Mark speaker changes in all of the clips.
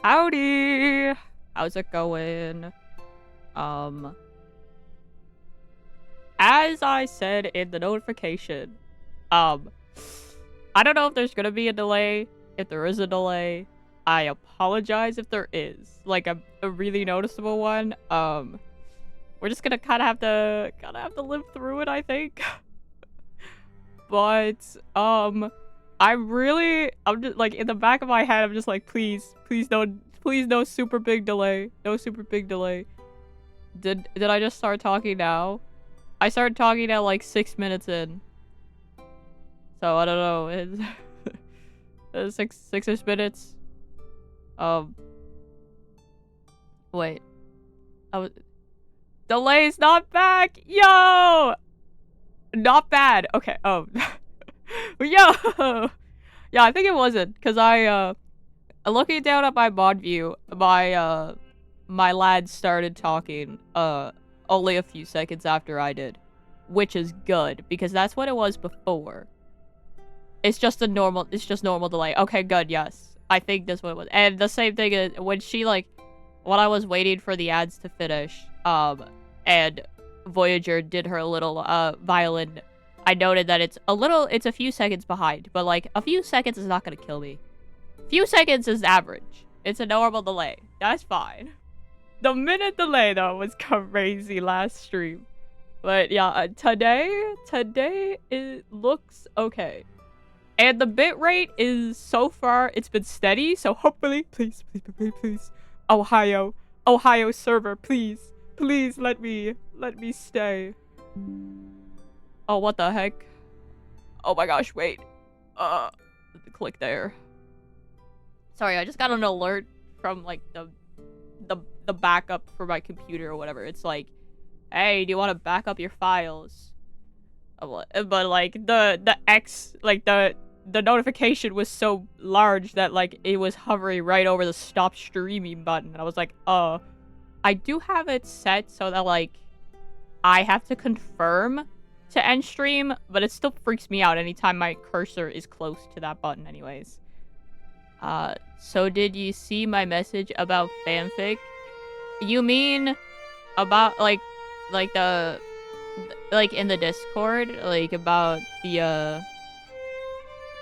Speaker 1: Howdy! How's it going? As I said in the notification, um, I don't know if there's gonna be a delay. If there is a delay, I apologize if there is. Like a really noticeable one. We're just gonna kinda have to live through it, I think. But, I'm just like in the back of my head, I'm just like, please no super big delay. No super big delay. Did I just start talking now? I started talking at like 6 minutes in. So I don't know. It's six-ish minutes. Wait. I was Delay's not back. Yo! Not bad. Okay. Oh. Yo! Yeah, I think it wasn't because looking down at my mod view, my lad started talking only a few seconds after I did, which is good because that's what it was before. It's just normal delay. Okay, good. Yes, I think that's what it was. And the same thing is when I was waiting for the ads to finish, and Voyager did her little violin. I noted that it's a few seconds behind, but like a few seconds is not gonna kill me. Few seconds is average. It's a normal delay. That's fine. The minute delay though was crazy last stream. But yeah, today it looks okay. And the bitrate is so far it's been steady, so hopefully please Ohio server, please let me stay. Oh, what the heck? Oh my gosh, wait. Click there. Sorry, I just got an alert from like the backup for my computer or whatever. It's like, hey, do you want to back up your files? But like the notification was so large that like it was hovering right over the stop streaming button, and I was like, I do have it set so that like I have to confirm to end stream, but it still freaks me out anytime my cursor is close to that button anyways. So did you see my message about fanfic? You mean about like the like in the Discord, like about the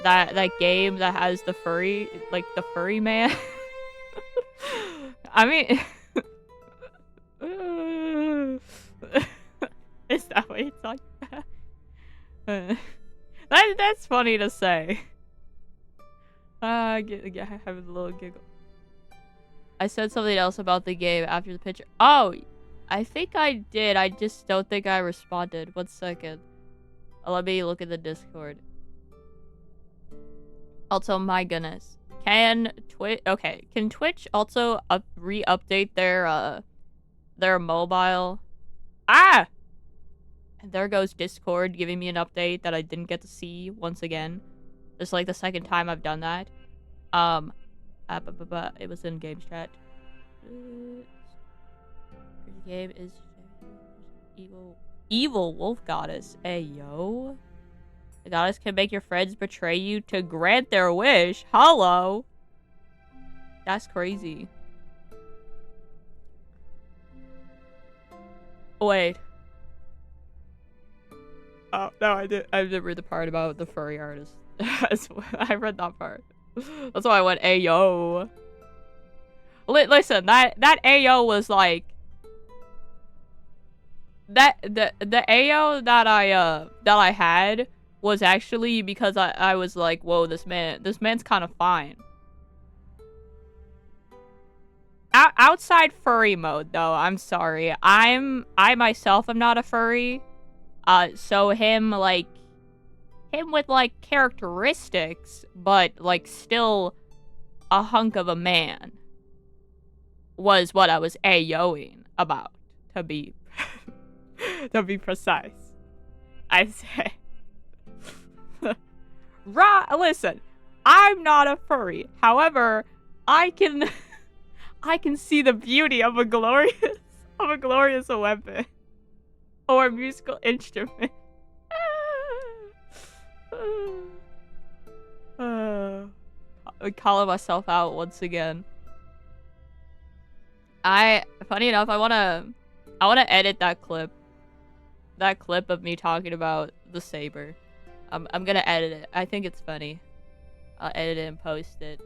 Speaker 1: that game that has the furry man? I mean is that what you talking about? That's funny to say. I have a little giggle. I said something else about the game after the picture. Oh, I think I did. I just don't think I responded. 1 second. Let me look at the Discord. Also, my goodness. Can Twitch also re-update their mobile? Ah! And there goes Discord giving me an update that I didn't get to see once again. It's like the second time I've done that. It was in games chat. The game is evil wolf goddess. Hey yo. The goddess can make your friends betray you to grant their wish. Hello. That's crazy. Wait. Oh, no, I did read the part about the furry artist. I read that part. That's why I went ayo. Listen, that ayo was like the ayo that I had was actually because I was like, whoa, this man's kind of fine. Outside furry mode though, I'm sorry. I myself am not a furry. So him with like characteristics, but like still a hunk of a man was what I was ayoing about, to be to be precise. I say listen, I'm not a furry. However, I can see the beauty of a glorious weapon or a musical instrument. I'm calling myself out once again. Funny enough, I wanna edit that clip of me talking about the saber. I'm gonna edit it. I think it's funny. I'll edit it and post it.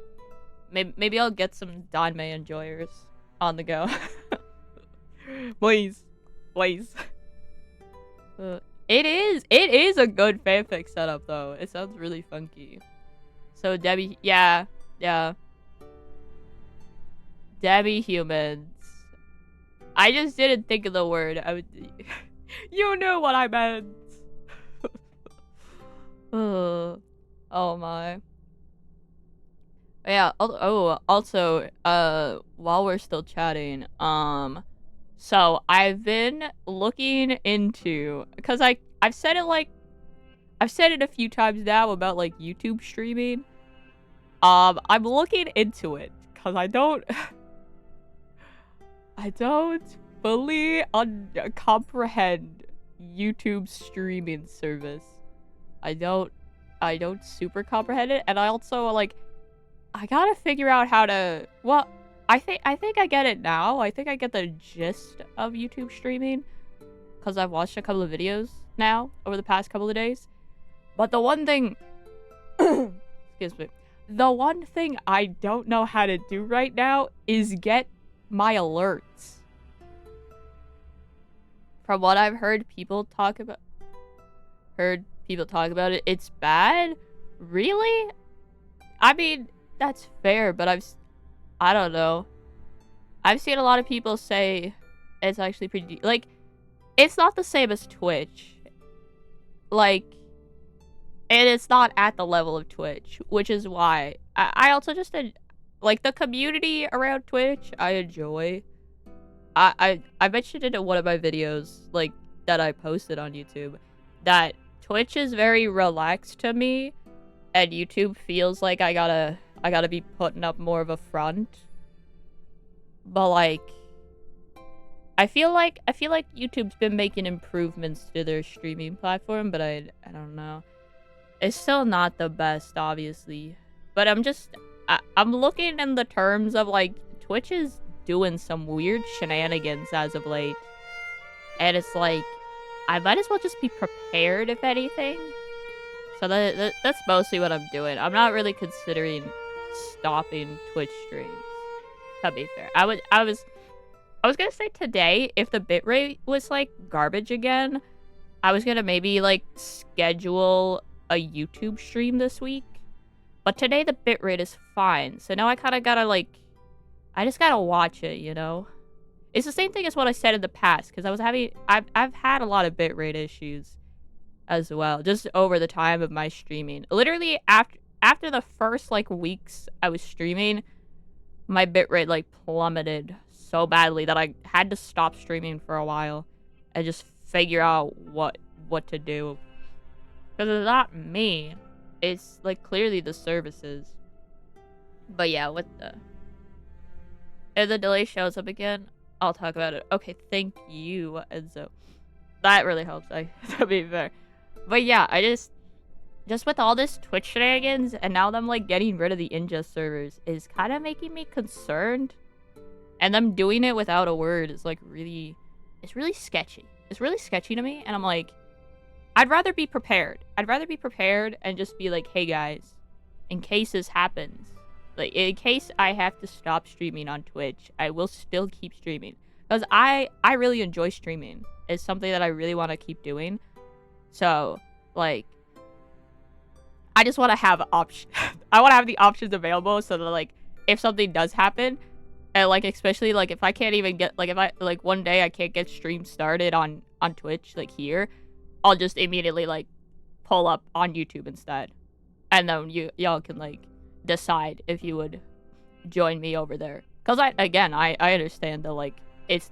Speaker 1: Maybe I'll get some Danme enjoyers on the go. Please. It is a good fanfic setup though. It sounds really funky. So Debbie, yeah. Debbie humans. I just didn't think of the word. You knew what I meant. Oh my. Yeah. Also, while we're still chatting, so I've been looking into, because I've said it a few times now about like YouTube streaming. I'm looking into it because I don't fully comprehend YouTube streaming service. I don't super comprehend it, and I also I gotta figure out how to. Well, I think I get it now. I think I get the gist of YouTube streaming because I've watched a couple of videos now over the past couple of days. But the one thing, excuse me, the one thing I don't know how to do right now is get my alerts. From what I've heard people talk about it, it's bad. Really? I mean, that's fair, but I don't know. I've seen a lot of people say it's actually pretty, like, it's not the same as Twitch. Like, and it's not at the level of Twitch, which is why I also just like the community around Twitch. I enjoy. I mentioned it in one of my videos, like, that I posted on YouTube, that Twitch is very relaxed to me, and YouTube feels like I gotta be putting up more of a front. But like, I feel like YouTube's been making improvements to their streaming platform, but I don't know. It's still not the best, obviously. But I'm looking in the terms of like Twitch is doing some weird shenanigans as of late, and it's like I might as well just be prepared if anything. So that's mostly what I'm doing. I'm not really considering stopping Twitch streams, to be fair. I was gonna say today, if the bitrate was like garbage again, I was gonna maybe like schedule a YouTube stream this week. But today the bitrate is fine. So now I kind of gotta, like... I just gotta watch it, you know? It's the same thing as what I said in the past. Because I was having... I've had a lot of bitrate issues as well. Just over the time of my streaming. Literally, after the first, like, weeks I was streaming... my bitrate, like, plummeted so badly that I had to stop streaming for a while and just figure out what to do. Because it's not me. It's, like, clearly the services. But yeah, if the delay shows up again, I'll talk about it. Okay, thank you, Enzo. That really helps, to be fair. But yeah, I just with all this Twitch shenanigans, and now them, like, getting rid of the ingest servers is kind of making me concerned. And them doing it without a word is, like, really... it's really sketchy. It's really sketchy to me, and I'm like... I'd rather be prepared. I'd rather be prepared and just be like, hey, guys, in case this happens, like, in case I have to stop streaming on Twitch, I will still keep streaming. Because I really enjoy streaming. It's something that I really want to keep doing. So, like... I just want to have options. I want to have the options available so that, like, if something does happen, and, like, especially, like, if I can't even get, like, if I, like, one day I can't get stream started on Twitch, like, here, I'll just immediately, like, pull up on YouTube instead. And then y'all can, like, decide if you would join me over there. Because, I understand that, like, it's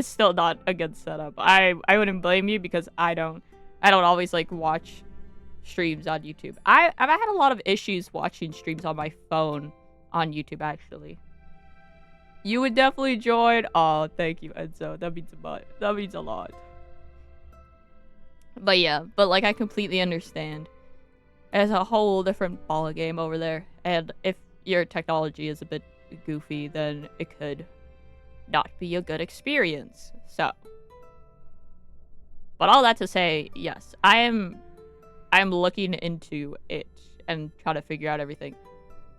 Speaker 1: still not a good setup. I wouldn't blame you because I don't always, like, watch streams on YouTube. I've had a lot of issues watching streams on my phone on YouTube, actually. You would definitely join. Oh, thank you, Enzo. That means a lot. That means a lot. But yeah, like, I completely understand. It's a whole different ball game over there. And if your technology is a bit goofy, then it could not be a good experience. So. But all that to say, yes, I'm looking into it and trying to figure out everything.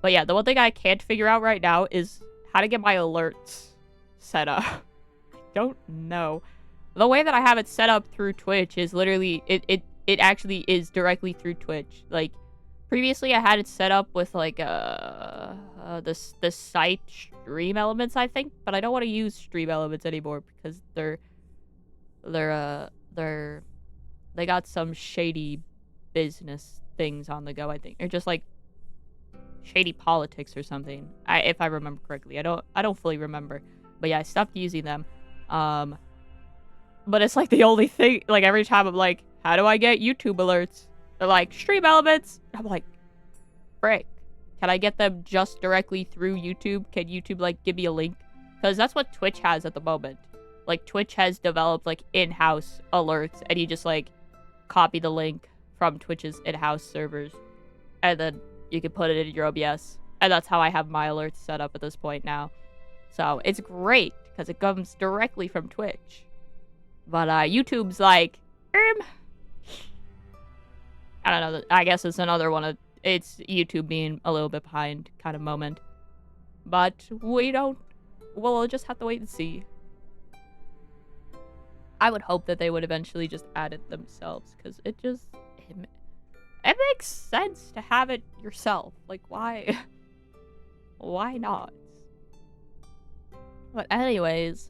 Speaker 1: But yeah, the one thing I can't figure out right now is how to get my alerts set up. I don't know. The way that I have it set up through Twitch is literally, it actually is directly through Twitch. Like, previously I had it set up with, like, this site Stream Elements, I think. But I don't want to use Stream Elements anymore because they got some shady business things on the go, I think. Or just, like, shady politics or something. If I remember correctly. I don't fully remember. But yeah, I stopped using them. But it's, like, the only thing, like, every time I'm like, how do I get YouTube alerts? They're like, Stream Elements. I'm like, frick. Can I get them just directly through YouTube? Can YouTube, like, give me a link? Because that's what Twitch has at the moment. Like, Twitch has developed, like, in-house alerts, and you just, like, copy the link from Twitch's in-house servers, and then you can put it in your OBS. And that's how I have my alerts set up at this point now. So, it's great, because it comes directly from Twitch. But, YouTube's like, I don't know, I guess it's another one of, it's YouTube being a little bit behind kind of moment. But we'll just have to wait and see. I would hope that they would eventually just add it themselves, because it makes sense to have it yourself. Like, why? Why not? But anyways,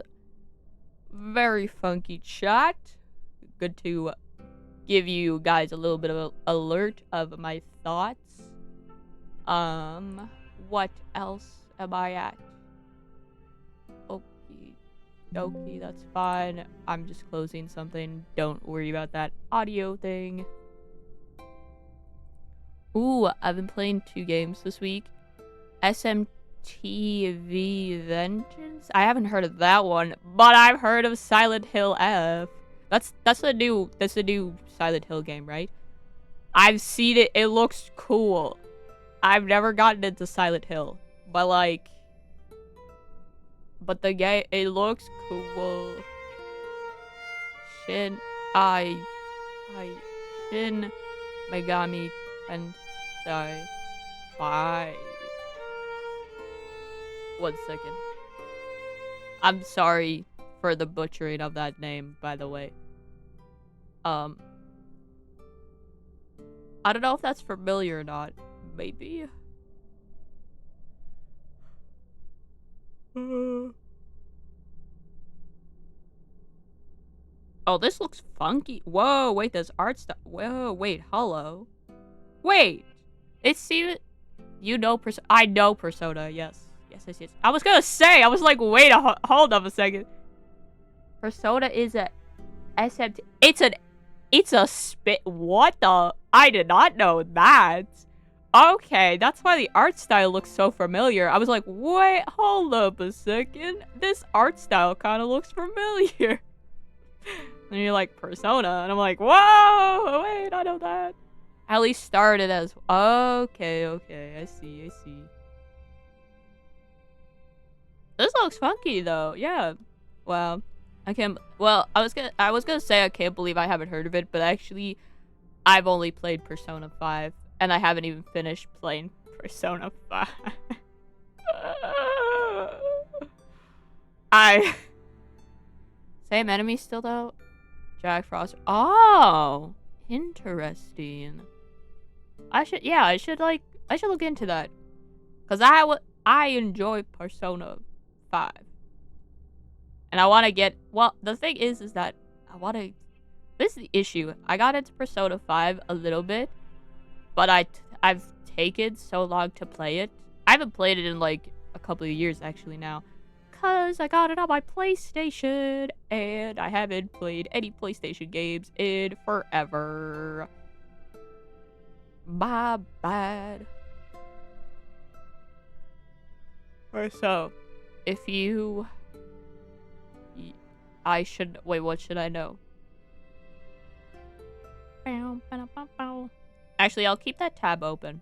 Speaker 1: very funky chat. Good to give you guys a little bit of an alert of my thoughts. What else am I at? Okay, that's fine. I'm just closing something. Don't worry about that audio thing. Ooh, I've been playing 2 games this week. SMTV Vengeance? I haven't heard of that one, but I've heard of Silent Hill F. That's the new Silent Hill game, right? I've seen it. It looks cool. I've never gotten into Silent Hill, but like, but the game, it looks cool. Shin Megami Tensei 5. 1 second. I'm sorry for the butchering of that name, by the way. I don't know if that's familiar or not. Maybe. Oh, this looks funky. Whoa, wait, there's art stuff. Whoa, wait, hello. Wait. You know I know Persona, yes. Yes. I was gonna say, I was like, wait, hold up a second. Persona is a SMT. It's a spit. What the? I did not know that. Okay, that's why the art style looks so familiar. I was like, wait, hold up a second. This art style kind of looks familiar. And you're like, Persona. And I'm like, whoa, wait, I know that. At least started as, okay, I see. This looks funky though, yeah. Wow. I was gonna say I can't believe I haven't heard of it, but actually, I've only played Persona 5, and I haven't even finished playing Persona 5. Same enemy still though? Jack Frost. Oh, interesting. I should look into that. Cause I enjoy Persona 5. And I want to get, well, the thing is that this is the issue. I got into Persona 5 a little bit, but I've taken so long to play it. I haven't played it in like a couple of years actually now, cause I got it on my PlayStation, and I haven't played any PlayStation games in forever. My bad. So, if you... Wait, what should I know? Actually, I'll keep that tab open.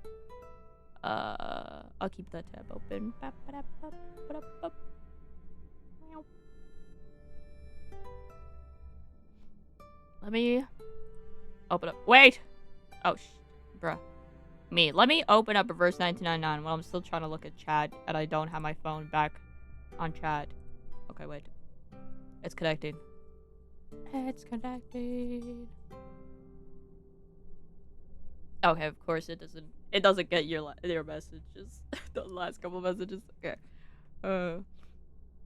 Speaker 1: I'll keep that tab open. Let me open up. Wait! Oh, bruh. Let me open up Reverse 1999 while I'm still trying to look at chat and I don't have my phone back on chat. Okay, wait. It's connecting. It's connecting. Okay, of course it doesn't get your messages. The last couple messages. Okay.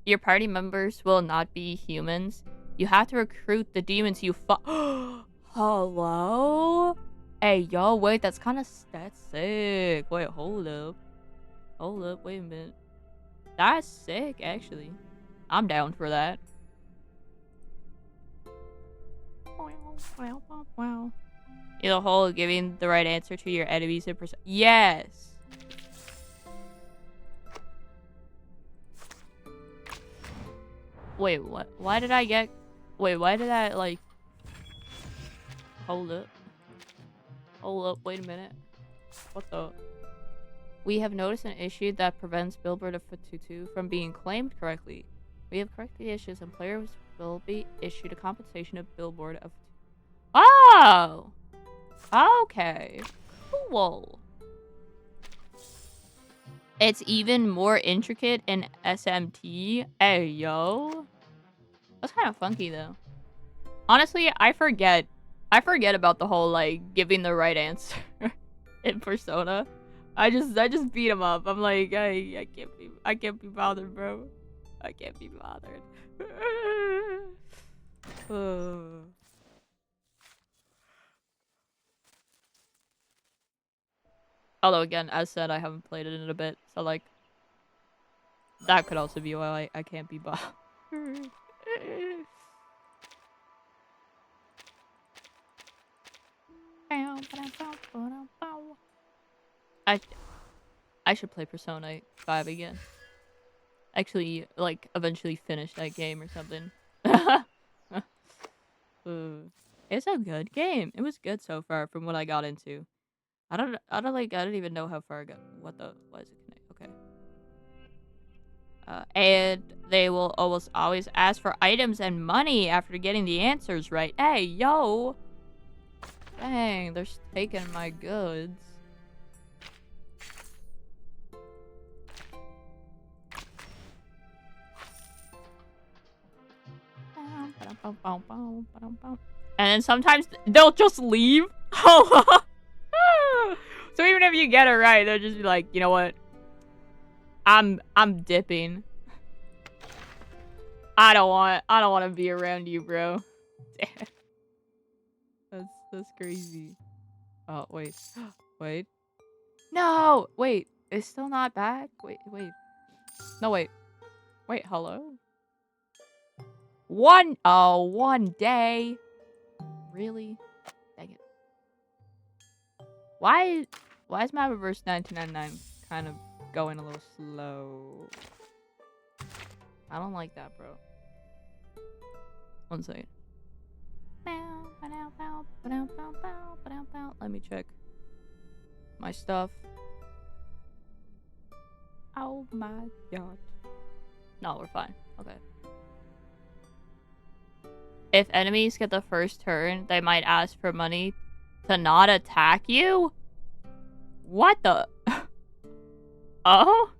Speaker 1: Your party members will not be humans. You have to recruit the demons you fought. Hello? Hey, yo, wait, that's sick. Wait, hold up, wait a minute. That's sick, actually. I'm down for that. Wow. The whole giving the right answer to your enemies in person. Yes. Wait, what? Why did I like... Hold up, wait a minute. What the? We have noticed an issue that prevents Billboard of Fatutu from being claimed correctly. We have corrected the issues and players will be issued a compensation of Billboard of... Oh! Okay. Cool. It's even more intricate in SMT. Hey, yo. That's kind of funky, though. Honestly, I forget about the whole, like, giving the right answer in Persona. I just beat him up. I'm like, I can't be bothered, bro. I can't be bothered. Although, again, as said, I haven't played it in a bit, so, like, that could also be why I can't be bothered. I should play Persona 5 again. Actually, like, eventually finish that game or something. It's a good game. It was good so far from what I got into. I don't even know how far I got. Why is it connected? Okay. And they will almost always ask for items and money after getting the answers right. Hey, yo! Dang, they're taking my goods. And then sometimes they'll just leave. So even if you get it right, they'll just be like, you know what? I'm dipping. I don't want to be around you, bro. That's crazy. Oh, wait. Wait. No! Wait. It's still not back? Wait. No, wait. Wait, hello? One day. Really? Dang it. Why is my reverse 1999 kind of going a little slow? I don't like that, bro. One second. Let me check my stuff. Oh my god. No, we're fine. Okay. If enemies get the first turn, they might ask for money to not attack you? What the? Oh?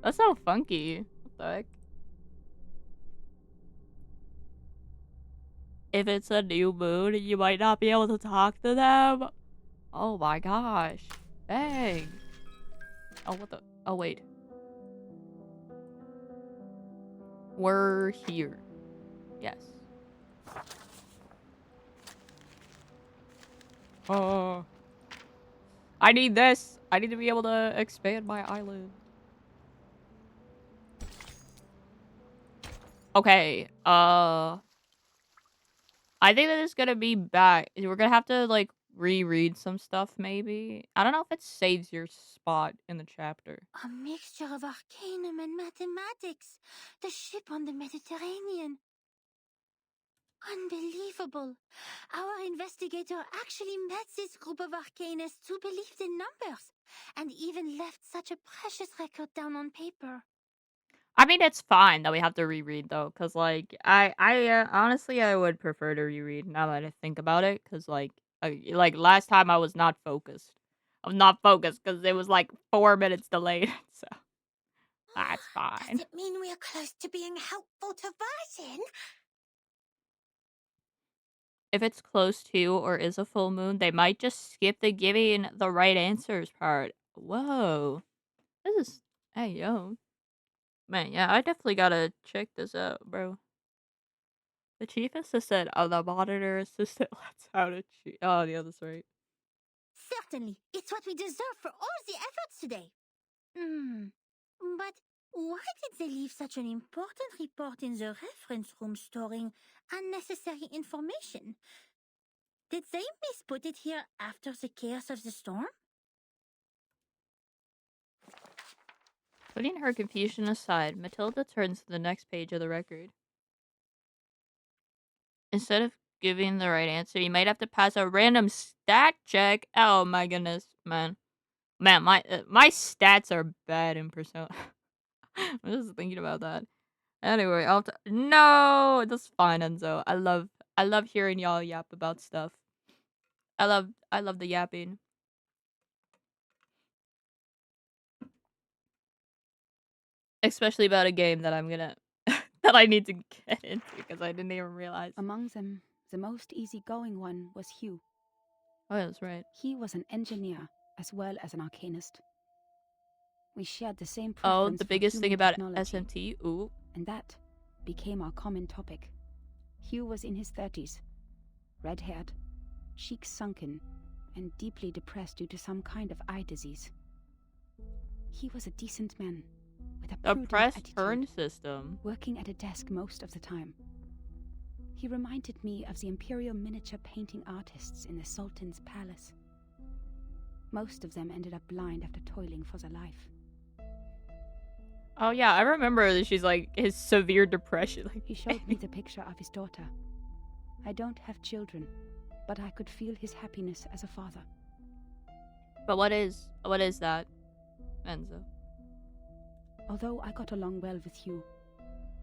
Speaker 1: That's so funky. What the heck? If it's a new moon, you might not be able to talk to them. Oh my gosh. Dang. Oh, what the? Oh, wait. We're here. Yes. Oh. I need this. I need to be able to expand my island. Okay. I think that it's gonna be back. We're gonna have to, like, reread some stuff, maybe. I don't know if it saves your spot in the chapter.
Speaker 2: A mixture of arcanum and mathematics. The ship on the Mediterranean. Unbelievable. Our investigator actually met this group of arcanists who believed in numbers, and even left such a precious record down on paper.
Speaker 1: I mean, it's fine that we have to reread, though, because, like, honestly, I would prefer to reread now that I think about it, because, like, last time I was not focused. I was not focused because it was, like, 4 minutes delayed, so that's fine.
Speaker 2: Does it mean we are close to being helpful to Virgin?
Speaker 1: If it's close to or is a full moon, they might just skip the giving the right answers part. Whoa. This is... Hey, yo. Man, yeah, I definitely gotta check this out, bro. The chief assistant of the monitor assistant lets out a chief. Oh, yeah, that's right.
Speaker 2: Certainly. It's what we deserve for all the efforts today. But why did they leave such an important report in the reference room storing unnecessary information? Did they misput it here after the chaos of the storm?
Speaker 1: Putting her confusion aside, Matilda turns to the next page of the record. Instead of giving the right answer, you might have to pass a random stat check. Oh my goodness, man. Man, my stats are bad in Persona. I'm just thinking about that. Anyway, no, that's fine, Enzo. I love hearing y'all yap about stuff. I love the yapping. Especially about a game that I'm gonna that I need to get into because I didn't even realize.
Speaker 3: Among them, the most easygoing one was Hugh.
Speaker 1: Oh, yeah, that's right.
Speaker 3: He was an engineer as well as an arcanist. We shared the same
Speaker 1: Oh,
Speaker 3: preference
Speaker 1: the
Speaker 3: for
Speaker 1: biggest
Speaker 3: human
Speaker 1: thing about
Speaker 3: technology,
Speaker 1: SMT. Ooh.
Speaker 3: and that became our common topic. Hugh was in his 30s, red-haired, cheeks sunken, and deeply depressed due to some kind of eye disease. He was a decent man, with a prudent
Speaker 1: Press
Speaker 3: attitude,
Speaker 1: turn system.
Speaker 3: working at a desk most of the time. He reminded me of the imperial miniature painting artists in the Sultan's palace. Most of them ended up blind after toiling for their life.
Speaker 1: Oh yeah, I remember that she's like his severe depression. Like,
Speaker 3: He showed me the picture of his daughter. I don't have children, but I could feel his happiness as a father.
Speaker 1: But what is that, Enzo?
Speaker 3: Although I got along well with Hugh,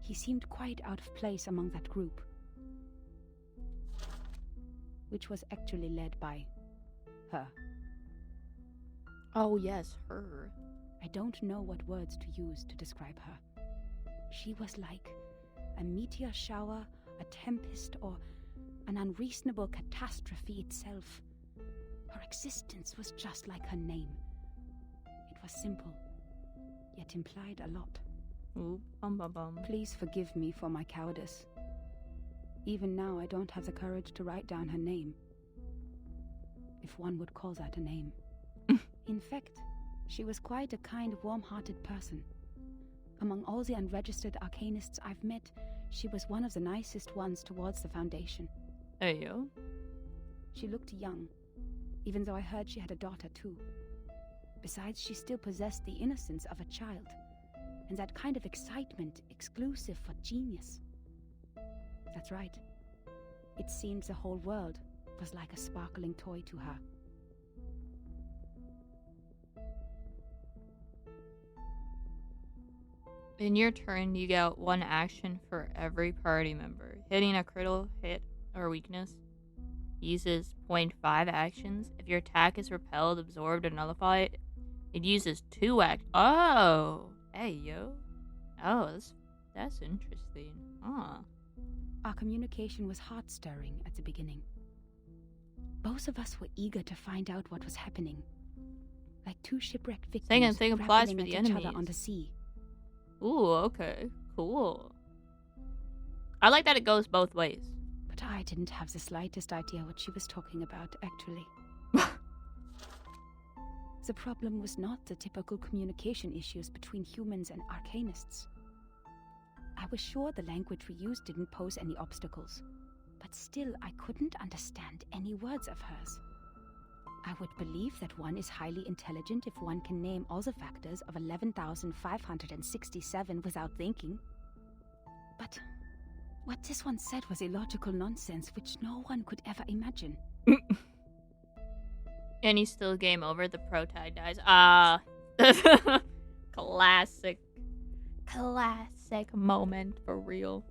Speaker 3: he seemed quite out of place among that group, which was actually led by her.
Speaker 1: Oh yes, her.
Speaker 3: I don't know what words to use to describe her. She was like a meteor shower, a tempest, or an unreasonable catastrophe itself. Her existence was just like her name. It was simple, yet implied a lot.
Speaker 1: Ooh, bum bum bum.
Speaker 3: Please forgive me for my cowardice. Even now, I don't have the courage to write down her name. If one would call that a name. In fact, she was quite a kind, warm-hearted person. Among all the unregistered arcanists I've met, she was one of the nicest ones towards the Foundation.
Speaker 1: Hey, yo.
Speaker 3: She looked young, even though I heard she had a daughter too. Besides, she still possessed the innocence of a child, and that kind of excitement exclusive for genius. That's right. It seemed the whole world was like a sparkling toy to her.
Speaker 1: In your turn, you get one action for every party member. Hitting a critical hit or weakness uses 0.5 actions. If your attack is repelled, absorbed, or nullified, it uses 2 actions. Oh! Hey, yo. Oh, that's interesting. Huh.
Speaker 3: Our communication was heart-stirring at the beginning. Both of us were eager to find out what was happening. Like 2 shipwrecked victims
Speaker 1: Same applies
Speaker 3: grappling
Speaker 1: for the
Speaker 3: at each
Speaker 1: enemies.
Speaker 3: other on the sea.
Speaker 1: Ooh, okay. Cool. I like that it goes both ways.
Speaker 3: But I didn't have the slightest idea what she was talking about, actually. The problem was not the typical communication issues between humans and arcanists. I was sure the language we used didn't pose any obstacles, but still I couldn't understand any words of hers. I would believe that one is highly intelligent if one can name all the factors of 11,567 without thinking. But what this one said was illogical nonsense which no one could ever imagine.
Speaker 1: And you still game over, the protag dies. Classic moment for real.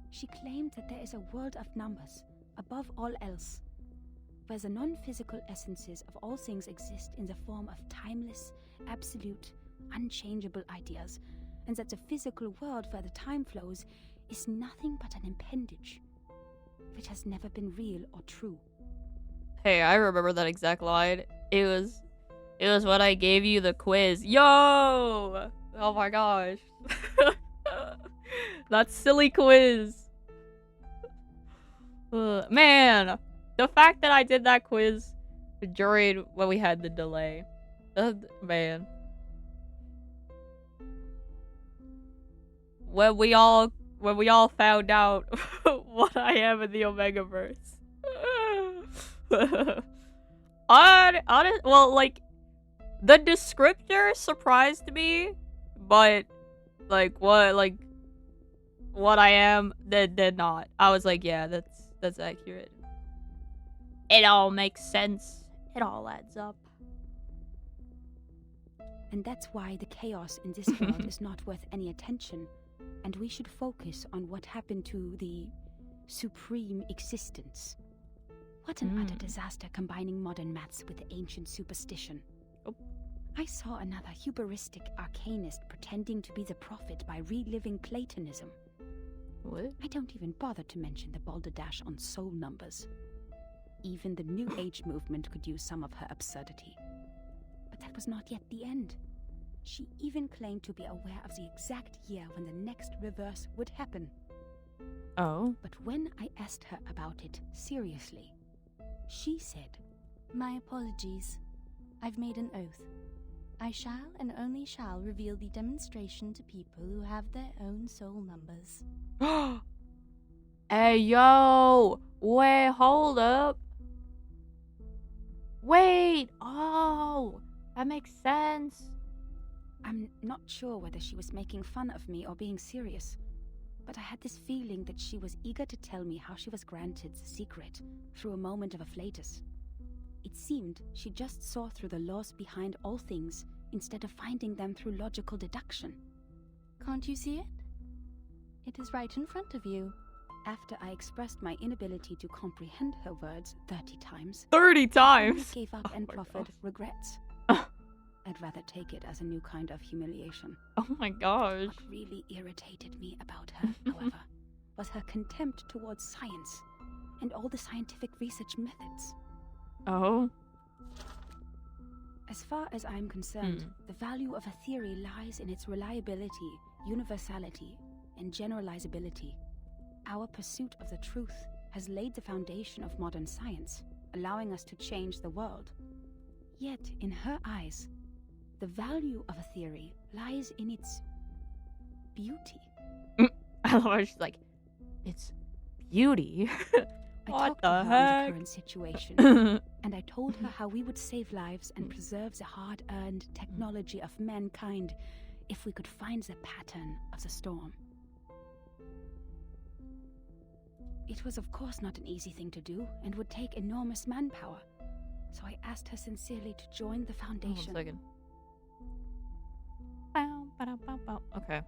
Speaker 3: She claimed that there is a world of numbers, above all else, where the non-physical essences of all things exist in the form of timeless, absolute, unchangeable ideas, and that the physical world where the time flows is nothing but an appendage, which has never been real or true.
Speaker 1: Hey, I remember that exact line. It was when I gave you the quiz. Yo! Oh my gosh. That silly quiz. Man, the fact that I did that quiz during when we had the delay. Man. When we all found out what I am in the Omegaverse. Well, like, the descriptor surprised me, but like what I am did not. I was like, yeah, that's accurate. It all makes sense. It all adds up.
Speaker 3: And that's why the chaos in this world is not worth any attention, and we should focus on what happened to the supreme existence. What an utter disaster combining modern maths with ancient superstition.
Speaker 1: Oh.
Speaker 3: I saw another hubristic arcanist pretending to be the prophet by reliving Platonism.
Speaker 1: What?
Speaker 3: I don't even bother to mention the balderdash on soul numbers. Even the New Age movement could use some of her absurdity. But that was not yet the end. She even claimed to be aware of the exact year when the next reverse would happen.
Speaker 1: Oh.
Speaker 3: But when I asked her about it seriously, she said,
Speaker 4: "My apologies. I've made an oath. I shall and only shall reveal the demonstration to people who have their own soul numbers."
Speaker 1: Hey, yo! Wait, hold up. Wait! Oh! That makes sense.
Speaker 3: I'm not sure whether she was making fun of me or being serious, but I had this feeling that she was eager to tell me how she was granted the secret through a moment of afflatus. It seemed she just saw through the laws behind all things instead of finding them through logical deduction.
Speaker 4: Can't you see it? It is right in front of you.
Speaker 3: After I expressed my inability to comprehend her words 30 times,
Speaker 1: 30
Speaker 3: I
Speaker 1: times?
Speaker 3: gave up and
Speaker 1: my
Speaker 3: proffered
Speaker 1: gosh.
Speaker 3: regrets. I'd rather take it as a new kind of humiliation.
Speaker 1: Oh my gosh.
Speaker 3: What really irritated me about her, however, was her contempt towards science and all the scientific research methods.
Speaker 1: Oh?
Speaker 3: As far as I'm concerned, the value of a theory lies in its reliability, universality, and generalizability. Our pursuit of the truth has laid the foundation of modern science, allowing us to change the world. Yet, in her eyes, the value of a theory lies in its beauty.
Speaker 1: I love how she's like, it's beauty.
Speaker 3: I
Speaker 1: What
Speaker 3: talked to
Speaker 1: the
Speaker 3: her on the
Speaker 1: heck?
Speaker 3: current situation, and I told her how we would save lives and preserve the hard-earned technology of mankind if we could find the pattern of the storm. It was of course not an easy thing to do, and would take enormous manpower, so I asked her sincerely to join the foundation.
Speaker 1: 1 second. Bow, ba-da, bow, bow. Okay.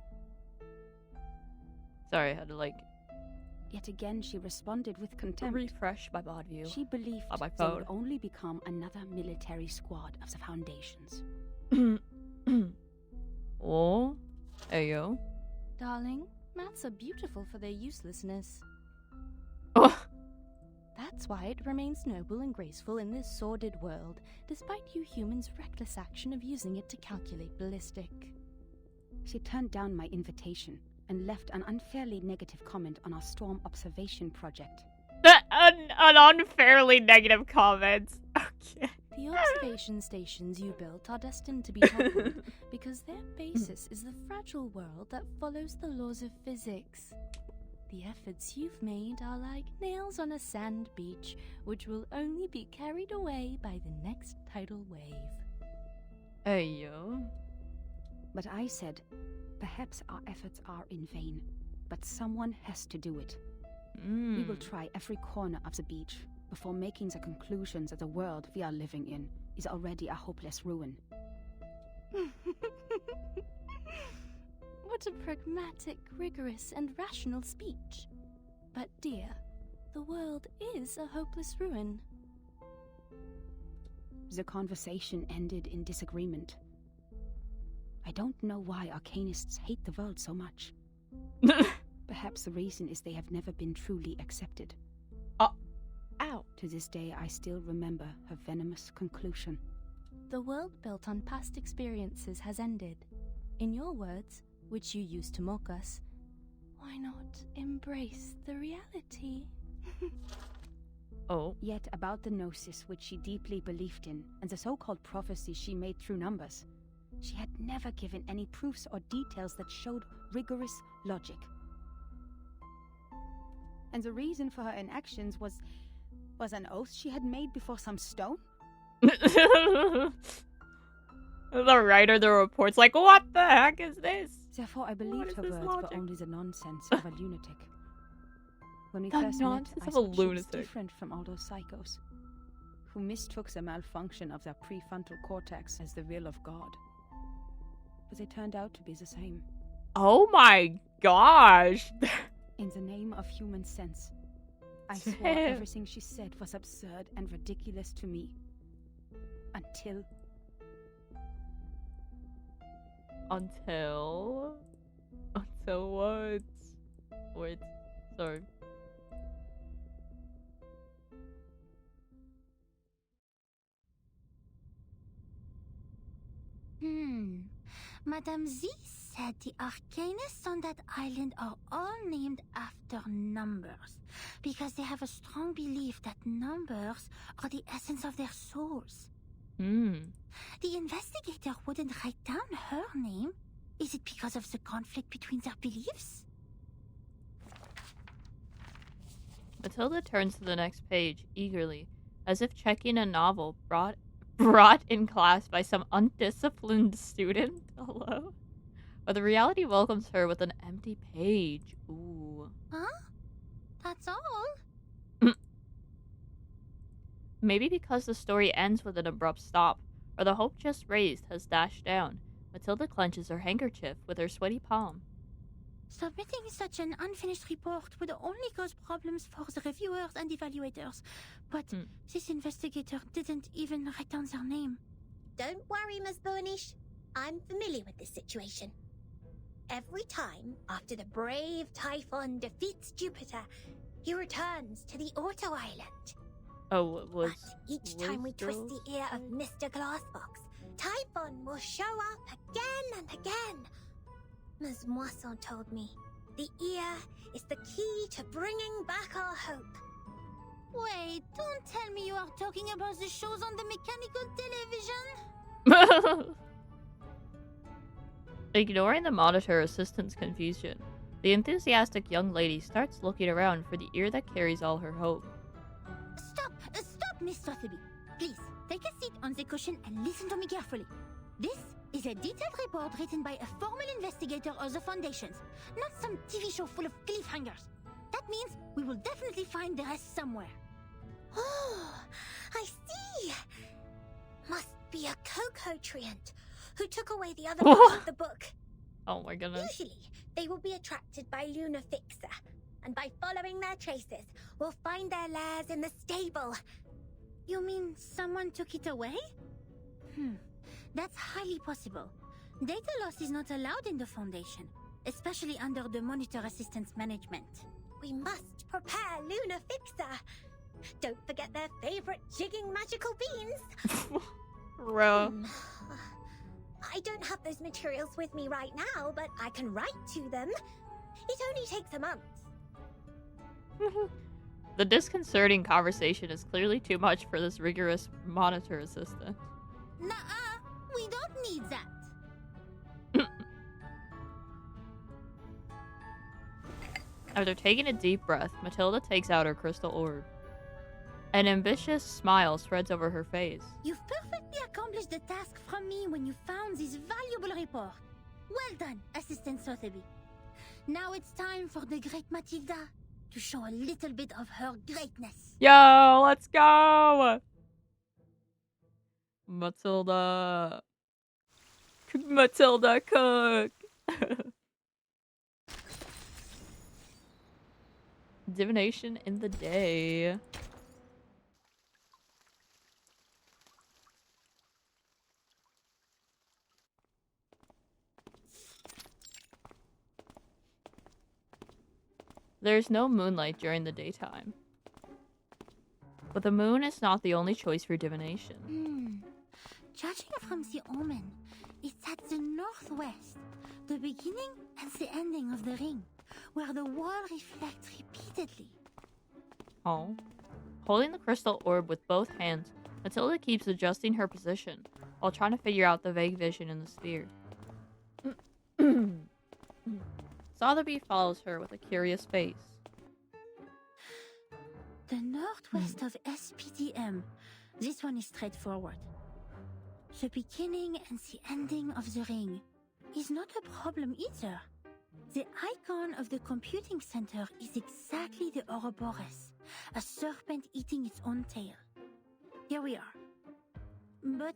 Speaker 1: Sorry, I had to like
Speaker 3: Yet again she responded with contempt.
Speaker 1: refresh my bod view.
Speaker 3: She believed
Speaker 1: on my
Speaker 3: they
Speaker 1: phone.
Speaker 3: would only become another military squad of the Foundations.
Speaker 1: Oh, ayo.
Speaker 4: Darling, maths are beautiful for their uselessness.
Speaker 1: Oh,
Speaker 4: That's why it remains noble and graceful in this sordid world, despite you humans' reckless action of using it to calculate ballistic.
Speaker 3: She turned down my invitation and left an unfairly negative comment on our storm observation project.
Speaker 1: an unfairly negative comment. Okay.
Speaker 4: The observation stations you built are destined to be toppled because their basis is the fragile world that follows the laws of physics. The efforts you've made are like nails on a sand beach, which will only be carried away by the next tidal wave.
Speaker 1: Ayo.
Speaker 3: But I said, perhaps our efforts are in vain, but someone has to do it. We will try every corner of the beach before making the conclusion that the world we are living in is already a hopeless ruin.
Speaker 4: What a pragmatic, rigorous, and rational speech. But dear, the world is a hopeless ruin.
Speaker 3: The conversation ended in disagreement. I don't know why arcanists hate the world so much. Perhaps the reason is they have never been truly accepted.
Speaker 1: Ow.
Speaker 3: To this day, I still remember her venomous conclusion.
Speaker 4: The world built on past experiences has ended. In your words, which you used to mock us, why not embrace the reality?
Speaker 1: Oh.
Speaker 3: Yet about the gnosis which she deeply believed in, and the so-called prophecies she made through numbers, she had never given any proofs or details that showed rigorous logic. And the reason for her inactions was an oath she had made before some stone?
Speaker 1: The writer, the report's like, what the heck is this?
Speaker 3: Therefore, I believed
Speaker 1: is
Speaker 3: her
Speaker 1: this
Speaker 3: words
Speaker 1: logic?
Speaker 3: were only the nonsense of a lunatic. When we
Speaker 1: The
Speaker 3: first met,
Speaker 1: nonsense
Speaker 3: I
Speaker 1: of a
Speaker 3: thought she was
Speaker 1: lunatic.
Speaker 3: different from all those psychos, who mistook the malfunction of their prefrontal cortex as the will of God. But they turned out to be the same.
Speaker 1: Oh my gosh.
Speaker 3: In the name of human sense, I swore
Speaker 1: Damn.
Speaker 3: everything she said was absurd and ridiculous to me. Until...
Speaker 1: Until what? Wait, sorry.
Speaker 2: Madame Z said the arcanists on that island are all named after numbers because they have a strong belief that numbers are the essence of their souls. The investigator wouldn't write down her name. Is it because of the conflict between their beliefs?
Speaker 1: Matilda turns to the next page eagerly, as if checking a novel brought in class by some undisciplined student. Hello? But the reality welcomes her with an empty page. Ooh.
Speaker 2: Huh? That's all?
Speaker 1: Maybe because the story ends with an abrupt stop, or the hope just raised has dashed down, Matilda clenches her handkerchief with her sweaty palm.
Speaker 2: Submitting such an unfinished report would only cause problems for the reviewers and evaluators. But this investigator didn't even write down their name.
Speaker 5: Don't worry, Miss Burnish. I'm familiar with this situation. Every time after the brave Typhon defeats Jupiter, he returns to the Auto Island.
Speaker 1: Oh, it was.
Speaker 5: But each time we twist the ear of Mr. Glassbox, Typhon will show up again and again. Ms. Moisson told me the ear is the key to bringing back our hope.
Speaker 2: Wait, don't tell me you are talking about the shows on the mechanical television?
Speaker 1: Ignoring the monitor assistant's confusion, the enthusiastic young lady starts looking around for the ear that carries all her hope.
Speaker 2: Stop, Miss Sotheby. Please, take a seat on the cushion and listen to me carefully. This is a detailed report written by a formal investigator of the Foundations, not some TV show full of cliffhangers. That means we will definitely find the rest somewhere.
Speaker 5: Oh, I see. Must be a cocoa treant who took away the other part of the book.
Speaker 1: Oh my goodness.
Speaker 5: Usually, they will be attracted by Luna Fixer, and by following their traces, we'll find their lairs in the stable.
Speaker 2: You mean someone took it away? That's highly possible. Data loss is not allowed in the Foundation, especially under the Monitor Assistant's management.
Speaker 5: We must prepare Luna Fixer. Don't forget their favorite jigging magical beans. I don't have those materials with me right now, but I can write to them. It only takes a month.
Speaker 1: The disconcerting conversation is clearly too much for this rigorous monitor assistant.
Speaker 2: Nuh-uh, we don't need that.
Speaker 1: After taking a deep breath, Matilda takes out her crystal orb. An ambitious smile spreads over her face.
Speaker 2: You've perfectly accomplished the task from me when you found this valuable report. Well done, Assistant Sotheby. Now it's time for the great Matilda to show a little bit of her greatness.
Speaker 1: Yo, let's go! Matilda. Matilda cook! Divination in the day. There's no moonlight during the daytime. But the moon is not the only choice for divination.
Speaker 2: Judging from the omen, it's at the northwest, the beginning and the ending of the ring, where the wall reflects repeatedly.
Speaker 1: Oh. Holding the crystal orb with both hands, Matilda keeps adjusting her position while trying to figure out the vague vision in the sphere. Sotheby follows her with a curious face.
Speaker 2: The northwest of SPDM. This one is straightforward. The beginning and the ending of the ring is not a problem either. The icon of the computing center is exactly the Ouroboros, a serpent eating its own tail. Here we are. But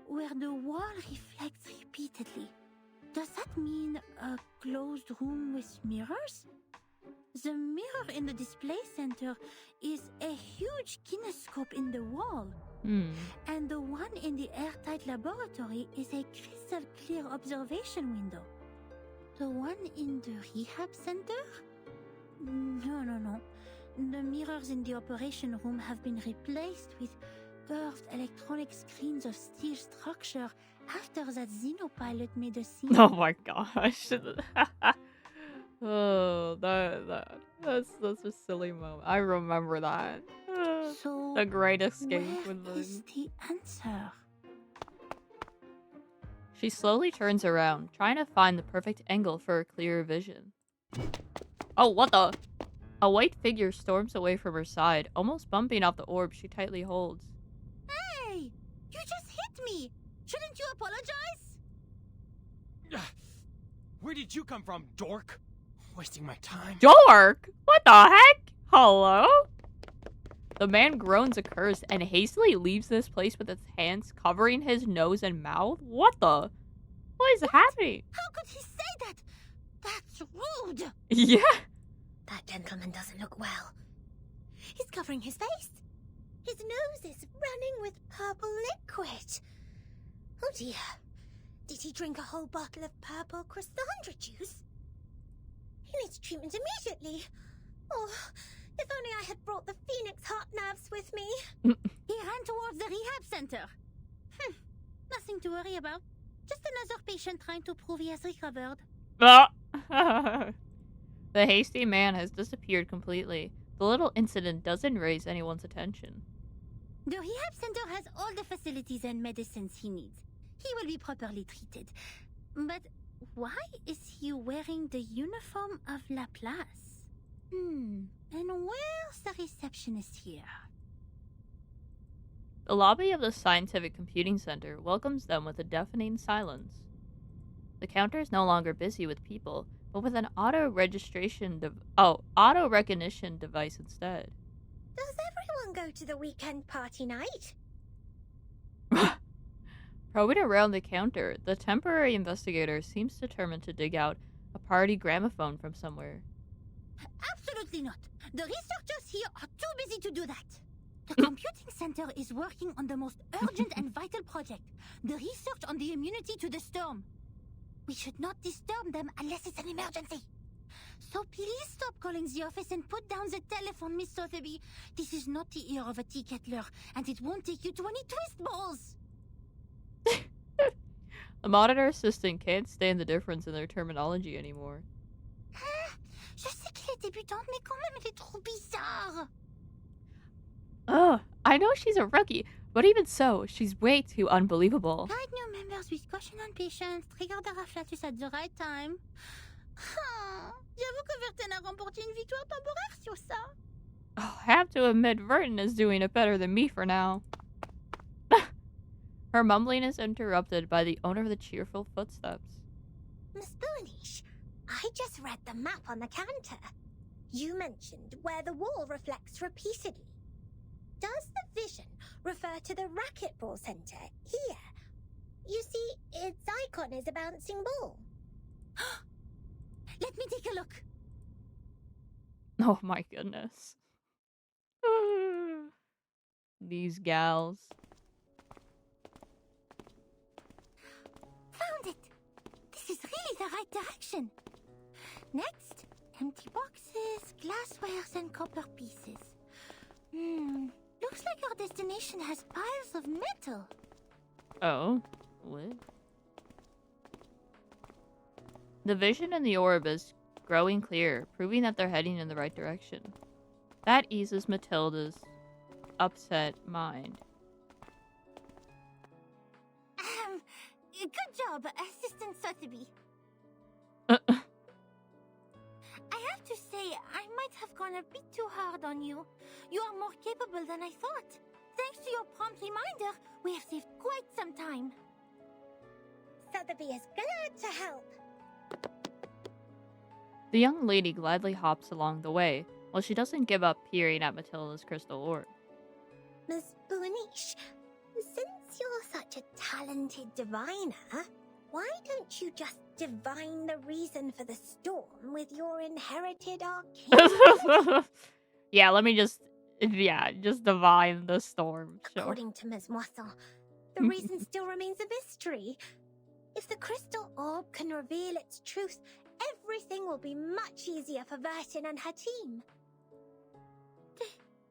Speaker 2: where the wall reflects repeatedly, does that mean a closed room with mirrors? The mirror in the display center is a huge kinescope in the wall. And the one in the airtight laboratory is a crystal clear observation window. The one in the rehab center? No. The mirrors in the operation room have been replaced with curved electronic screens of steel structure after that Xenopilot made a scene.
Speaker 1: Oh my gosh. Oh, that's a silly moment. I remember that.
Speaker 2: So
Speaker 1: the great escape
Speaker 2: where
Speaker 1: with the...
Speaker 2: is the answer?
Speaker 1: She slowly turns around, trying to find the perfect angle for a clearer vision. Oh, what the? A white figure storms away from her side, almost bumping off the orb she tightly holds.
Speaker 2: Hey! You just hit me! Shouldn't you apologize?
Speaker 6: Where did you come from, dork? Wasting my time.
Speaker 1: Dork? What the heck? Hello? The man groans a curse and hastily leaves this place with his hands covering his nose and mouth. What the? What is happening?
Speaker 2: How could he say that? That's rude!
Speaker 1: Yeah.
Speaker 5: That gentleman doesn't look well. He's covering his face. His nose is running with purple liquid. Oh dear. Did he drink a whole bottle of purple Chrysandra juice? He needs treatment immediately. Oh, if only I had brought the Phoenix heart nerves with me?
Speaker 2: He ran towards the rehab center. Nothing to worry about. Just another patient trying to prove he has recovered.
Speaker 1: Ah! The hasty man has disappeared completely. The little incident doesn't raise anyone's attention.
Speaker 2: The rehab center has all the facilities and medicines he needs. He will be properly treated. But why is he wearing the uniform of Laplace? And where's the receptionist here?
Speaker 1: The lobby of the Scientific Computing Center welcomes them with a deafening silence. The counter is no longer busy with people, but with an auto recognition device instead.
Speaker 5: Does everyone go to the weekend party night?
Speaker 1: Probing around the counter, the temporary investigator seems determined to dig out a party gramophone from somewhere.
Speaker 2: Absolutely not. The researchers here are too busy to do that. The computing center is working on the most urgent and vital project, the research on the immunity to the storm. We should not disturb them unless it's an emergency. So please stop calling the office and put down the telephone, Miss Sotheby. This is not the ear of a tea kettler, and it won't take you to any twist balls.
Speaker 1: The monitor assistant can't stand the difference in their terminology anymore.
Speaker 2: Je sais qu'elle est débutante, mais quand même elle est trop bizarre.
Speaker 1: Ugh, I know she's a rookie, but even so, she's way too unbelievable.
Speaker 2: Guide new members with caution and patience. Trigger the afflatus at the right time. J'avoue que Verten a remporté une victoire temporaire sur ça.
Speaker 1: Oh, I have to admit, Verton is doing it better than me for now. Her mumbling is interrupted by the owner of the cheerful footsteps.
Speaker 5: Miss Boonish, I just read the map on the counter. You mentioned where the wall reflects repeatedly. Does the vision refer to the racquetball center here? You see, its icon is a bouncing ball.
Speaker 2: Let me take a look.
Speaker 1: Oh my goodness. These gals.
Speaker 2: Found it. This is really the right direction. Next, empty boxes, glasswares, and copper pieces. Looks like our destination has piles of metal.
Speaker 1: Oh, what? The vision in the orb is growing clearer, proving that they're heading in the right direction. That eases Matilda's upset mind.
Speaker 2: Good job, Assistant Sotheby. I have to say, I might have gone a bit too hard on you. You are more capable than I thought. Thanks to your prompt reminder, we have saved quite some time.
Speaker 5: Sotheby is glad to help.
Speaker 1: The young lady gladly hops along the way, while she doesn't give up peering at Matilda's crystal orb.
Speaker 5: Miss Boonish, since you're such a talented diviner, why don't you just divine the reason for the storm with your inherited arcane?
Speaker 1: Yeah, let me just divine the storm. Sure.
Speaker 5: According to Ms. Moisson, the reason still remains a mystery. If the crystal orb can reveal its truth, everything will be much easier for Vertin and her team.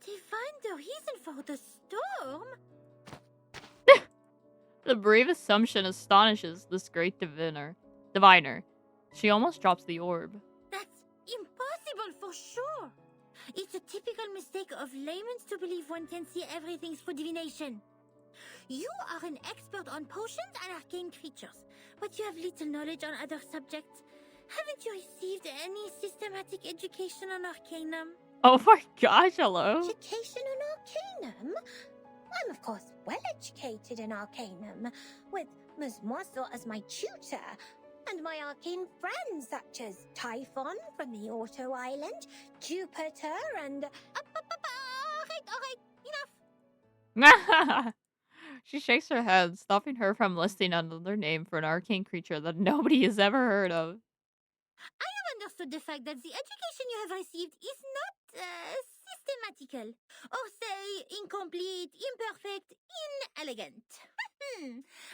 Speaker 2: Divine the reason for the storm?
Speaker 1: The brave assumption astonishes this great diviner. She almost drops the orb.
Speaker 2: That's impossible for sure. It's a typical mistake of laymen to believe one can see everything through divination. You are an expert on potions and arcane creatures, but you have little knowledge on other subjects. Haven't you received any systematic education on Arcanum?
Speaker 1: Oh my gosh, hello?
Speaker 5: Education in Arcanum? I'm of course well educated in Arcanum, with Ms. Moisson as my tutor, and my arcane friends such as Typhon from the Auto Island, Jupiter, and...
Speaker 2: Alright, enough!
Speaker 1: She shakes her head, stopping her from listing another name for an arcane creature that nobody has ever heard of.
Speaker 2: I have understood the fact that the education you have received is not systematical, or say incomplete, imperfect, inelegant.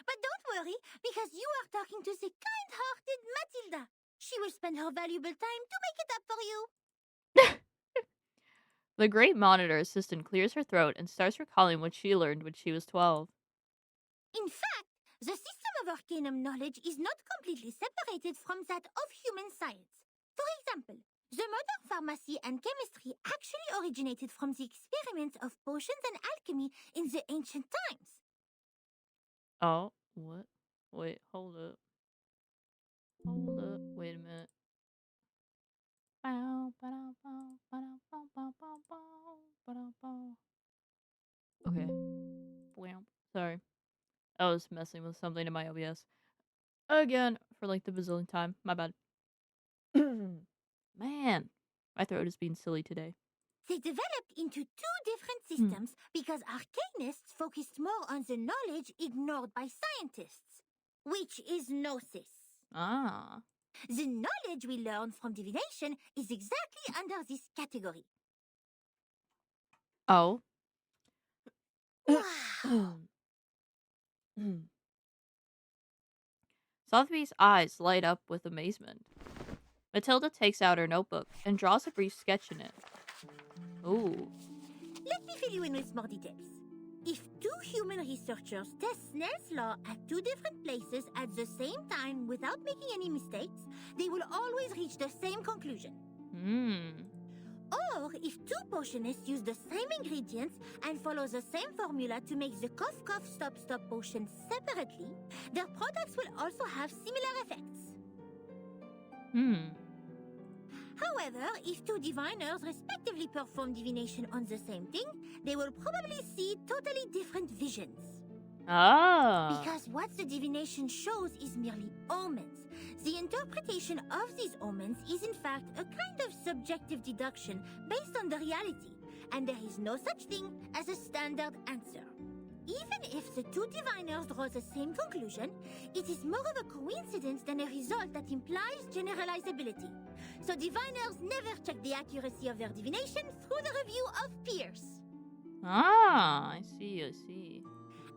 Speaker 2: But don't worry, because you are talking to the kind-hearted Matilda. She will spend her valuable time to make it up for you.
Speaker 1: The great monitor assistant clears her throat and starts recalling what she learned when she was 12.
Speaker 2: In fact, the system of arcanum knowledge is not completely separated from that of human science. For example, the modern pharmacy and chemistry actually originated from the experiments of potions and alchemy in the ancient times.
Speaker 1: Oh, what? Wait, hold up. Hold up. Wait a minute. Okay. Sorry. I was messing with something in my OBS. Again, for like the bazillionth time. My bad. Man, my throat is being silly today.
Speaker 2: They developed into two different systems because arcanists focused more on the knowledge ignored by scientists, which is gnosis.
Speaker 1: Ah.
Speaker 2: The knowledge we learn from divination is exactly under this category.
Speaker 1: Oh.
Speaker 2: Wow!
Speaker 1: Sotheby's eyes light up with amazement. Matilda takes out her notebook and draws a brief sketch in it. Ooh.
Speaker 2: Let me fill you in with more details. If two human researchers test Snell's law at two different places at the same time without making any mistakes, they will always reach the same conclusion. Or if two potionists use the same ingredients and follow the same formula to make the cough cough stop stop potion separately, their products will also have similar effects. However, if two diviners respectively perform divination on the same thing, they will probably see totally different visions.
Speaker 1: Ah.
Speaker 2: Because what the divination shows is merely omens. The interpretation of these omens is in fact a kind of subjective deduction based on the reality, and there is no such thing as a standard answer. Even if the two diviners draw the same conclusion, it is more of a coincidence than a result that implies generalizability. So diviners never check the accuracy of their divination through the review of peers.
Speaker 1: Ah, I see.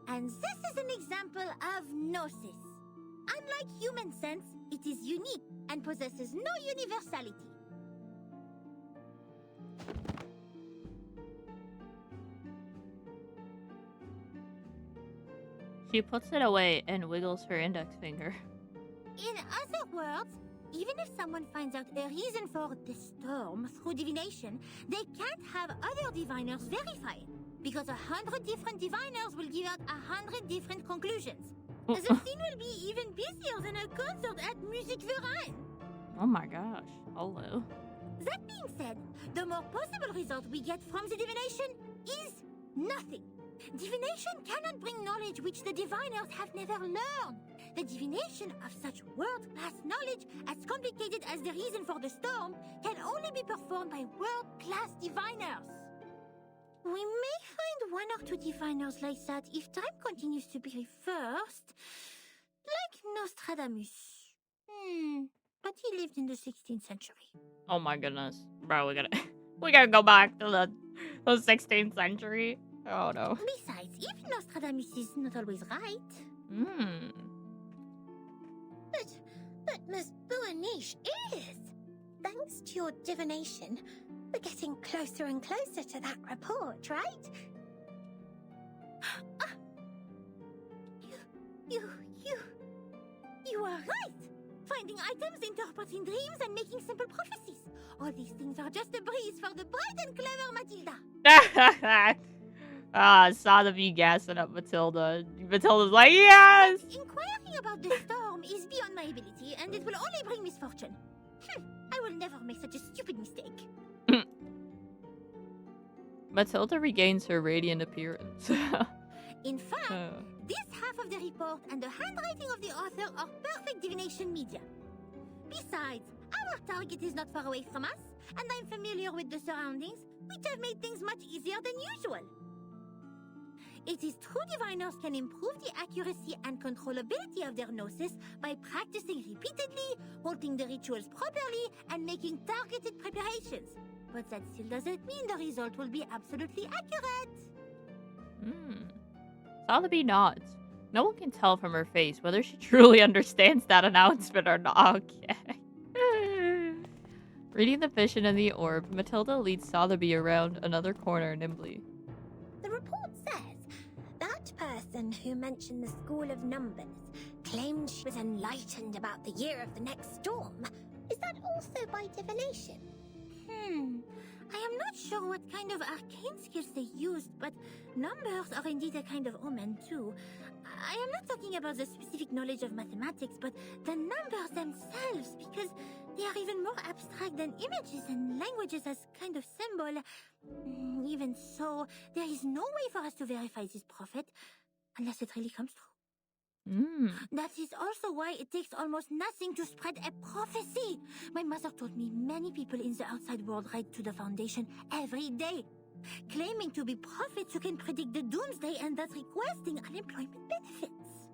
Speaker 2: And this is an example of gnosis. Unlike human sense, it is unique and possesses no universality.
Speaker 1: She puts it away and wiggles her index finger.
Speaker 2: In other words, even if someone finds out a reason for the storm through divination, they can't have other diviners verify it, because 100 different diviners will give out 100 different conclusions. The scene will be even busier than a concert at Musikverein.
Speaker 1: Oh my gosh. Hello.
Speaker 2: That being said, the more possible result we get from the divination is nothing. Divination cannot bring knowledge which the diviners have never learned. The divination of such world-class knowledge, as complicated as the reason for the storm, can only be performed by world-class diviners. We may find one or two diviners like that if time continues to be reversed. Like Nostradamus. But he lived in the 16th century.
Speaker 1: Oh my goodness. Bro, we gotta go back to the 16th century. Oh no.
Speaker 2: Besides, even Nostradamus is not always right.
Speaker 5: But Miss Boaniche is. Thanks to your divination, we're getting closer and closer to that report, right?
Speaker 2: You are right! Finding items, interpreting dreams, and making simple prophecies. All these things are just a breeze for the bright and clever Matilda.
Speaker 1: Sotheby gassing up Matilda. Matilda's like, yes!
Speaker 2: But inquiring about the storm is beyond my ability, and it will only bring misfortune. I will never make such a stupid mistake.
Speaker 1: Matilda regains her radiant appearance.
Speaker 2: In fact, this half of the report and the handwriting of the author are perfect divination media. Besides, our target is not far away from us, and I'm familiar with the surroundings, which have made things much easier than usual. It is true diviners can improve the accuracy and controllability of their gnosis by practicing repeatedly, holding the rituals properly, and making targeted preparations. But that still doesn't mean the result will be absolutely accurate.
Speaker 1: Sotheby nods. No one can tell from her face whether she truly understands that announcement or not. Okay. Reading the vision in the orb, Matilda leads Sotheby around another corner nimbly.
Speaker 5: The report says that person who mentioned the School of Numbers claimed she was enlightened about the year of the next storm. Is that also by divination?
Speaker 2: I am not sure what kind of arcane skills they used, but numbers are indeed a kind of omen too. I am not talking about the specific knowledge of mathematics, but the numbers themselves, because they are even more abstract than images and languages as kind of symbol. Even so, there is no way for us to verify this prophet, unless it really comes true. That is also why it takes almost nothing to spread a prophecy. My mother told me many people in the outside world write to the Foundation every day, claiming to be prophets who can predict the doomsday and thus requesting unemployment benefits.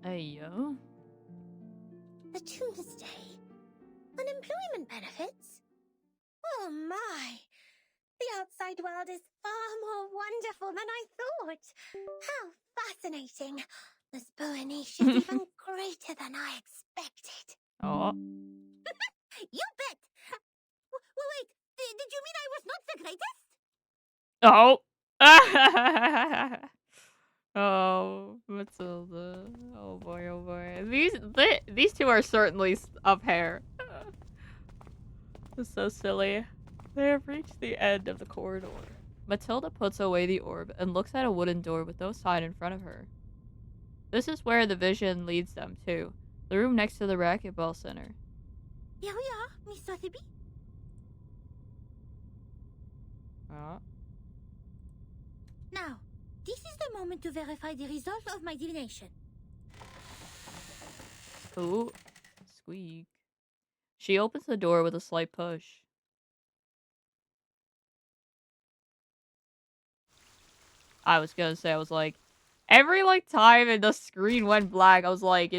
Speaker 1: Ayo.
Speaker 5: The doomsday? Unemployment benefits? Oh my! The outside world is far more wonderful than I thought. How fascinating! This Boanish is even greater than I expected.
Speaker 1: Oh.
Speaker 2: You bet! Wait, did you mean I was not the greatest?
Speaker 1: Oh. Oh, Matilda. Oh boy, oh boy. These two are certainly of hair. It's so silly. They have reached the end of the corridor. Matilda puts away the orb and looks at a wooden door with no sign in front of her. This is where the vision leads them to. The room next to the racquetball center.
Speaker 2: Here we are, Miss Sotheby. Now, this is the moment to verify the result of my divination.
Speaker 1: Ooh. Squeak. She opens the door with a slight push. I was gonna say, I was like, every time and the screen went black, I was like,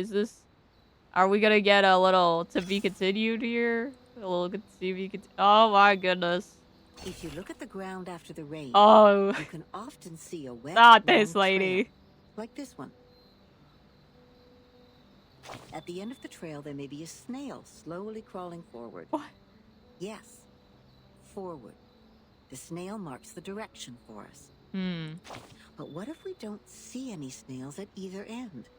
Speaker 1: are we gonna get a little to be continued here? A little to be continued. Oh my goodness.
Speaker 7: If you look at the ground after the rain, you can often see a wet,
Speaker 1: not this lady.
Speaker 7: trail, like this one. At the end of the trail, there may be a snail slowly crawling forward.
Speaker 1: What?
Speaker 7: Yes, forward. The snail marks the direction for us. But what if we don't see any snails at either end?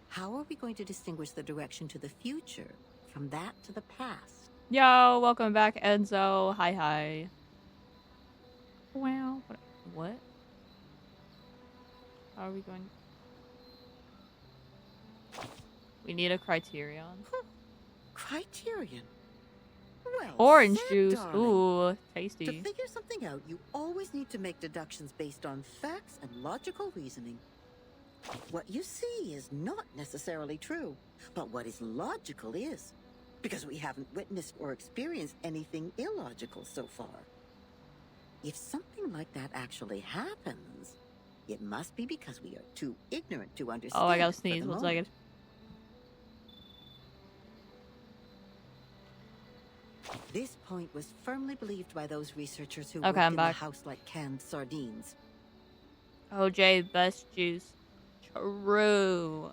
Speaker 7: How are we going to distinguish the direction to the future from that to the past?
Speaker 1: Yo, welcome back, Enzo. Hi. Wow. What? How are we going? We need a criterion.
Speaker 7: Criterion? Well,
Speaker 1: Orange
Speaker 7: said,
Speaker 1: juice.
Speaker 7: darling.
Speaker 1: Ooh, tasty.
Speaker 7: To figure something out, you always need to make deductions based on facts and logical reasoning. What you see is not necessarily true, but what is logical is, because we haven't witnessed or experienced anything illogical so far. If something like that actually happens, it must be because we are too ignorant to understand.
Speaker 1: Oh, I gotta
Speaker 7: it for
Speaker 1: sneeze.
Speaker 7: the
Speaker 1: 1
Speaker 7: moment.
Speaker 1: second.
Speaker 7: This point was firmly believed by those researchers who
Speaker 1: Okay,
Speaker 7: worked
Speaker 1: I'm
Speaker 7: in
Speaker 1: back.
Speaker 7: the house like canned sardines.
Speaker 1: OJ, best juice. True.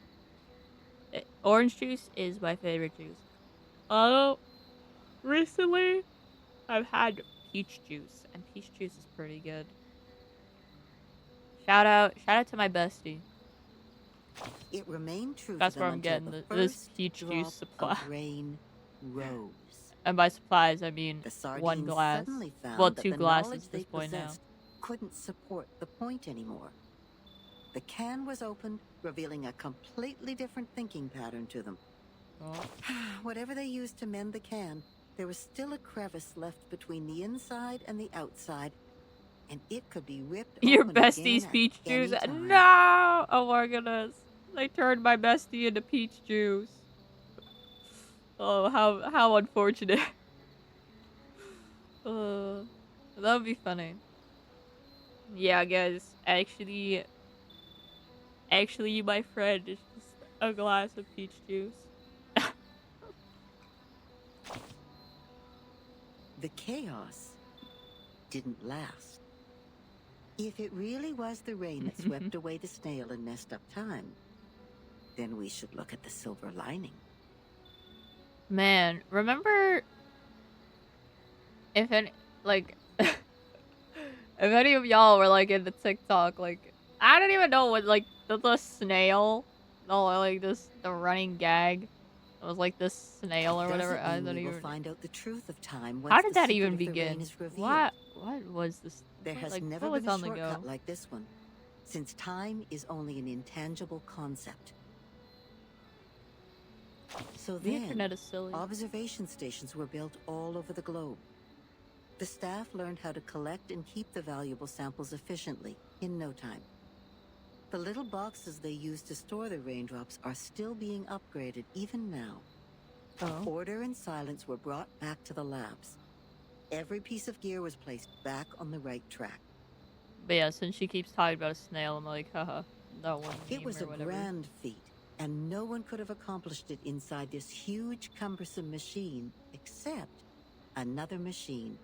Speaker 1: Orange juice is my favorite juice. Oh, recently I've had peach juice, and peach juice is pretty good. Shout out to my bestie.
Speaker 7: It remained true.
Speaker 1: That's
Speaker 7: for
Speaker 1: where
Speaker 7: them
Speaker 1: I'm
Speaker 7: until
Speaker 1: getting
Speaker 7: the
Speaker 1: this
Speaker 7: first
Speaker 1: peach
Speaker 7: drop
Speaker 1: juice supply.
Speaker 7: of rain rose.
Speaker 1: And by supplies, I mean
Speaker 7: The sardines
Speaker 1: 1 glass.
Speaker 7: suddenly found
Speaker 1: Well,
Speaker 7: that
Speaker 1: 2
Speaker 7: the
Speaker 1: glasses
Speaker 7: knowledge
Speaker 1: at
Speaker 7: they
Speaker 1: this point now.
Speaker 7: possessed couldn't support the point anymore. The can was opened, revealing a completely different thinking pattern to them.
Speaker 1: Oh.
Speaker 7: Whatever they used to mend the can, there was still a crevice left between the inside and the outside, and it could be ripped
Speaker 1: Your
Speaker 7: open
Speaker 1: bestie's
Speaker 7: again
Speaker 1: peach
Speaker 7: at
Speaker 1: juice.
Speaker 7: any time.
Speaker 1: No! Oh my goodness. They turned my bestie into peach juice. Oh, how unfortunate. That would be funny. Yeah, guys. Actually, my friend is just a glass of peach juice.
Speaker 7: The chaos didn't last. If it really was the rain that swept away the snail and messed up time, then we should look at the silver lining.
Speaker 1: Man, remember if any, like, if any of y'all were like into TikTok, like, I don't even know what, like, the snail, no, like this the running gag. It was like this snail or whatever.
Speaker 7: Doesn't
Speaker 1: I
Speaker 7: mean
Speaker 1: don't
Speaker 7: we will
Speaker 1: even.
Speaker 7: find out the truth of time
Speaker 1: How
Speaker 7: once
Speaker 1: did
Speaker 7: the
Speaker 1: that
Speaker 7: secret
Speaker 1: even
Speaker 7: of the rain
Speaker 1: begin?
Speaker 7: is revealed.
Speaker 1: What was this?
Speaker 7: There has
Speaker 1: Like,
Speaker 7: never
Speaker 1: what was
Speaker 7: been a
Speaker 1: on the
Speaker 7: shortcut
Speaker 1: go?
Speaker 7: like this one, since time is only an intangible concept. So
Speaker 1: The
Speaker 7: then,
Speaker 1: internet is silly.
Speaker 7: observation stations were built all over the globe. The staff learned how to collect and keep the valuable samples efficiently, in no time. The little boxes they used to store the raindrops are still being upgraded even now.
Speaker 1: Oh.
Speaker 7: Order and silence were brought back to the labs. Every piece of gear was placed back on the right track.
Speaker 1: But yeah, since she keeps talking about a snail, I'm like, haha, that one
Speaker 7: It
Speaker 1: meme
Speaker 7: was
Speaker 1: or
Speaker 7: a
Speaker 1: whatever.
Speaker 7: grand feat, and no one could have accomplished it inside this huge, cumbersome machine, except another machine.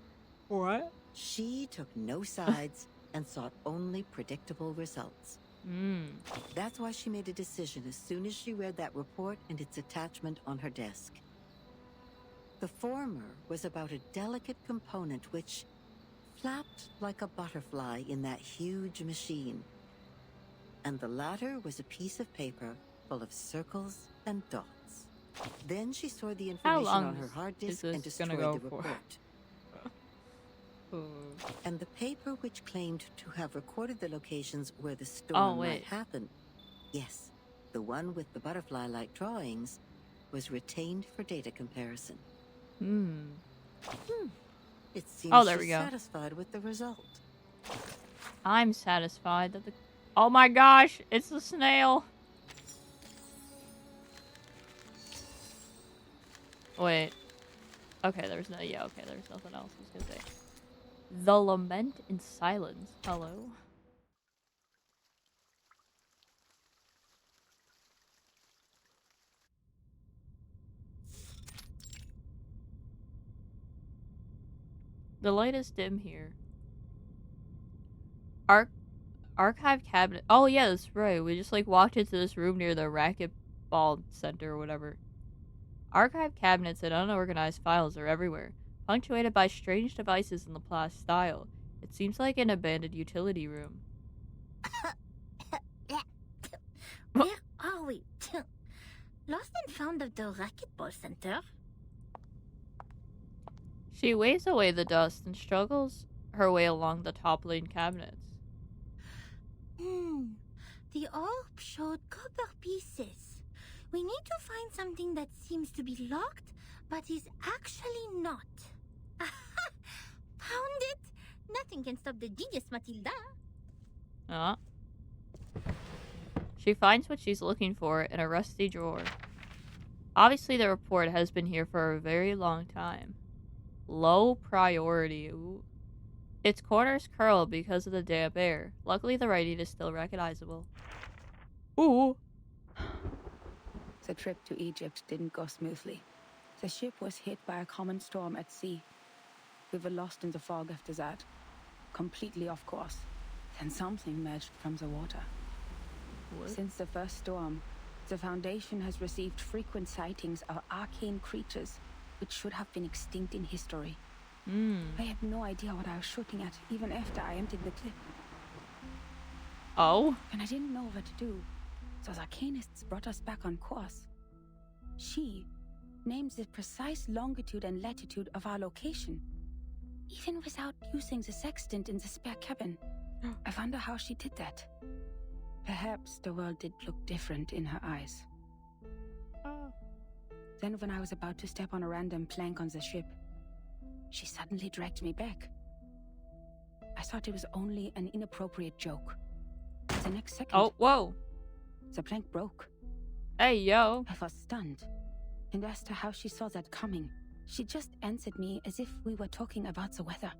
Speaker 1: What?
Speaker 7: She took no sides and sought only predictable results. That's why she made a decision as soon as she read that report and its attachment on her desk. The former was about a delicate component which flapped like a butterfly in that huge machine. And the latter was a piece of paper full of circles and dots. Then she stored the information on her hard disk and destroyed the report. And the paper which claimed to have recorded the locations where the storm might happen, yes, the one with the butterfly-like drawings, was retained for data comparison. It seems
Speaker 1: there we
Speaker 7: she's
Speaker 1: go.
Speaker 7: satisfied with the result.
Speaker 1: I'm satisfied that the. Oh my gosh, it's the snail. Wait. Okay, there's no. Yeah, okay, there's nothing else I was gonna say. The Lament in Silence. Hello. The light is dim here. Archive cabinet. Oh yeah, that's right. We just like walked into this room near the racquetball center or whatever. Archive cabinets and unorganized files are everywhere, punctuated by strange devices in Laplace style. It seems like an abandoned utility room.
Speaker 2: Where are we? Lost and found at the racquetball center?
Speaker 1: She waves away the dust and struggles her way along the toppling cabinets.
Speaker 2: The orb showed copper pieces. We need to find something that seems to be locked, but is actually not. Found it! Nothing can stop the genius, Matilda.
Speaker 1: She finds what she's looking for in a rusty drawer. Obviously, the report has been here for a very long time. Low priority. Ooh. Its corners curl because of the damp air. Luckily, the writing is still recognizable. Ooh.
Speaker 3: The trip to Egypt didn't go smoothly. The ship was hit by a common storm at sea. We were lost in the fog after that, completely off course. Then something emerged from the water. What? Since the first storm, the Foundation has received frequent sightings of arcane creatures which should have been extinct in history. I had no idea what I was shooting at, even after I emptied the clip.
Speaker 1: Oh?
Speaker 3: And I didn't know what to do, so the arcanists brought us back on course. She named the precise longitude and latitude of our location, even without using the sextant in the spare cabin. I wonder how she did that. Perhaps the world did look different in her eyes. Then when I was about to step on a random plank on the ship, she suddenly dragged me back. I thought it was only an inappropriate joke. The next second...
Speaker 1: Oh, whoa.
Speaker 3: The plank broke.
Speaker 1: Hey, yo.
Speaker 3: I was stunned. And as to how she saw that coming, she just answered me as if we were talking about the weather.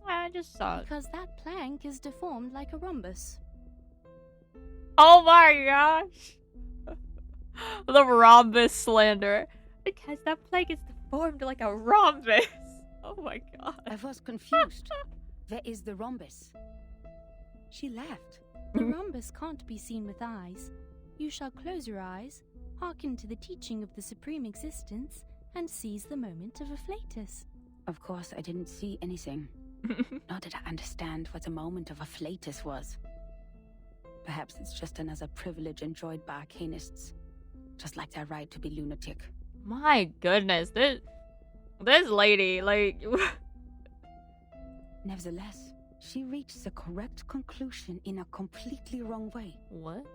Speaker 1: I just saw it.
Speaker 4: Because that plank is deformed like a rhombus.
Speaker 1: Oh my gosh. The rhombus slander. Because that plank is deformed like a rhombus. Oh my god.
Speaker 3: I was confused. Where is the rhombus? She laughed.
Speaker 4: The rhombus can't be seen with eyes. You shall close your eyes, hearken to the teaching of the Supreme Existence, and seize the moment of afflatus.
Speaker 3: Of course, I didn't see anything. Nor did I understand what the moment of afflatus was. Perhaps it's just another privilege enjoyed by arcanists. Just like their right to be lunatic.
Speaker 1: My goodness, this lady, like...
Speaker 3: Nevertheless, she reached the correct conclusion in a completely wrong way.
Speaker 1: What?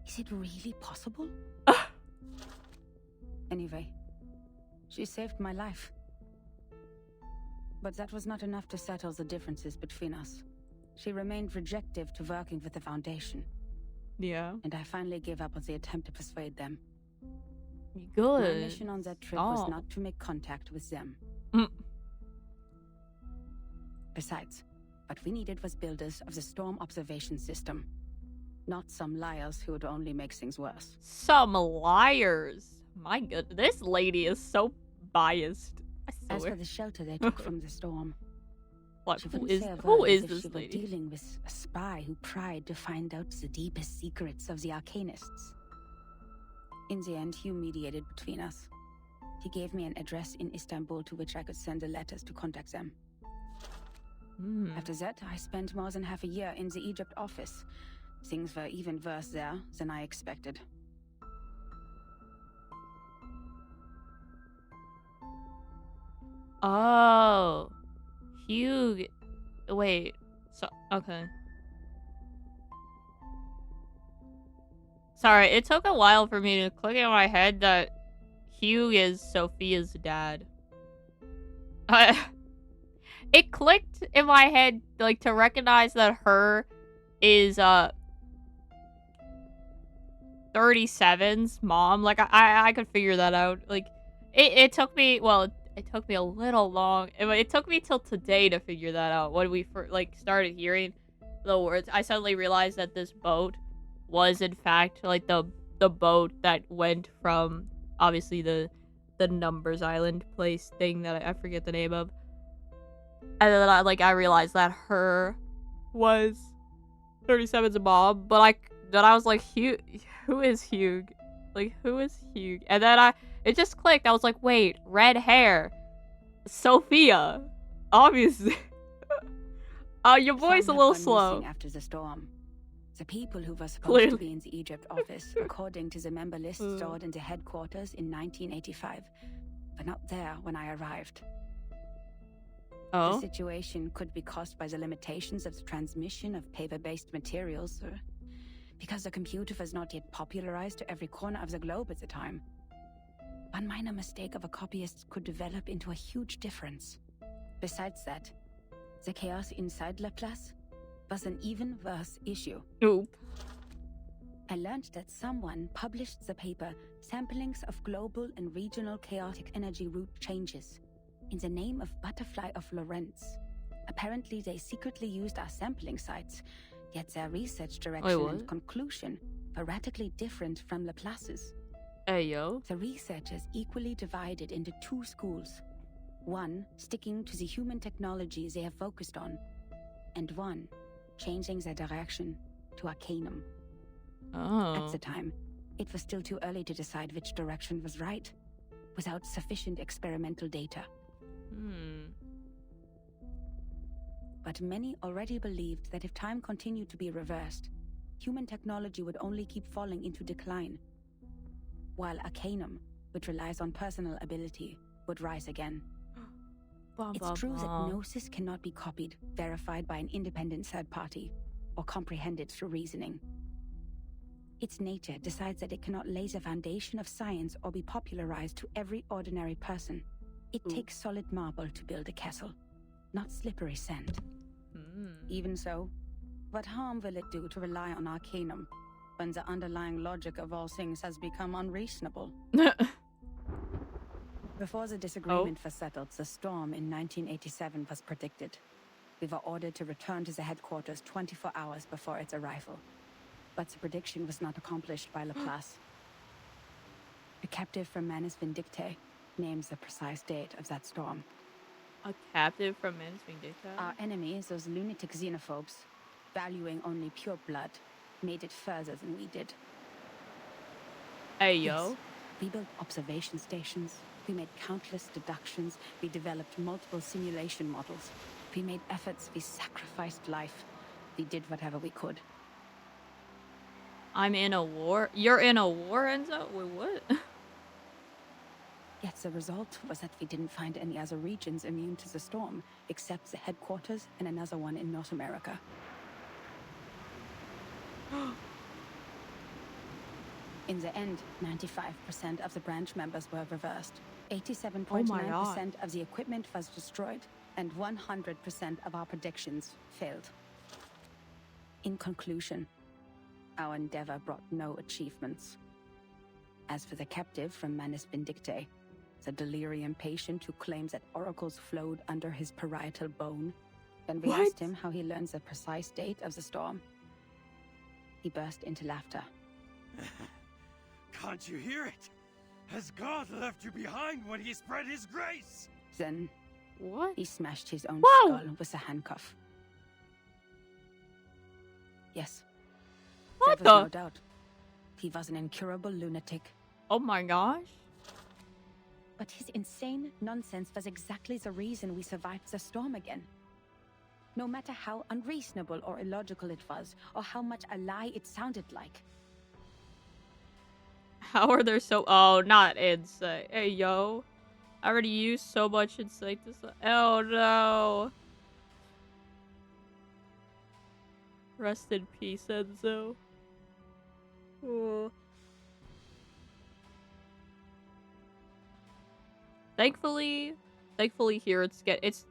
Speaker 3: Is it really possible? Anyway, she saved my life. But that was not enough to settle the differences between us. She remained rejective to working with the Foundation.
Speaker 1: Yeah.
Speaker 3: And I finally gave up on the attempt to persuade them.
Speaker 1: Good.
Speaker 3: My mission on that trip was not to make contact with them. Besides, what we needed was builders of the storm observation system. Not some liars who would only make things worse.
Speaker 1: Some liars. My goodness, this lady is so biased. I
Speaker 3: As
Speaker 1: swear.
Speaker 3: for the shelter they took from the storm,
Speaker 1: Like,
Speaker 3: she
Speaker 1: who
Speaker 3: wouldn't
Speaker 1: is
Speaker 3: say a
Speaker 1: who
Speaker 3: word
Speaker 1: is
Speaker 3: as if
Speaker 1: this
Speaker 3: she were
Speaker 1: lady?
Speaker 3: dealing with a spy who pried to find out the deepest secrets of the Arcanists. In the end, Hugh mediated between us. He gave me an address in Istanbul to which I could send the letters to contact them. After that, I spent more than half a year in the Egypt office. Things were even worse there than I expected.
Speaker 1: Oh, Hugh. Wait. So okay. Sorry, it took a while for me to click in my head that Hugh is Sophia's dad. It clicked in my head, like, to recognize that her is 37's mom. Like, I could figure that out. Like, it took me, well, it took me a little long. It took me till today to figure that out. When we started hearing the words, I suddenly realized that this boat was in fact like the boat that went from obviously the Numbers Island place thing that I forget the name of. And then I realized that her was 37's mom, but I was like, Hugh, who is Hugh? Like, who is Hugh? And then it just clicked. I was like, wait, red hair, Sophia, obviously. Your voice a
Speaker 3: Some have
Speaker 1: little
Speaker 3: gone
Speaker 1: slow.
Speaker 3: missing after the storm. The people who were supposed
Speaker 1: Clearly.
Speaker 3: to be in the Egypt office, according to the member list stored in the headquarters in 1985, were not there when I arrived. The
Speaker 1: Oh,
Speaker 3: situation could be caused by the limitations of the transmission of paper-based materials, or because the computer was not yet popularized to every corner of the globe at the time. One minor mistake of a copyist could develop into a huge difference. Besides that, the chaos inside Laplace was an even worse issue.
Speaker 1: oop.
Speaker 3: I learned that someone published the paper Samplings of Global and Regional Chaotic Energy Route Changes in the name of Butterfly of Lorentz. Apparently, they secretly used our sampling sites, yet their research direction
Speaker 1: what?
Speaker 3: and conclusion were radically different from Laplace's.
Speaker 1: Hey, yo.
Speaker 3: The researchers equally divided into two schools. One sticking to the human technology they have focused on, and one changing their direction to Arcanum.
Speaker 1: Oh.
Speaker 3: At the time, it was still too early to decide which direction was right, without sufficient experimental data. But many already believed that if time continued to be reversed, human technology would only keep falling into decline, while Arcanum, which relies on personal ability, would rise again. It's true that Gnosis cannot be copied, verified by an independent third party, or comprehended through reasoning. Its nature decides that it cannot lay the foundation of science or be popularized to every ordinary person. It takes solid marble to build a castle, not slippery sand. Even so, what harm will it do to rely on Arcanum when the underlying logic of all things has become unreasonable? Before the disagreement was settled, the storm in 1987 was predicted. We were ordered to return to the headquarters 24 hours before its arrival. But the prediction was not accomplished by Laplace. A captive from Manus Vindictae names the precise date of that storm.
Speaker 1: A captive from Manus Vindictae?
Speaker 3: Our enemies, those lunatic xenophobes, valuing only pure blood, made it further than we did.
Speaker 1: Hey,
Speaker 3: Yes,
Speaker 1: yo.
Speaker 3: we built observation stations, We made countless deductions. We developed multiple simulation models. We made efforts. We sacrificed life. We did whatever we could.
Speaker 1: I'm in a war? You're in a war, Enzo? Wait, what?
Speaker 3: Yet the result was that we didn't find any other regions immune to the storm, except the headquarters and another one in North America. In the end, 95% of the branch members were reversed. 87.9% of the equipment was destroyed, and 100% of our predictions failed. In conclusion, our endeavor brought no achievements. As for the captive from Manus Vindicte, the delirium patient who claims that oracles flowed under his parietal bone, when we asked him how he learns the precise date of the storm, he burst into laughter.
Speaker 6: Can't you hear it? Has God left you behind when he spread his grace?
Speaker 3: Then
Speaker 1: What?
Speaker 3: he smashed his own
Speaker 1: Whoa!
Speaker 3: skull with a handcuff. Yes.
Speaker 1: What
Speaker 3: There was
Speaker 1: the?
Speaker 3: no doubt. He was an incurable lunatic.
Speaker 1: Oh my gosh.
Speaker 3: But his insane nonsense was exactly the reason we survived the storm again. No matter how unreasonable or illogical it was, or how much a lie it sounded like.
Speaker 1: How are there so... Oh, not insight. Hey, yo. I already used so much insight this... Oh, no. Rest in peace, Enzo. Oh. Thankfully here it's...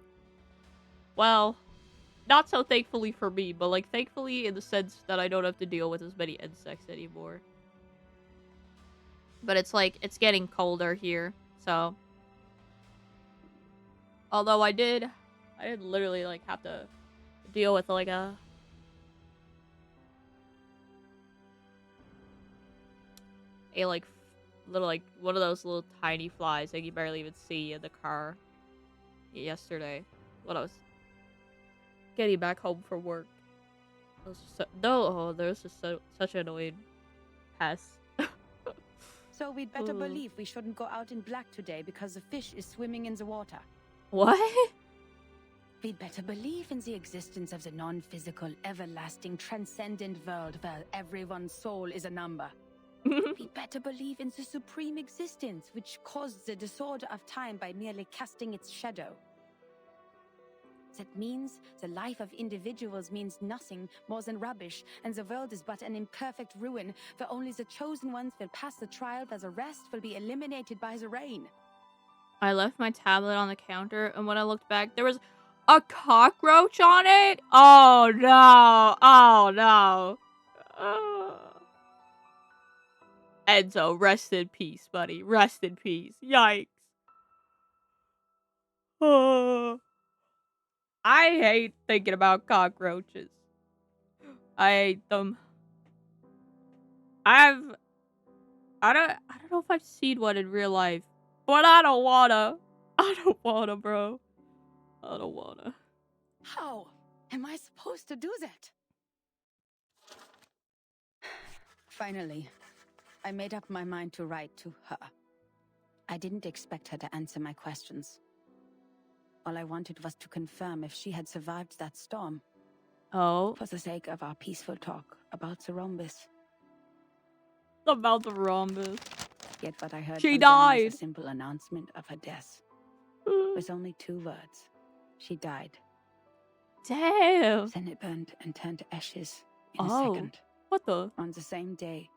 Speaker 1: Well, not so thankfully for me, but like thankfully in the sense that I don't have to deal with as many insects anymore. But it's like, it's getting colder here, so... Although I did literally like have to deal with like a... like little like one of those little tiny flies that you barely even see in the car yesterday when I was getting back home from work. There's just such an annoying pest.
Speaker 3: So we'd better
Speaker 1: Ooh.
Speaker 3: believe we shouldn't go out in black today because the fish is swimming in the water.
Speaker 1: What?
Speaker 3: We'd better believe in the existence of the non-physical, everlasting, transcendent world where everyone's soul is a number. We'd better believe in the supreme existence which caused the disorder of time by merely casting its shadow. That means the life of individuals means nothing more than rubbish, and the world is but an imperfect ruin, where only the chosen ones will pass the trial, where the rest will be eliminated by the rain.
Speaker 1: I left my tablet on the counter, and when I looked back, there was a cockroach on it? Oh no! Oh no! Enzo, rest in peace, buddy. Rest in peace. Yikes. I hate thinking about cockroaches. I hate them. I don't know if I've seen one in real life, but I don't wanna. I don't wanna, bro. I don't wanna.
Speaker 3: How am I supposed to do that? Finally, I made up my mind to write to her. I didn't expect her to answer my questions. All I wanted was to confirm if she had survived that storm.
Speaker 1: Oh.
Speaker 3: For the sake of our peaceful talk about the rhombus.
Speaker 1: About the rhombus.
Speaker 3: Yet what I heard
Speaker 1: She
Speaker 3: from them
Speaker 1: died.
Speaker 3: was a simple announcement of her death. With only 2 words. She died.
Speaker 1: Damn.
Speaker 3: Then it burned and turned to ashes in a second.
Speaker 1: What the?
Speaker 3: On the same day,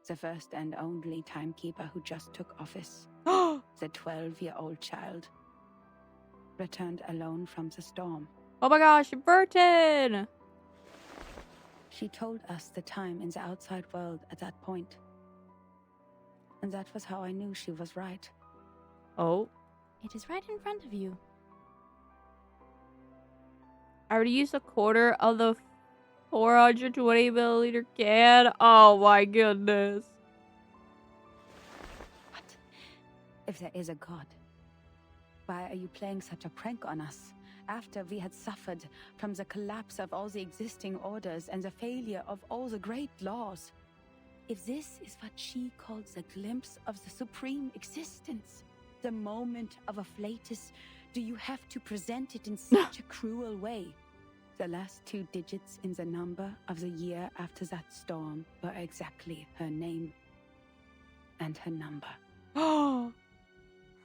Speaker 3: the first and only timekeeper who just took office, the 12-year-old child, returned alone from the storm.
Speaker 1: Oh my gosh, Burton!
Speaker 3: She told us the time in the outside world at that point. And that was how I knew she was right.
Speaker 1: Oh.
Speaker 4: It is right in front of you.
Speaker 1: I already used a quarter of the 420 milliliter can. Oh my goodness.
Speaker 3: What? If there is a god, why are you playing such a prank on us? After we had suffered from the collapse of all the existing orders and the failure of all the great laws. If this is what she calls a glimpse of the supreme existence, the moment of a flatus do you have to present it in such a cruel way? The last 2 digits in the number of the year after that storm were exactly her name and her number.
Speaker 1: Oh,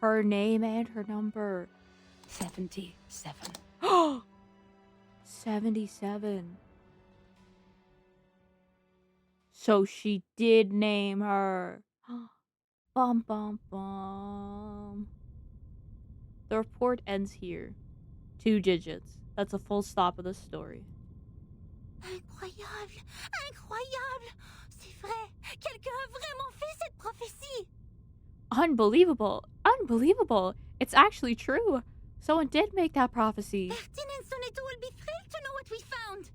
Speaker 1: her name and her number.
Speaker 3: 77.
Speaker 1: 77. So she did name her. Bum bum bum. The report ends here. 2 digits. That's a full stop of the story.
Speaker 2: Incroyable! Incroyable! C'est vrai! Quelqu'un a vraiment fait cette prophétie!
Speaker 1: Unbelievable! Unbelievable! It's actually true! Someone did make that prophecy.
Speaker 2: Bertin and Sonetto will be thrilled to know what we found!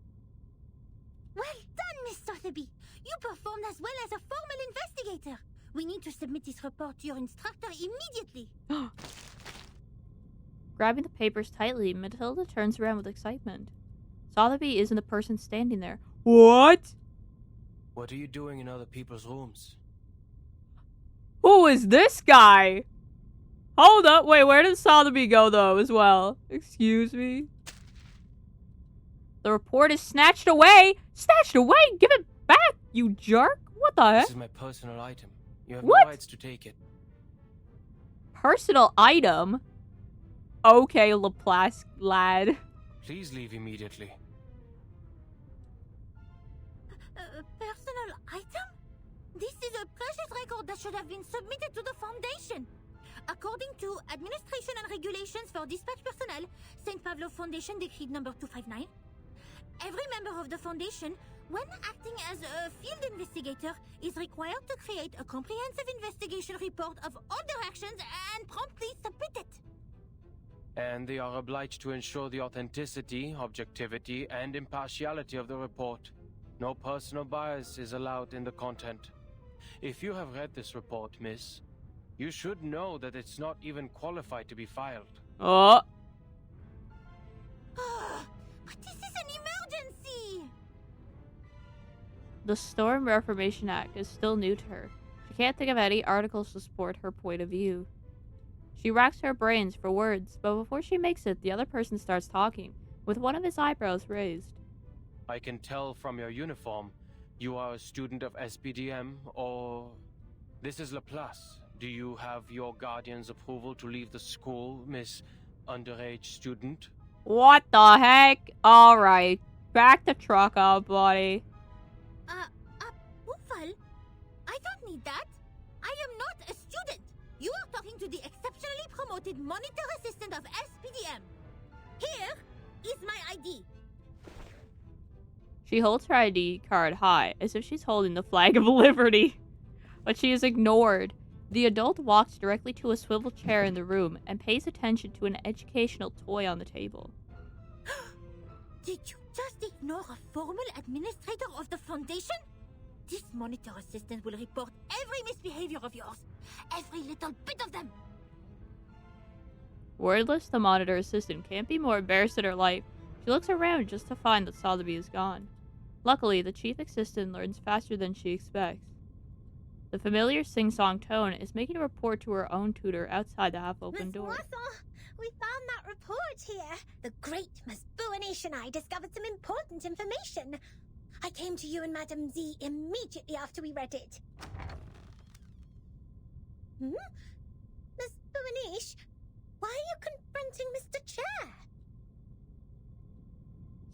Speaker 2: Well done, Miss Sotheby! You performed as well as a formal investigator! We need to submit this report to your instructor immediately!
Speaker 1: Grabbing the papers tightly, Matilda turns around with excitement. Sotheby isn't the person standing there. What?
Speaker 8: What are you doing in other people's rooms?
Speaker 1: Who is this guy? Hold up, wait, where did Sotheby go though as well? Excuse me? The report is snatched away! Snatched away? Give it back, you jerk! What the heck?
Speaker 8: This is my personal item. You have
Speaker 1: What?
Speaker 8: no rights to take it.
Speaker 1: Personal item? Okay, Laplace lad.
Speaker 8: Please leave immediately.
Speaker 2: Personal item? This is a precious record that should have been submitted to the Foundation. According to Administration and Regulations for Dispatch Personnel, St. Pavlov Foundation Decree number 259, every member of the Foundation, when acting as a field investigator, is required to create a comprehensive investigation report of all their actions and promptly submit it.
Speaker 8: And they are obliged to ensure the authenticity, objectivity, and impartiality of the report. No personal bias is allowed in the content. If you have read this report, miss, you should know that it's not even qualified to be filed.
Speaker 1: Oh.
Speaker 2: But this is an emergency!
Speaker 1: The Storm Reformation Act is still new to her. She can't think of any articles to support her point of view. She racks her brains for words, but before she makes it, the other person starts talking, with one of his eyebrows raised.
Speaker 8: I can tell from your uniform, you are a student of SPDM, or... This is Laplace. Do you have your guardian's approval to leave the school, Miss Underage Student?
Speaker 1: What the heck? Alright, back the truck up, buddy.
Speaker 2: Ufal? I don't need that. I am not a student. You are talking to the exceptionally promoted monitor assistant of SPDM. Here is my ID.
Speaker 1: She holds her ID card high, as if she's holding the flag of liberty. But she is ignored. The adult walks directly to a swivel chair in the room and pays attention to an educational toy on the table.
Speaker 2: Did you just ignore a formal administrator of the Foundation? This monitor assistant will report every misbehavior of yours. Every little bit of them.
Speaker 1: Wordless, the monitor assistant can't be more embarrassed in her life. She looks around just to find that Sotheby is gone. Luckily, the chief assistant learns faster than she expects. The familiar sing-song tone is making a report to her own tutor outside the half-open
Speaker 5: Miss
Speaker 1: door.
Speaker 5: Watson, we found that report here. The great Miss Buanish and I discovered some important information. I came to you and Madame Z immediately after we read it. Miss Buanish, why are you confronting Mr. Chair?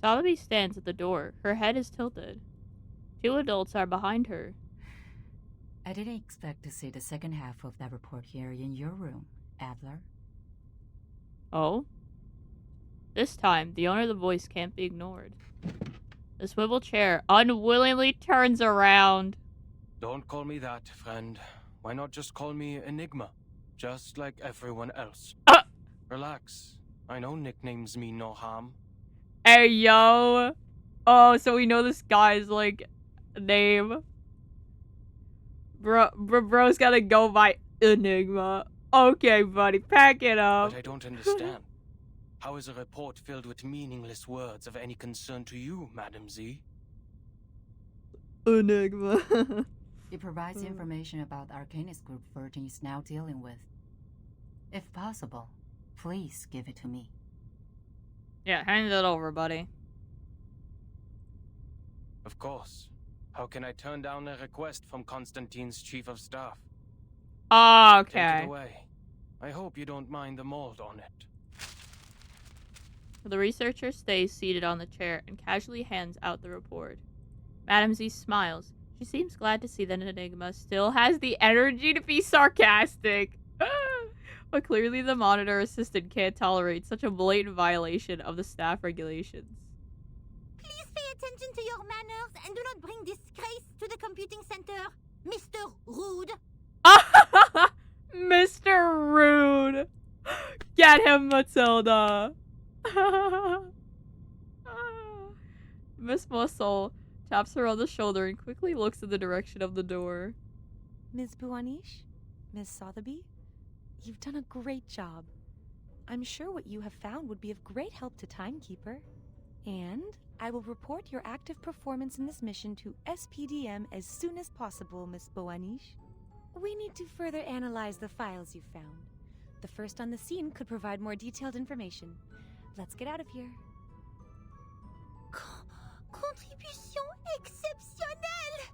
Speaker 1: Sotheby stands at the door. Her head is tilted. 2 adults are behind her.
Speaker 9: I didn't expect to see the second half of that report here in your room, Adler.
Speaker 1: Oh? This time, the owner of the voice can't be ignored. The swivel chair unwillingly turns around.
Speaker 8: Don't call me that, friend. Why not just call me Enigma? Just like everyone else. Relax. I know nicknames mean no harm.
Speaker 1: Hey, yo. Oh, so we know this guy's, like, name. Bro's gotta go by Enigma. Okay, buddy, pack it up.
Speaker 8: But I don't understand. How is a report filled with meaningless words of any concern to you, Madam Z?
Speaker 1: Enigma.
Speaker 9: It provides information about the Arcanist Group 13 is now dealing with. If possible, please give it to me.
Speaker 1: Yeah, hand it over, buddy.
Speaker 8: Of course. How can I turn down a request from Constantine's chief of staff?
Speaker 1: Oh,
Speaker 8: Take
Speaker 1: okay.
Speaker 8: it away. I hope you don't mind the mold on it.
Speaker 1: The researcher stays seated on the chair and casually hands out the report. Madame Z smiles. She seems glad to see that Enigma still has the energy to be sarcastic. But clearly the monitor assistant can't tolerate such a blatant violation of the staff regulations.
Speaker 2: Please pay attention to your manners and do not bring disgrace to the computing center, Mr. Rude.
Speaker 1: Mr. Rude! Get him, Matilda! Miss Muscle taps her on the shoulder and quickly looks in the direction of the door.
Speaker 4: Ms. Buanish? Ms. Sotheby? You've done a great job. I'm sure what you have found would be of great help to Timekeeper. And I will report your active performance in this mission to SPDM as soon as possible, Miss Buanish. We need to further analyze the files you found. The first on the scene could provide more detailed information. Let's get out of here.
Speaker 2: Contribution exceptionnelle!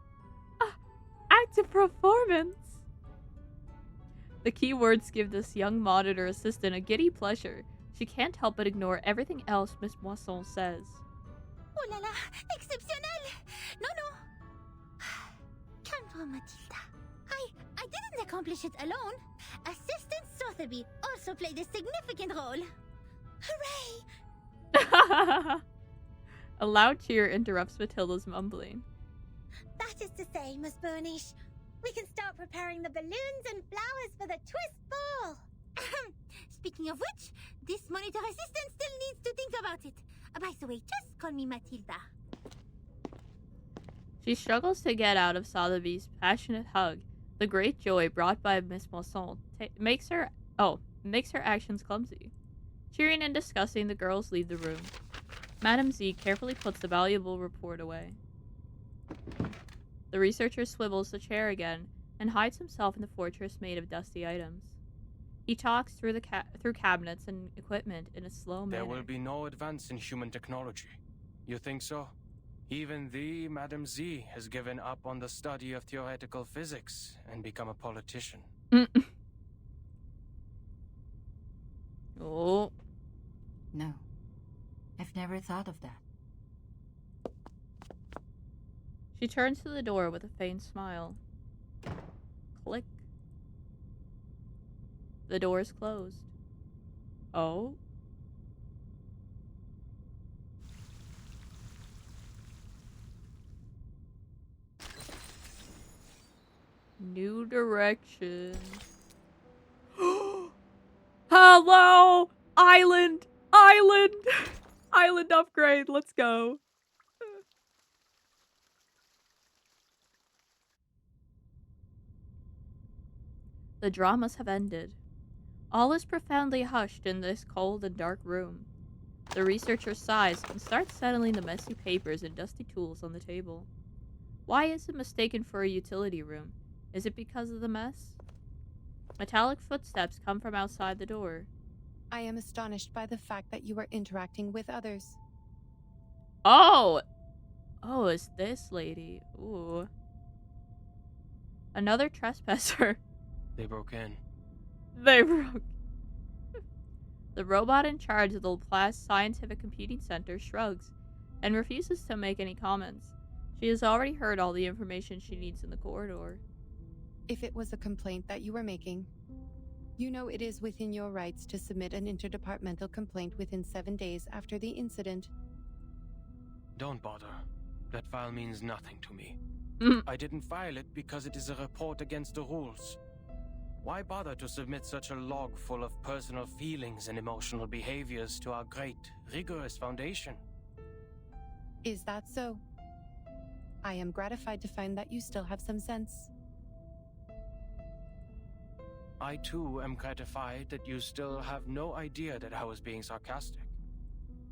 Speaker 1: Active performance! The key words give this young monitor assistant a giddy pleasure. She can't help but ignore everything else Miss Moisson says.
Speaker 2: Oh la la, exceptionnel! No. Calme-toi, Matilda. I didn't accomplish it alone. Assistant Sotheby also played a significant role. Hooray!
Speaker 1: A loud cheer interrupts Matilda's mumbling.
Speaker 5: That is to say, Miss Burnish, we can start preparing the balloons and flowers for the twist ball.
Speaker 2: Speaking of which, this monitor assistant still needs to think about it. By the way, just call me Matilda.
Speaker 1: She struggles to get out of Sotheby's passionate hug. The great joy brought by Miss Moisson makes her actions clumsy. Cheering and discussing, the girls leave the room. Madame Z carefully puts the valuable report away. The researcher swivels the chair again and hides himself in the fortress made of dusty items. He talks through cabinets and equipment in a slow manner.
Speaker 8: There will be no advance in human technology. You think so? Even the Madame Z has given up on the study of theoretical physics and become a politician.
Speaker 1: Oh.
Speaker 9: No. I've never thought of that.
Speaker 1: She turns to the door with a faint smile. Click. The door is closed. Oh? New direction. Hello! Island! Island! Island upgrade, let's go. The dramas have ended. All is profoundly hushed in this cold and dark room. The researcher sighs and starts settling the messy papers and dusty tools on the table. Why is it mistaken for a utility room? Is it because of the mess? Metallic footsteps come from outside the door.
Speaker 4: I am astonished by the fact that you are interacting with others.
Speaker 1: Oh! Oh, it's this lady. Ooh. Another trespasser.
Speaker 8: They broke in.
Speaker 1: They broke. The robot in charge of the Laplace Scientific Computing Center shrugs and refuses to make any comments. She has already heard all the information she needs in the corridor.
Speaker 4: If it was a complaint that you were making, you know it is within your rights to submit an interdepartmental complaint within 7 days after the incident.
Speaker 8: Don't bother. That file means nothing to me.
Speaker 1: Mm.
Speaker 8: I didn't file it because it is a report against the rules. Why bother to submit such a log full of personal feelings and emotional behaviors to our great, rigorous foundation?
Speaker 4: Is that so? I am gratified to find that you still have some sense.
Speaker 8: I too am gratified that you still have no idea that I was being sarcastic.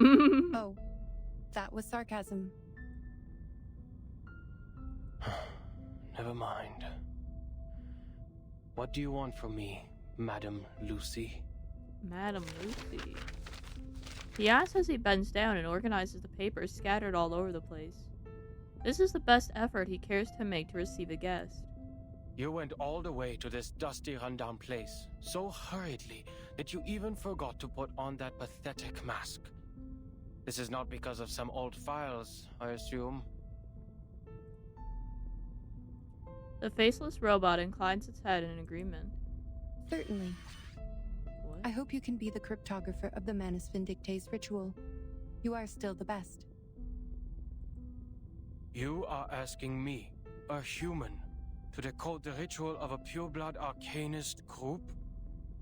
Speaker 4: Oh, that was sarcasm.
Speaker 8: Never mind. What do you want from me, Madam Lucy.
Speaker 1: Madam Lucy. He asks as he bends down and organizes the papers scattered all over the place. This is the best effort he cares to make to receive a guest.
Speaker 8: You went all the way to this dusty, rundown place so hurriedly that you even forgot to put on that pathetic mask. This is not because of some old files, I assume.
Speaker 1: The faceless robot inclines its head in agreement.
Speaker 10: Certainly.
Speaker 1: What?
Speaker 10: I hope you can be the cryptographer of the Manus Vindicte's ritual. You are still the best.
Speaker 8: You are asking me, a human, to decode the ritual of a pureblood arcanist group?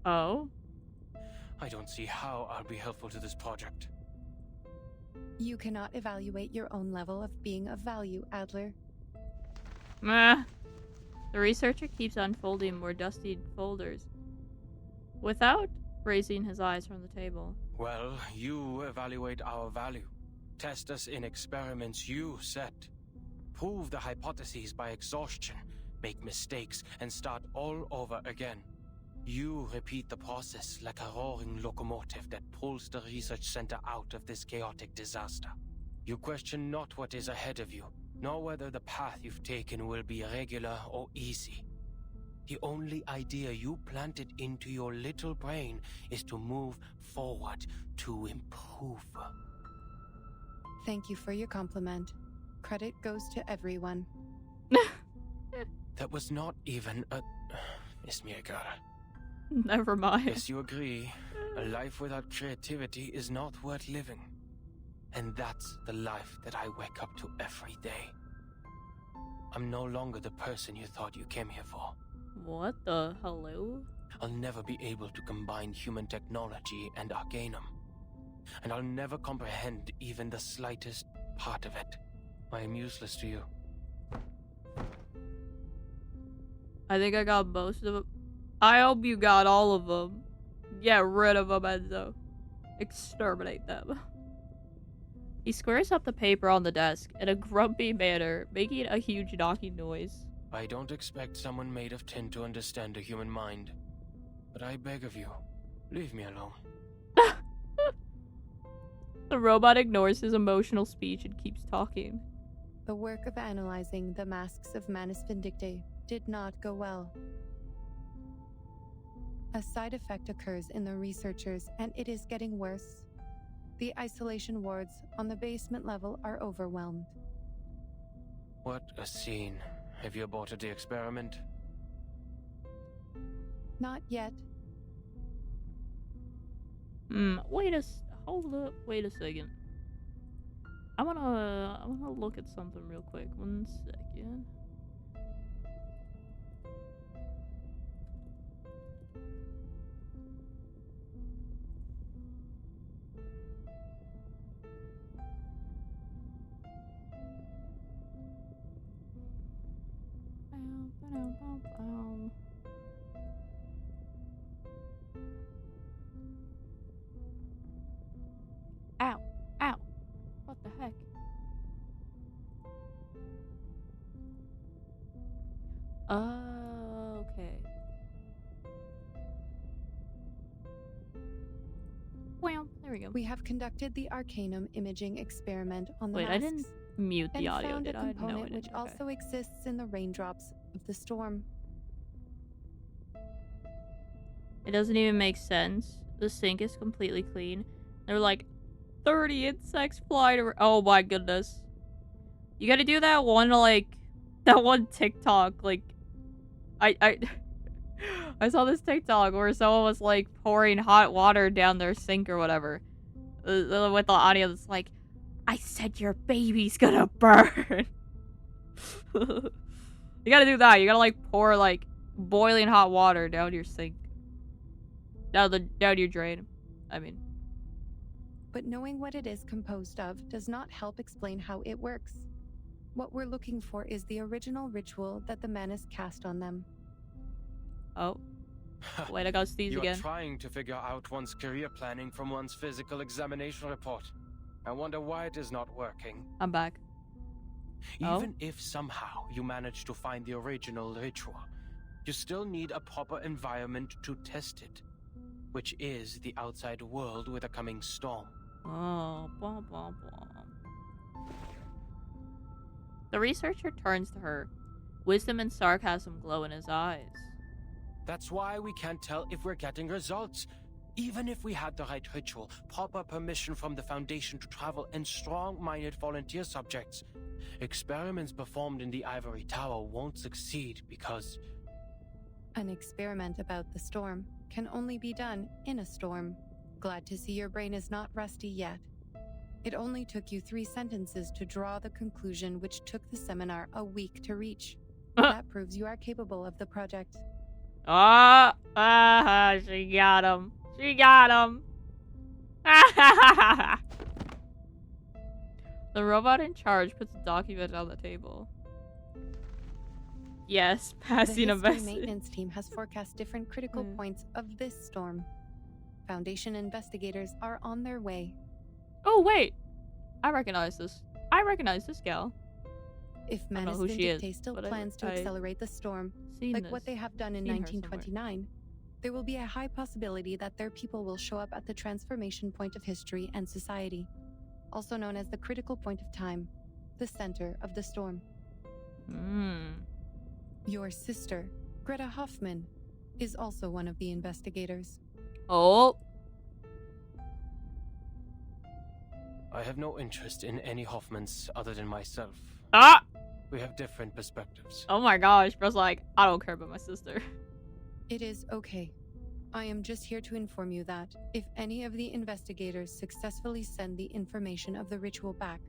Speaker 1: Oh?
Speaker 8: I don't see how I'll be helpful to this project.
Speaker 10: You cannot evaluate your own level of being of value, Adler.
Speaker 1: Meh. The researcher keeps unfolding more dusty folders, without raising his eyes from the table.
Speaker 8: Well, you evaluate our value. Test us in experiments you set. Prove the hypotheses by exhaustion. Make mistakes and start all over again. You repeat the process like a roaring locomotive that pulls the research center out of this chaotic disaster. You question not what is ahead of you, nor whether the path you've taken will be regular or easy. The only idea you planted into your little brain is to move forward, to improve.
Speaker 10: Thank you for your compliment. Credit goes to everyone.
Speaker 8: That was not even a... Miss me a girl.
Speaker 1: Never mind.
Speaker 8: Yes, you agree. A life without creativity is not worth living. And that's the life that I wake up to every day. I'm no longer the person you thought you came here for.
Speaker 1: What the hello?
Speaker 8: I'll never be able to combine human technology and Arcanum. And I'll never comprehend even the slightest part of it. I am useless to you.
Speaker 1: I think I got most of them. I hope you got all of them. Get rid of them, Enzo. Exterminate them. He squares up the paper on the desk in a grumpy manner, making a huge knocking noise.
Speaker 8: I don't expect someone made of tin to understand the human mind. But I beg of you, leave me alone.
Speaker 1: The robot ignores his emotional speech and keeps talking.
Speaker 10: The work of analyzing the masks of Manus Vindicte did not go well. A side effect occurs in the researchers, and it is getting worse. The isolation wards on the basement level are overwhelmed.
Speaker 8: What a scene. Have you aborted the experiment?
Speaker 10: Not yet.
Speaker 1: Hold up, wait a second. I wanna look at something real quick. 1 second. Ow! Ow! What the heck? Okay. Well, there we go.
Speaker 10: We have conducted the Arcanum imaging experiment on the
Speaker 1: Wait,
Speaker 10: masks.
Speaker 1: I didn't mute the
Speaker 10: and
Speaker 1: audio,
Speaker 10: found
Speaker 1: did
Speaker 10: a
Speaker 1: I? No, I
Speaker 10: component
Speaker 1: didn't.
Speaker 10: which
Speaker 1: Okay.
Speaker 10: also exists in the raindrops of the storm.
Speaker 1: It doesn't even make sense. The sink is completely clean. There are like 30 insects flying around. Oh my goodness. You gotta do that one, like, that one TikTok, like, I saw this TikTok where someone was, like, pouring hot water down their sink or whatever. With the audio that's like, I said your baby's gonna burn. You gotta do that. You gotta, like, pour, like, boiling hot water down your sink. Down your drain. I mean.
Speaker 10: But knowing what it is composed of does not help explain how it works. What we're looking for is the original ritual that the Manus cast on them.
Speaker 1: Oh. Wait, I got Steve's
Speaker 8: You're
Speaker 1: again.
Speaker 8: trying to figure out one's career planning from one's physical examination report. I wonder why it is not working.
Speaker 1: I'm back. Oh?
Speaker 8: Even if somehow you manage to find the original ritual, You still need a proper environment to test it, which is the outside world with a coming storm.
Speaker 1: Oh, blah, blah, blah. The researcher turns to her. Wisdom and sarcasm glow in his eyes.
Speaker 8: That's why we can't tell if we're getting results. Even if we had the right ritual, proper permission from the Foundation to travel, and strong-minded volunteer subjects, experiments performed in the Ivory Tower won't succeed because...
Speaker 10: An experiment about the storm can only be done in a storm. Glad to see your brain is not rusty yet. It only took you 3 sentences to draw the conclusion which took the seminar a week to reach. That proves you are capable of the project.
Speaker 1: She got him. She got him. The robot in charge puts a document on the table. Yes, passing a
Speaker 10: The history
Speaker 1: message.
Speaker 10: maintenance team has forecast different critical points of this storm. Foundation investigators are on their way.
Speaker 1: Oh, wait. I recognize this. I recognize this gal.
Speaker 10: If
Speaker 1: I don't know
Speaker 10: Manus
Speaker 1: who she is,
Speaker 10: Vindicte still
Speaker 1: but
Speaker 10: plans to accelerate the storm,
Speaker 1: seen
Speaker 10: like
Speaker 1: this.
Speaker 10: what they have done in
Speaker 1: Seen her somewhere.
Speaker 10: 1929, there will be a high possibility that their people will show up at the transformation point of history and society, also known as the critical point of time, the center of the storm. Your sister, Greta Hoffman, is also one of the investigators.
Speaker 1: Oh.
Speaker 8: I have no interest in any Hoffmans other than myself.
Speaker 1: Ah!
Speaker 8: We have different perspectives.
Speaker 1: Oh my gosh, bro's like, I don't care about my sister.
Speaker 10: It is okay. I am just here to inform you that if any of the investigators successfully send the information of the ritual back,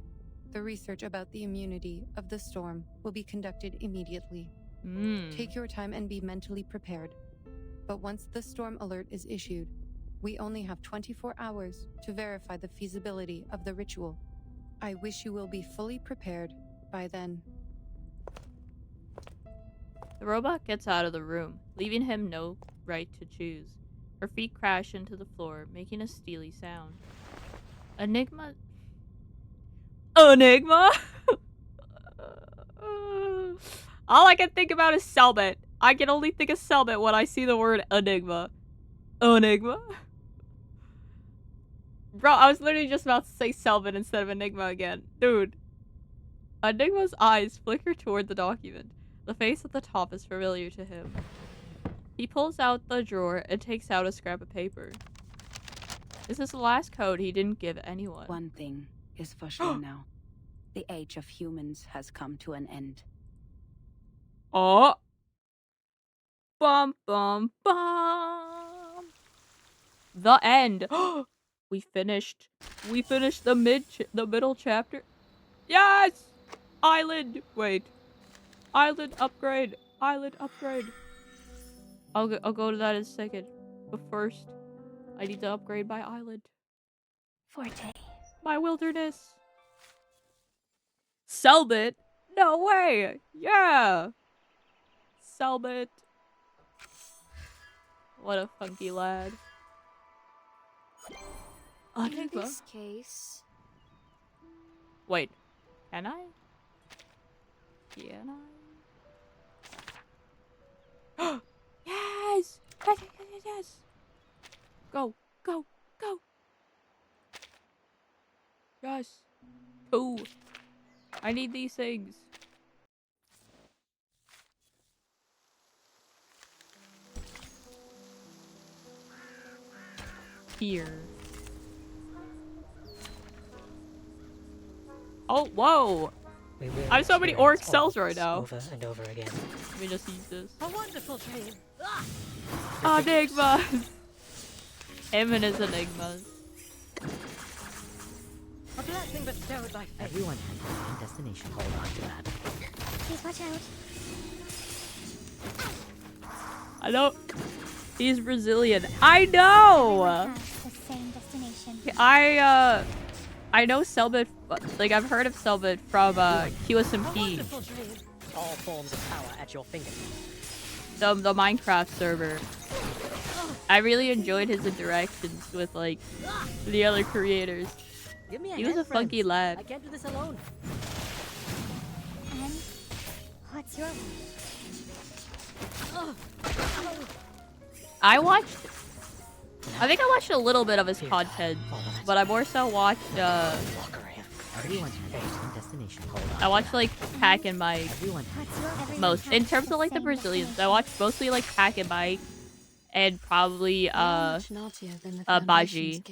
Speaker 10: the research about the immunity of the storm will be conducted immediately. Take your time and be mentally prepared. But once the storm alert is issued, we only have 24 hours to verify the feasibility of the ritual. I wish you will be fully prepared by then.
Speaker 1: The robot gets out of the room, leaving him no right to choose. Her feet crash into the floor, making a steely sound. Enigma? All I can think about is Selbit. I can only think of Selbit when I see the word enigma. Enigma? Bro, I was literally just about to say Selbit instead of enigma again. Dude. Enigma's eyes flicker toward the document. The face at the top is familiar to him. He pulls out the drawer and takes out a scrap of paper. This is the last code he didn't give anyone.
Speaker 3: One thing is for sure now. The age of humans has come to an end.
Speaker 1: Oh. Bum bum bum. The end. We finished. We finished the middle chapter. Yes! Island. Wait. Island upgrade. Island upgrade. I'll go to that in a second. But first, I need to upgrade my island.
Speaker 5: Forte.
Speaker 1: My wilderness. Selbit? No way! Yeah! Selbit. What a funky lad.
Speaker 4: In this case...
Speaker 1: Wait. Can I? Can I? Yes! Yes, yes, yes, yes! Go, go, go! Yes. 2. I need these things. Here. Oh, whoa! I have so many orc cells right now.
Speaker 11: Over and over again.
Speaker 1: Let me just use this.
Speaker 11: A wonderful dream.
Speaker 1: Enigmas! Him and his enigmas.
Speaker 11: A blessing bestowed by fate.
Speaker 12: Everyone has their own destination. Hold on to that.
Speaker 5: Please watch out.
Speaker 1: I know. He's Brazilian. I know!
Speaker 5: Everyone has the same destination.
Speaker 1: I know Selbit, like I've heard of Selbit from QSMP.
Speaker 11: All forms of power at your fingertips.
Speaker 1: The Minecraft server. I really enjoyed his interactions with like the other creators.
Speaker 11: Give me
Speaker 1: He was a
Speaker 11: hand,
Speaker 1: funky
Speaker 11: friends.
Speaker 1: lad.
Speaker 11: I can't do this alone.
Speaker 5: And what's your
Speaker 1: I think I watched a little bit of his content, but I more so watched, I watched, like, Pack and Mike most. In terms of, like, the Brazilians, I watched mostly, like, Pack and Mike and probably, Baji.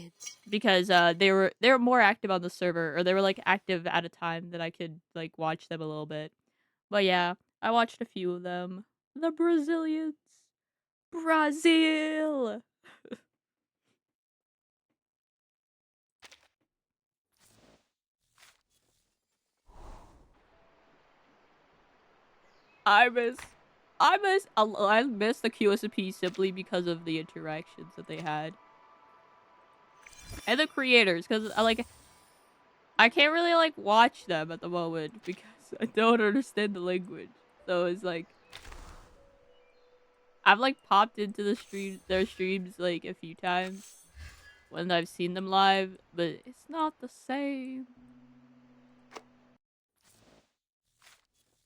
Speaker 1: Because, they were more active on the server, or they were, like, active at a time that I could, like, watch them a little bit. But yeah, I watched a few of them. The Brazilians. Brazil! I miss the QSP simply because of the interactions that they had. And the creators, because I can't really like watch them at the moment because I don't understand the language. So it's like I've like popped into their streams like a few times when I've seen them live, but it's not the same.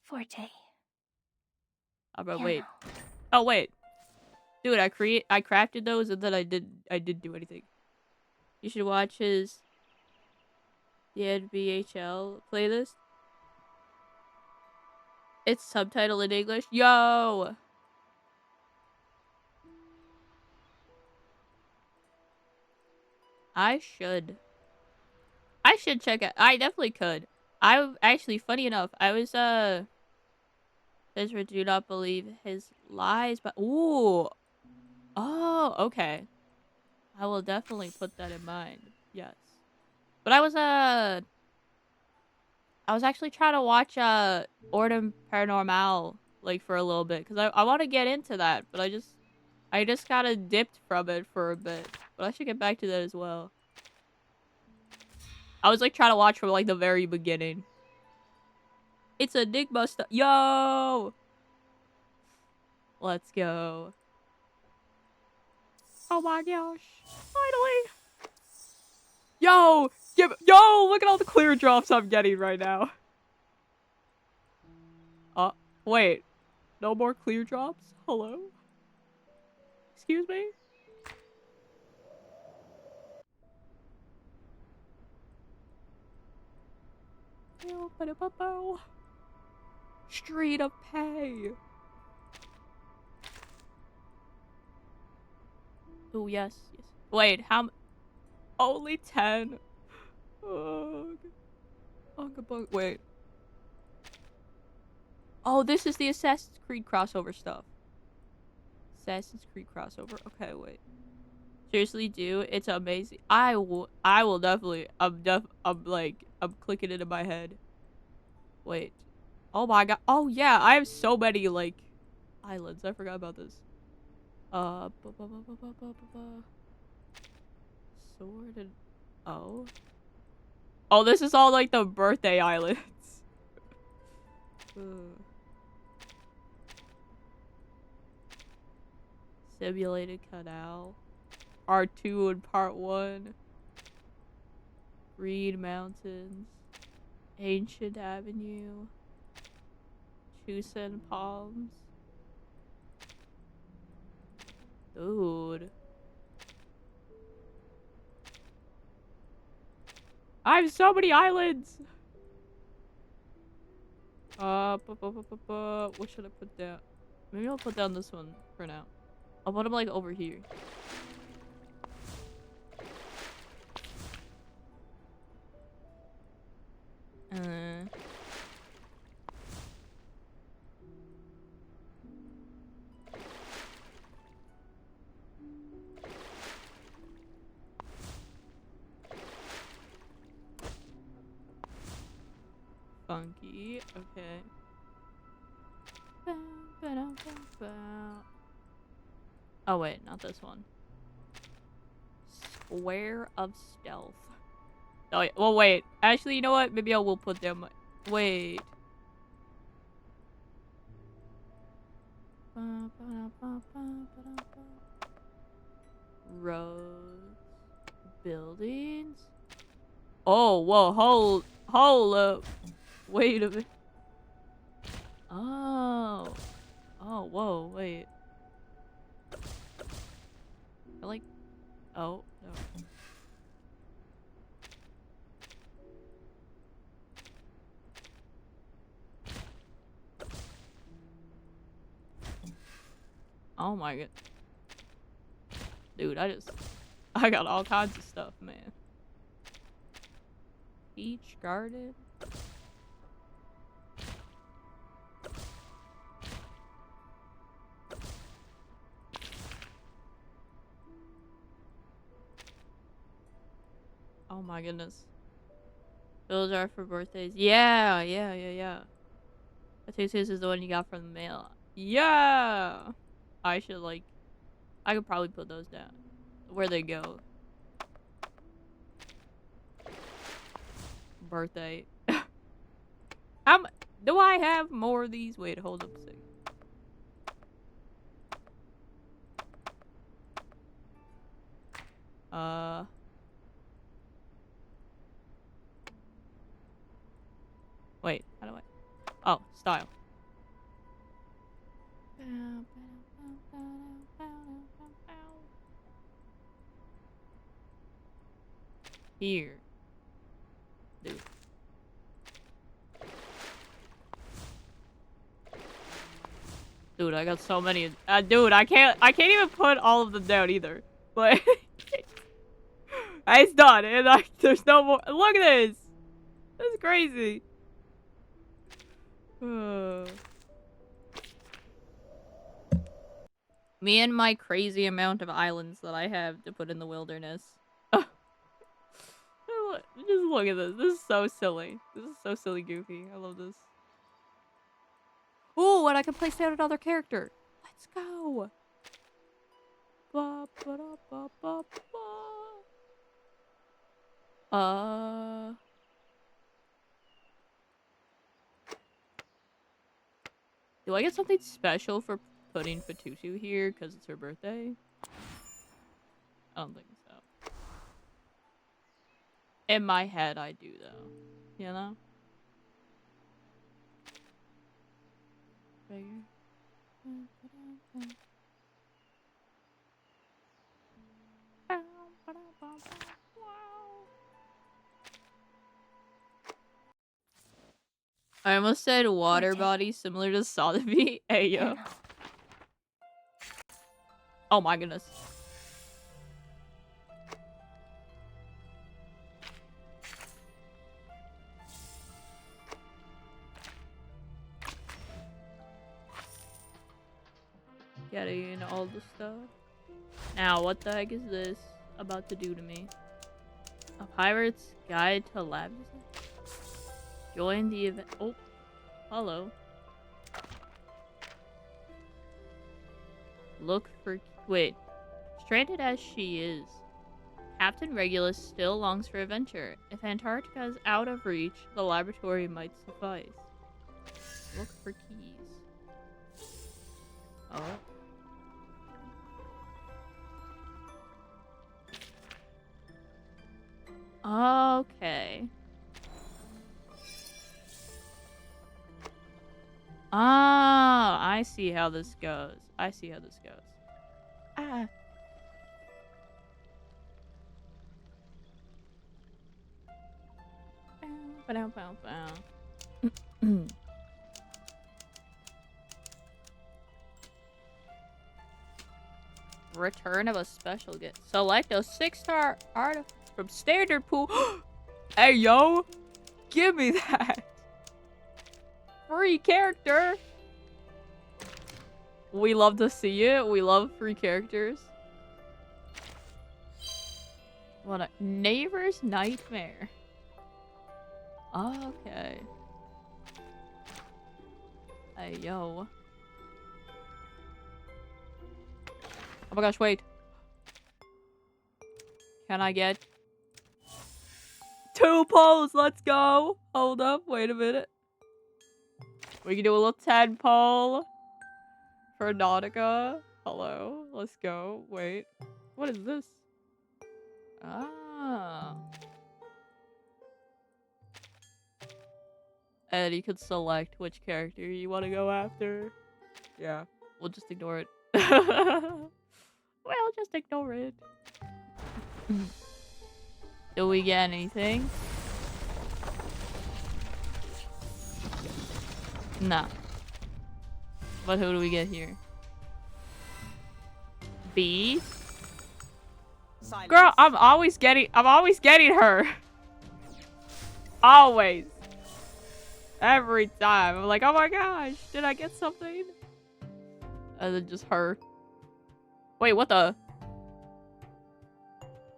Speaker 2: Forte.
Speaker 1: Oh, but wait. Oh wait. Dude, I crafted those and then I didn't do anything. You should watch his DNBHL playlist. It's subtitled in English. Yo! I should check it. I definitely could. I actually, funny enough, I was Ezra do not believe his lies, but ooh. Oh, okay. I will definitely put that in mind. Yes. But I was actually trying to watch Ordem Paranormal like for a little bit cuz I want to get into that, but I just got of dipped from it for a bit. But I should get back to that as well. I was like trying to watch from like the very beginning. It's Enigma stuff. Yo! Let's go. Oh my gosh. Finally. Yo! Yo! Look at all the clear drops I'm getting right now. Wait. No more clear drops? Hello? Excuse me? Street of Pay. Oh, yes. Wait, only 10? Wait. Oh, this is the Assassin's Creed crossover stuff. Assassin's Creed crossover. Okay, wait. Seriously, dude, it's amazing. I will definitely. I'm clicking it in my head. Wait. Oh my god. Oh yeah, I have so many like islands. I forgot about this. Sword and oh, this is all like the birthday islands. Simulated Canal. Part 2 and Part 1. Reed Mountains. Ancient Avenue. Chusan Palms. Dude. I have so many islands! What should I put down? Maybe I'll put down this one for now. I'll put them like over here. Funky, okay. Oh wait, not this one. Square of Stealth. Oh yeah, well wait. Actually, you know what? Maybe I will put them. Wait. Roads. Buildings. Oh, whoa, hold up. Wait a minute. Oh. Oh, whoa, wait. I like... Oh, no. Oh my god. Dude, I got all kinds of stuff, man. Peach garden. Oh my goodness. Those are for birthdays. Yeah. I think this is the one you got from the mail. Yeah! I should, like... I could probably put those down. Where they go. Birthday. Do I have more of these? Wait, hold up a second. Wait, how do I... Oh, style. Here. Dude. Dude, I got so many. Dude, I can't even put all of them down either. But it's done, and there's no more. Look at this. That's crazy. Me and my crazy amount of islands that I have to put in the wilderness. Just look at this. This is so silly. This is so silly goofy. I love this. Ooh, and I can place down another character. Let's go. Ba, ba, da, ba, ba, ba. Do I get something special for putting Fatutu here because it's her birthday? I don't think so. In my head, I do, though. You know? Figure. I almost said water body similar to Sotheby. Hey, yo. Oh my goodness. Getting all the stuff. Now, what the heck is this about to do to me? A pirate's guide to labs? Join the event. Oh, hello. Look for... Wait. Stranded as she is, Captain Regulus still longs for adventure. If Antarctica is out of reach, the laboratory might suffice. Look for keys. Oh. Okay. Ah, I see how this goes. I see how this goes. Ah. Return of a special gift. Select a 6-star artifact from standard pool. Hey, yo. Give me that. Free character. We love to see it. We love free characters. What a neighbor's nightmare. Okay. Hey, yo. Oh my gosh, wait. Can I get 2 poles? Let's go. Hold up. Wait a minute. We can do a little 10 pole for Nautica. Hello. Let's go. Wait. What is this? Ah. And you can select which character you want to go after. Yeah, we'll just ignore it. We'll just ignore it. Do we get anything? No. But who do we get here? B?
Speaker 11: Silence.
Speaker 1: Girl, I'm always getting her. Always. Every time. I'm like, oh my gosh, did I get something? And then just her. Wait, what the?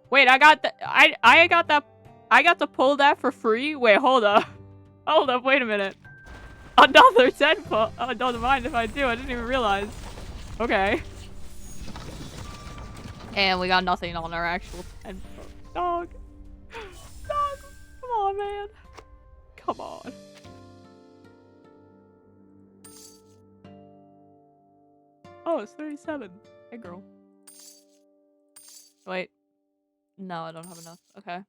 Speaker 1: Wait, I got to pull that for free? Wait, hold up. Hold up, wait a minute. Another 10 pull. Oh, don't mind if I do. I didn't even realize. Okay. And we got nothing on our actual 10 pull. Dog. Dog. Come on, man. Come on. Oh, it's 37. Hey, girl. Wait. No, I don't have enough. Okay.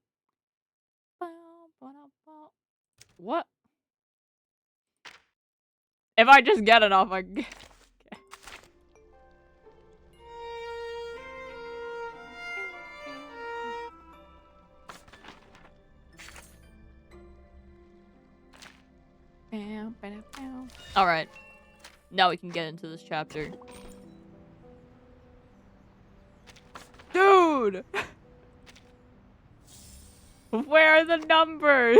Speaker 1: What? If I just get enough, I get... Okay. Alright. Now we can get into this chapter. Dude! Where are the numbers?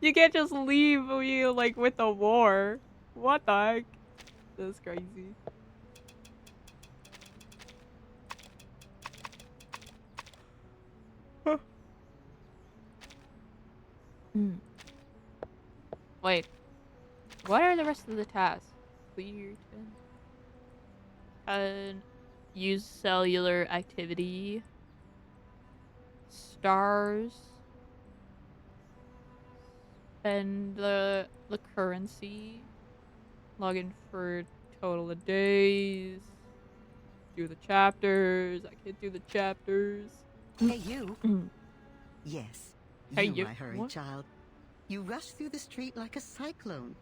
Speaker 1: You can't just leave me, like, with a war. What the heck? That's crazy. Wait. What are the rest of the tasks? Clear 10. Use cellular activity. Stars. Spend the currency. Log in for total of days. Do the chapters. I can't do the chapters.
Speaker 7: Hey, you. Yes.
Speaker 1: Hey,
Speaker 7: you,
Speaker 1: you.
Speaker 7: my hurried
Speaker 1: What?
Speaker 7: child. You rushed through the street like a cyclone.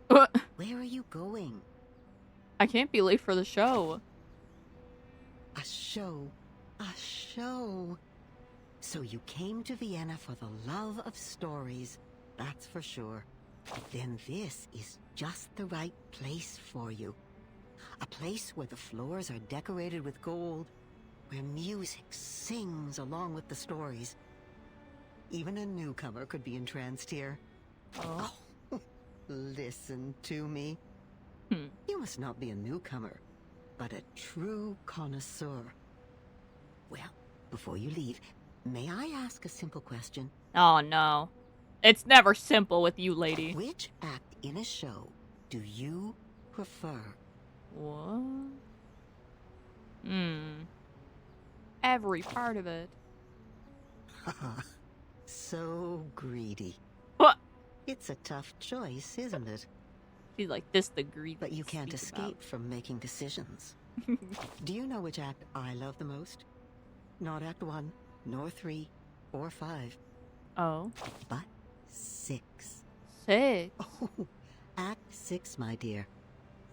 Speaker 7: Where are you going?
Speaker 1: I can't be late for the show.
Speaker 7: A show. A show. So you came to Vienna for the love of stories. That's for sure. Then this is just the right place for you. A place where the floors are decorated with gold, where music sings along with the stories. Even a newcomer could be entranced here. Oh, listen to me. You must not be a newcomer, but a true connoisseur. Well, before you leave, may I ask a simple question?
Speaker 1: Oh, no. It's never simple with you, lady.
Speaker 7: Which act in a show do you prefer?
Speaker 1: What? Every part of it.
Speaker 7: So greedy.
Speaker 1: What?
Speaker 7: It's a tough choice, isn't it?
Speaker 1: She's like, this the greed.
Speaker 7: But you can't escape from making decisions. Do you know which act I love the most? Not Act 1, nor 3, or 5.
Speaker 1: Oh.
Speaker 7: But 6.
Speaker 1: 6?
Speaker 7: Oh, Act 6, my dear.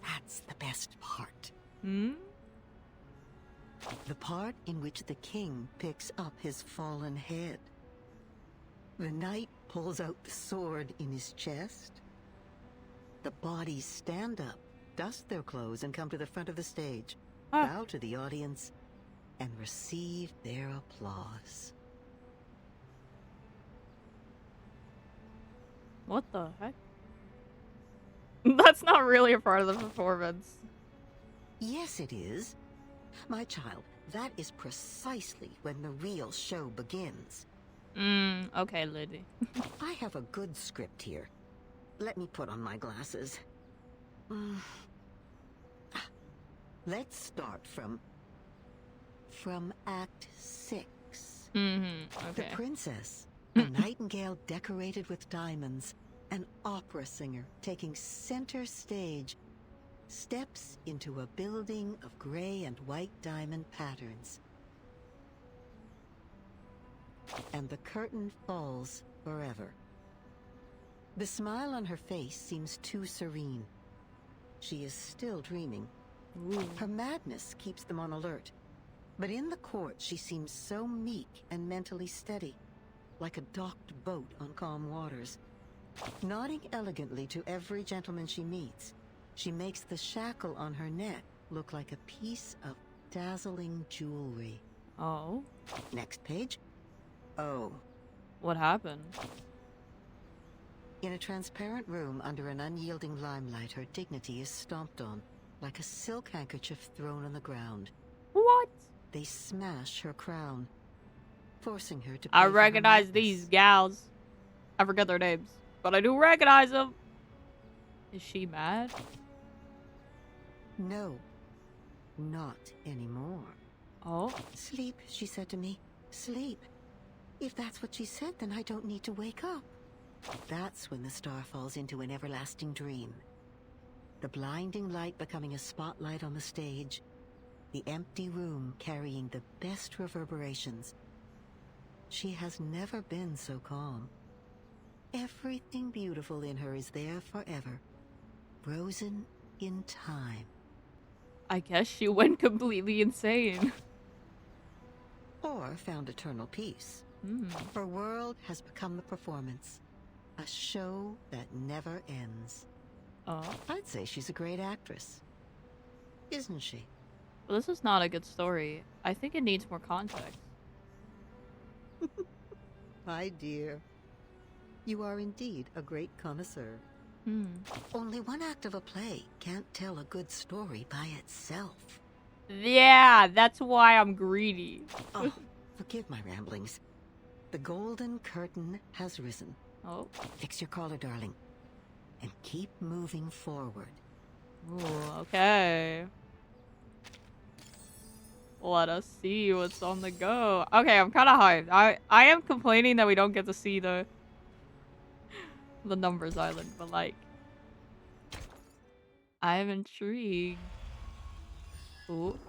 Speaker 7: That's the best part. The part in which the king picks up his fallen head. The knight pulls out the sword in his chest. The bodies stand up, dust their clothes, and come to the front of the stage, bow to the audience, and receive their applause.
Speaker 1: What the heck? That's not really a part of the performance.
Speaker 7: Yes, it is. My child, that is precisely when the real show begins.
Speaker 1: Okay, lady.
Speaker 7: I have a good script here. Let me put on my glasses. Let's start from Act 6.
Speaker 1: Okay.
Speaker 7: The princess, a nightingale decorated with diamonds, an opera singer taking center stage, steps into a building of gray and white diamond patterns. And the curtain falls forever. The smile on her face seems too serene. she is still dreaming.
Speaker 1: Ooh.
Speaker 7: Her madness keeps them on alert. But in the court, she seems so meek and mentally steady, like a docked boat on calm waters. Nodding elegantly to every gentleman she meets, she makes the shackle on her neck look like a piece of dazzling jewelry.
Speaker 1: Oh?
Speaker 7: Next page. Oh.
Speaker 1: What happened?
Speaker 7: In a transparent room under an unyielding limelight, her dignity is stomped on, like a silk handkerchief thrown on the ground.
Speaker 1: What?
Speaker 7: They smash her crown, forcing her to pay
Speaker 1: I
Speaker 7: for her
Speaker 1: recognize
Speaker 7: madness.
Speaker 1: these gals. I forget their names, but I do recognize them. Is she mad?
Speaker 7: No, not anymore.
Speaker 1: Oh?
Speaker 7: Sleep, she said to me. Sleep. If that's what she said, then I don't need to wake up. That's when the star falls into an everlasting dream. The blinding light becoming a spotlight on the stage. The empty room carrying the best reverberations. She has never been so calm. Everything beautiful in her is there forever, frozen in time.
Speaker 1: I guess she went completely insane.
Speaker 7: Or found eternal peace. Her world has become the performance, a show that never ends.
Speaker 1: Oh?
Speaker 7: I'd say she's a great actress. Isn't she?
Speaker 1: Well, this is not a good story. I think it needs more context.
Speaker 7: My dear, you are indeed a great connoisseur. Only one act of a play can't tell a good story by itself.
Speaker 1: Yeah, that's why I'm greedy.
Speaker 7: Oh, forgive my ramblings. The golden curtain has risen.
Speaker 1: Oh?
Speaker 7: Fix your collar, darling, and keep moving forward.
Speaker 1: Ooh, okay. Let us see what's on the go. Okay, I'm kind of hyped. I am complaining that we don't get to see the Numbers Island, but like, I am intrigued. Ooh.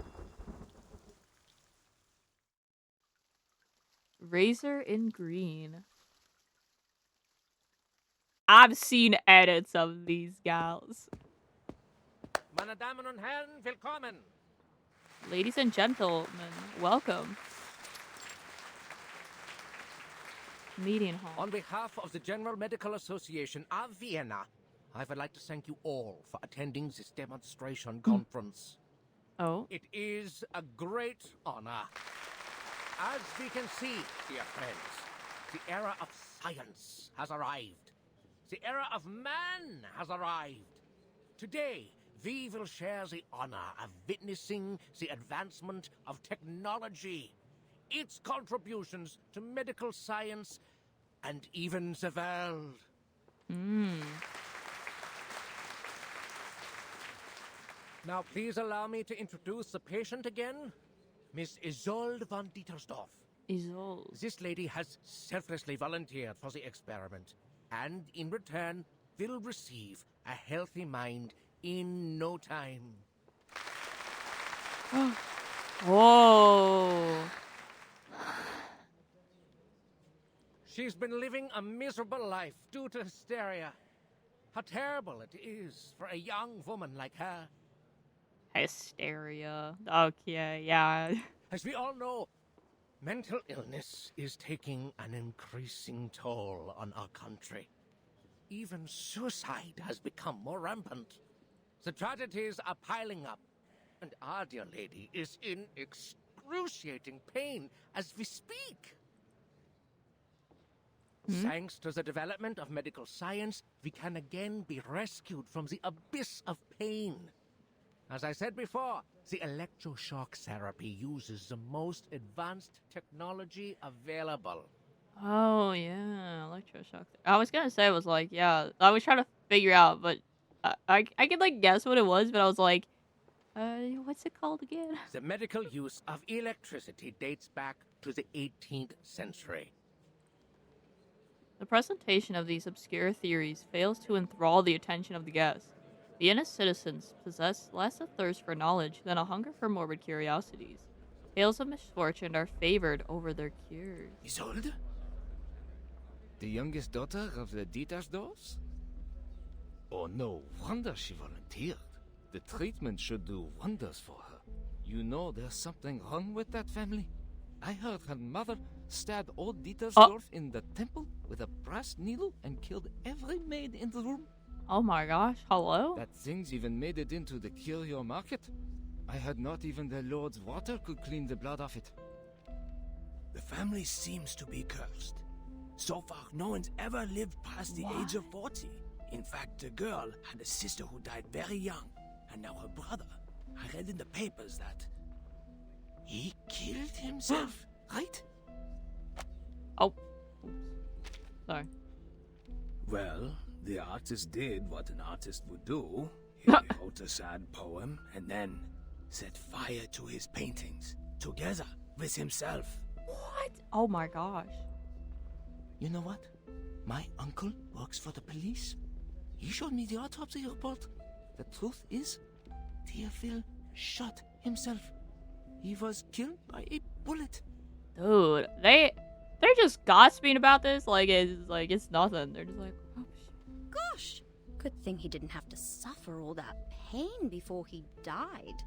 Speaker 1: Razor in green. I've seen edits of these gals.
Speaker 11: Meine Damen und Herren, willkommen!
Speaker 1: Ladies and gentlemen, welcome. Meeting hall.
Speaker 11: On behalf of the General Medical Association of Vienna, I would like to thank you all for attending this demonstration conference.
Speaker 1: Oh?
Speaker 11: It is a great honor. As we can see, dear friends, the era of science has arrived. The era of man has arrived. Today, we will share the honor of witnessing the advancement of technology, its contributions to medical science, and even the world. Now, please allow me to introduce the patient again, Miss Isolde von Dietersdorf.
Speaker 1: Isolde.
Speaker 11: This lady has selflessly volunteered for the experiment, and in return will receive a healthy mind in no time.
Speaker 1: Whoa.
Speaker 11: She's been living a miserable life due to hysteria. How terrible it is for a young woman like her.
Speaker 1: Hysteria. Okay, yeah.
Speaker 11: As we all know, mental illness is taking an increasing toll on our country. Even suicide has become more rampant. The tragedies are piling up, and our dear lady is in excruciating pain as we speak. Thanks to the development of medical science, we can again be rescued from the abyss of pain. As I said before, the electroshock therapy uses the most advanced technology available.
Speaker 1: Oh, yeah, electroshock. I was gonna say, it was like, yeah, I was trying to figure out, but I could, like, guess what it was, but I was like, what's it called again?
Speaker 11: The medical use of electricity dates back to the 18th century.
Speaker 1: The presentation of these obscure theories fails to enthrall the attention of the guests. Vienna's citizens possess less a thirst for knowledge than a hunger for morbid curiosities. Tales of misfortune are favored over their cures.
Speaker 13: Isolde? The youngest daughter of the Dietersdorfs? Oh, no wonder she volunteered. The treatment should do wonders for her. You know there's something wrong with that family. I heard her mother stabbed old Dietersdorf in the temple with a brass needle and killed every maid in the room.
Speaker 1: Oh my gosh, hello?
Speaker 13: That thing's even made it into the curio market. I heard not even the Lord's water could clean the blood off it.
Speaker 6: The family seems to be cursed. So far, no one's ever lived past the age of 40. In fact, the girl had a sister who died very young, and now her brother. I read in the papers that he killed himself, right?
Speaker 1: Oh. Sorry.
Speaker 6: Well, the artist did what an artist would do. He wrote a sad poem and then set fire to his paintings, together with himself.
Speaker 1: What? Oh my gosh.
Speaker 13: You know what? My uncle works for the police. He showed me the autopsy report. The truth is, Theophil shot himself. He was killed by a bullet.
Speaker 1: Dude, they're just gossiping about this like it's nothing. They're just like, oh,
Speaker 3: Gosh, good thing he didn't have to suffer all that pain before he died.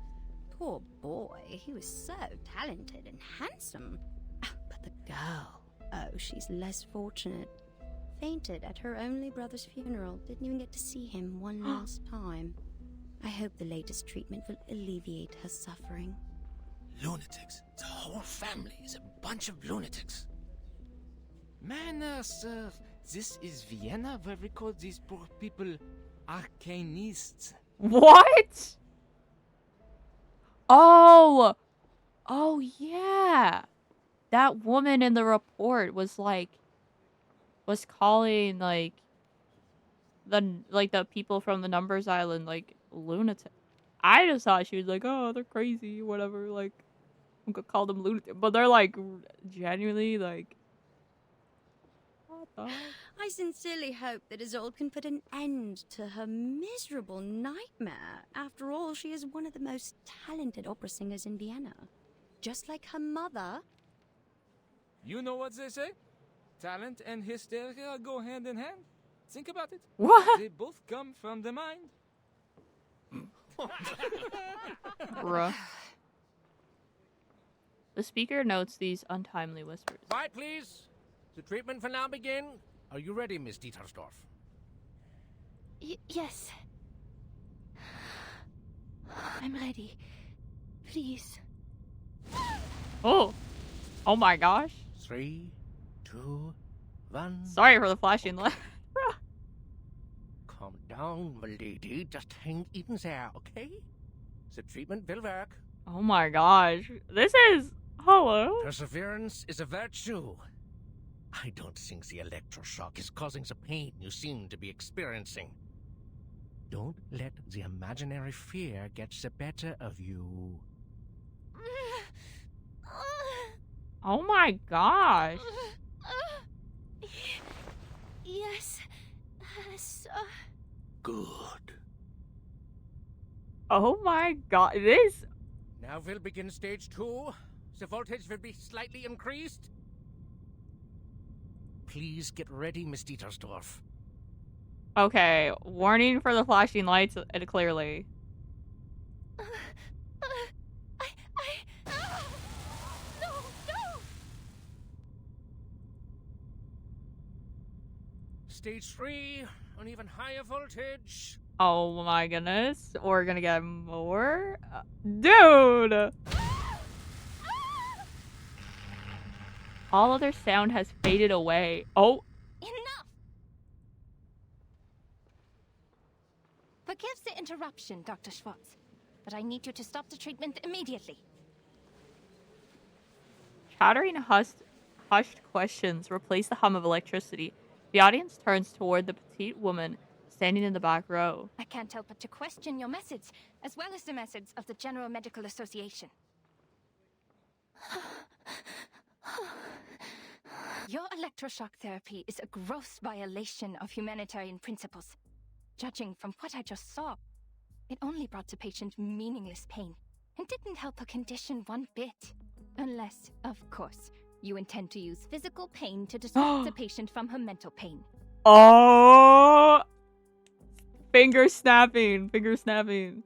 Speaker 3: Poor boy, he was so talented and handsome. But the girl, oh, she's less fortunate. Fainted at her only brother's funeral. Didn't even get to see him one last time. I hope the latest treatment will alleviate her suffering.
Speaker 6: Lunatics. The whole family is a bunch of lunatics.
Speaker 13: Man, sir, this is Vienna where we call these poor people arcanists.
Speaker 1: What? Oh! Oh, yeah. That woman in the report was calling, the people from the Numbers Island, lunatic. I just thought she was like, oh, they're crazy, whatever, I'm gonna call them lunatic. But they're, genuinely, what the heck?
Speaker 3: I sincerely hope that Isolde can put an end to her miserable nightmare. After all, she is one of the most talented opera singers in Vienna. Just like her mother.
Speaker 13: You know what they say? Talent and hysteria go hand in hand. Think about it.
Speaker 1: What?
Speaker 13: They both come from the mind.
Speaker 1: Bruh. The speaker notes these untimely whispers.
Speaker 11: Quiet, please. The treatment will now begin. Are you ready, Miss Dietersdorf?
Speaker 3: Yes. I'm ready. Please.
Speaker 1: Oh. Oh my gosh.
Speaker 11: 3, 2, 1.
Speaker 1: Sorry for the flashing light.
Speaker 11: Calm down, my lady. Just hang in there, okay? The treatment will work.
Speaker 1: Oh my gosh. This is... Hello?
Speaker 11: Perseverance is a virtue. I don't think the electroshock is causing the pain you seem to be experiencing. Don't let the imaginary fear get the better of you.
Speaker 1: Oh my gosh.
Speaker 3: Yes. Sir.
Speaker 11: Good.
Speaker 1: Oh my god. This...
Speaker 11: Now we'll begin stage 2. The voltage will be slightly increased. Please get ready, Miss Dietersdorf.
Speaker 1: Okay. Warning for the flashing lights, clearly.
Speaker 11: Stage 3, an even higher voltage.
Speaker 1: Oh my goodness. We're gonna get more? Dude! All other sound has faded away. Oh!
Speaker 5: Enough! Forgive the interruption, Dr. Schwartz, but I need you to stop the treatment immediately.
Speaker 1: Chattering hushed questions replace the hum of electricity. The audience turns toward the petite woman standing in the back row.
Speaker 5: I can't help but to question your methods, as well as the methods of the General Medical Association. Your electroshock therapy is a gross violation of humanitarian principles. Judging from what I just saw, it only brought the patient meaningless pain, and didn't help her condition one bit. Unless, of course, you intend to use physical pain to distract the patient from her mental pain.
Speaker 1: Oh! Finger snapping. Finger snapping.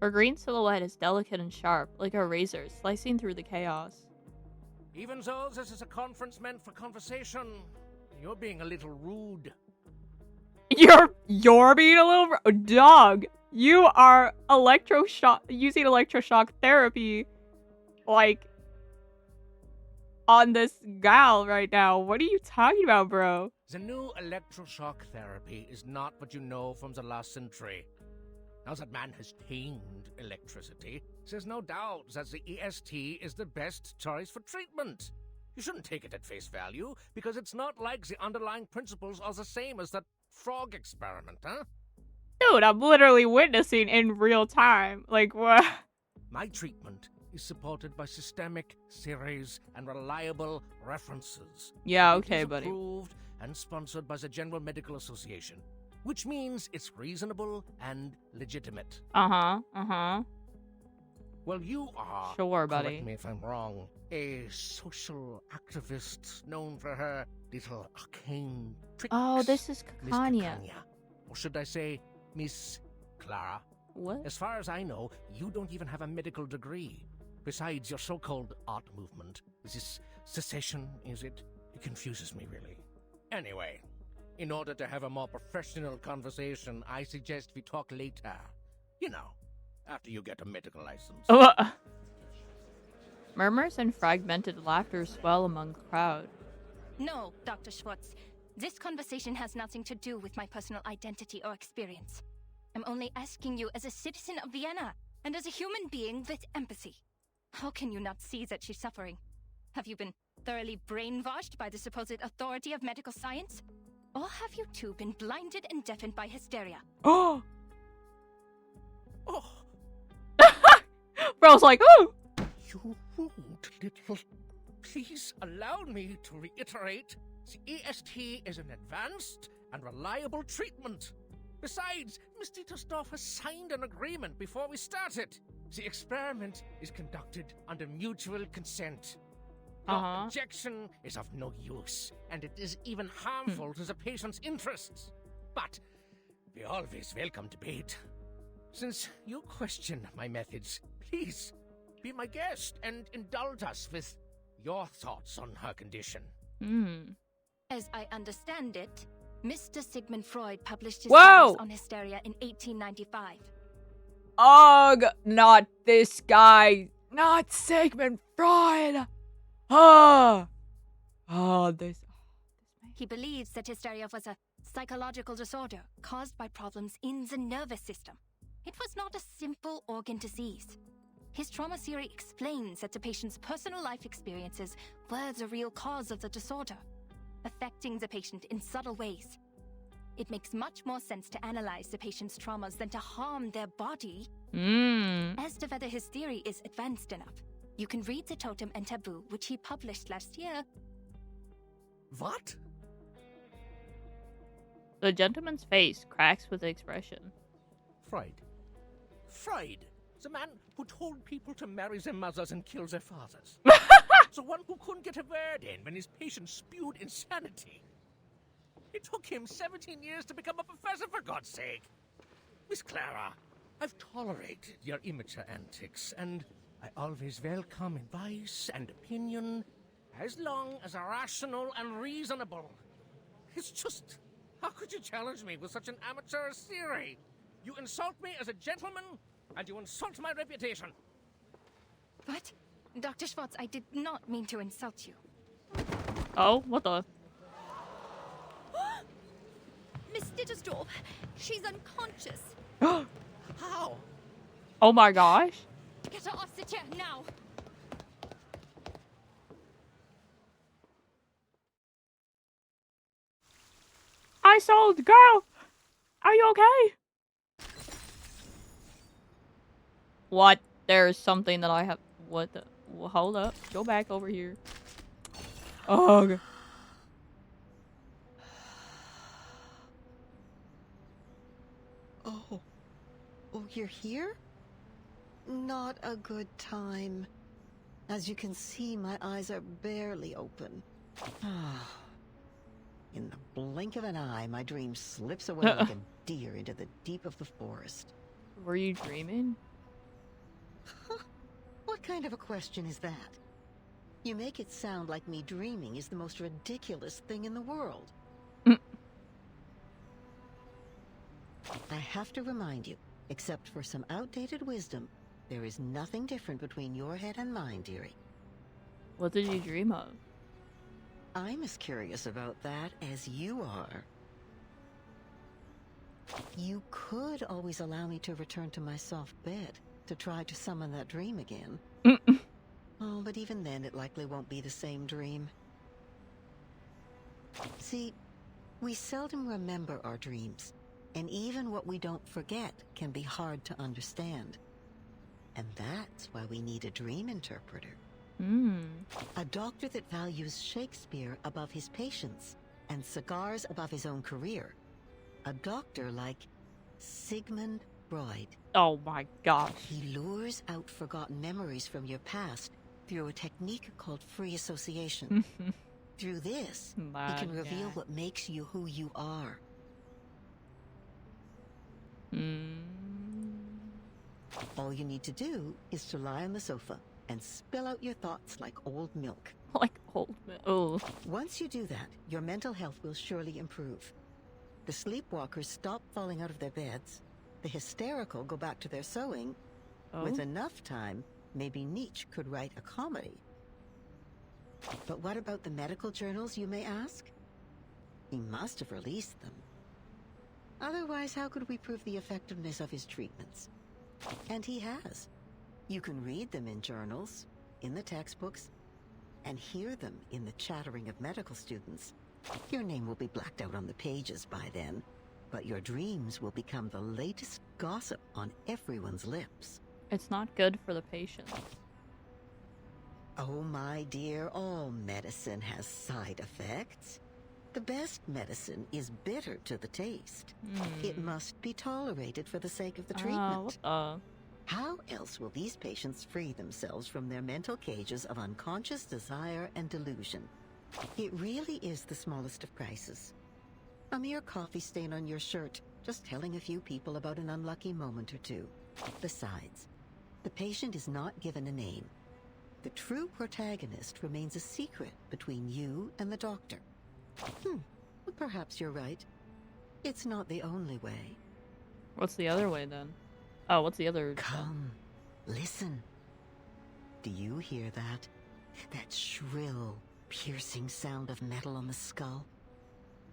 Speaker 1: Her green silhouette is delicate and sharp, like a razor slicing through the chaos.
Speaker 11: Even though this is a conference meant for conversation, you're being a little rude.
Speaker 1: You're being a little dog. You are using electroshock therapy, like, on this gal right now. What are you talking about, bro?
Speaker 11: The new electroshock therapy is not what you know from the last century. Now that man has tamed electricity, there's no doubt that the EST is the best choice for treatment. You shouldn't take it at face value, because it's not like the underlying principles are the same as that frog experiment, huh?
Speaker 1: Dude, I'm literally witnessing in real time. Like, what?
Speaker 11: My treatment is supported by systemic theories and reliable references.
Speaker 1: Yeah,
Speaker 11: It
Speaker 1: okay,
Speaker 11: is
Speaker 1: buddy.
Speaker 11: approved and sponsored by the General Medical Association, which means it's reasonable and legitimate.
Speaker 1: Uh-huh.
Speaker 11: Well, you are,
Speaker 1: Sure, buddy.
Speaker 11: correct me if I'm wrong, a social activist known for her little arcane tricks.
Speaker 1: Oh, this is
Speaker 11: Miss
Speaker 1: Kakanya.
Speaker 11: Or should I say, Miss Clara?
Speaker 1: What?
Speaker 11: As far as I know, you don't even have a medical degree. Besides your so-called art movement. Is this secession, is it? It confuses me, really. Anyway, in order to have a more professional conversation, I suggest we talk later. You know, after you get a medical license.
Speaker 1: Murmurs and fragmented laughter swell among the crowd.
Speaker 5: No, Dr. Schwartz. This conversation has nothing to do with my personal identity or experience. I'm only asking you as a citizen of Vienna and as a human being with empathy. How can you not see that she's suffering? Have you been thoroughly brainwashed by the supposed authority of medical science? Or have you two been blinded and deafened by hysteria?
Speaker 1: Oh!
Speaker 11: Oh!
Speaker 1: Bro's like, oh!
Speaker 11: You rude little... Please allow me to reiterate, the EST is an advanced and reliable treatment. Besides, Miss Dietersdorf has signed an agreement before we started. The experiment is conducted under mutual consent. Your objection is of no use, and it is even harmful to the patient's interests. But we always welcome debate. Since you question my methods, please be my guest and indulge us with your thoughts on her condition.
Speaker 5: As I understand it, Mr. Sigmund Freud published his
Speaker 1: Whoa!
Speaker 5: studies on hysteria in 1895.
Speaker 1: Ugh, not this guy. Not Sigmund Freud. This.
Speaker 5: He believes that hysteria was a psychological disorder caused by problems in the nervous system. It was not a simple organ disease. His trauma theory explains that the patient's personal life experiences were the real cause of the disorder, affecting the patient in subtle ways. It makes much more sense to analyze the patient's traumas than to harm their body. As to whether his theory is advanced enough, you can read The Totem and Taboo, which he published last year.
Speaker 11: What?
Speaker 1: The gentleman's face cracks with expression.
Speaker 11: Freud. Freud, the man who told people to marry their mothers and kill their fathers. The one who couldn't get a word in when his patients spewed insanity. It took him 17 years to become a professor, for God's sake. Miss Clara, I've tolerated your immature antics, and I always welcome advice and opinion, as long as they're rational and reasonable. It's just, how could you challenge me with such an amateur theory? You insult me as a gentleman, and you insult my reputation.
Speaker 5: What? Dr. Schwartz, I did not mean to insult you.
Speaker 1: Oh, what the?
Speaker 5: Miss Dittersdorf, she's unconscious.
Speaker 11: How?
Speaker 1: Oh my gosh.
Speaker 5: Get her off the chair now.
Speaker 1: Isolde, girl! Are you okay? What? There's something that I have... What the... Well, hold up. Go back over here. Ugh.
Speaker 7: Oh, you're here? Not a good time. As you can see, my eyes are barely open. In the blink of an eye, my dream slips away like a deer into the deep of the forest.
Speaker 1: Were you dreaming?
Speaker 7: What kind of a question is that? You make it sound like me dreaming is the most ridiculous thing in the world. I have to remind you, except for some outdated wisdom, there is nothing different between your head and mine, dearie.
Speaker 1: What did you dream of?
Speaker 7: I'm as curious about that as you are. You could always allow me to return to my soft bed to try to summon that dream again. Oh, but even then it likely won't be the same dream. See, we seldom remember our dreams, and even what we don't forget can be hard to understand. And that's why we need a dream interpreter. A doctor that values Shakespeare above his patients and cigars above his own career. A doctor like Sigmund Freud.
Speaker 1: Oh my gosh.
Speaker 7: He lures out forgotten memories from your past through a technique called free association. Through this, he can reveal what makes you who you are. All you need to do is to lie on the sofa and spill out your thoughts like old milk.
Speaker 1: Like old milk. Oh.
Speaker 7: Once you do that, your mental health will surely improve. The sleepwalkers stop falling out of their beds. The hysterical go back to their sewing. With enough time, maybe Nietzsche could write a comedy. But what about the medical journals, you may ask? He must have released them. Otherwise, how could we prove the effectiveness of his treatments? And he has. You can read them in journals, in the textbooks, and hear them in the chattering of medical students. Your name will be blacked out on the pages by then, but your dreams will become the latest gossip on everyone's lips.
Speaker 1: It's not good for the patient.
Speaker 7: Oh, my dear, all medicine has side effects. The best medicine is bitter to the taste. It must be tolerated for the sake of the treatment. How else will these patients free themselves from their mental cages of unconscious desire and delusion? It really is the smallest of prices. A mere coffee stain on your shirt, just telling a few people about an unlucky moment or two. Besides, the patient is not given a name. The true protagonist remains a secret between you and the doctor. Perhaps you're right. It's not the only way.
Speaker 1: What's the other way then? Oh, what's the other?
Speaker 7: Come, listen. Do you hear that? That shrill, piercing sound of metal on the skull?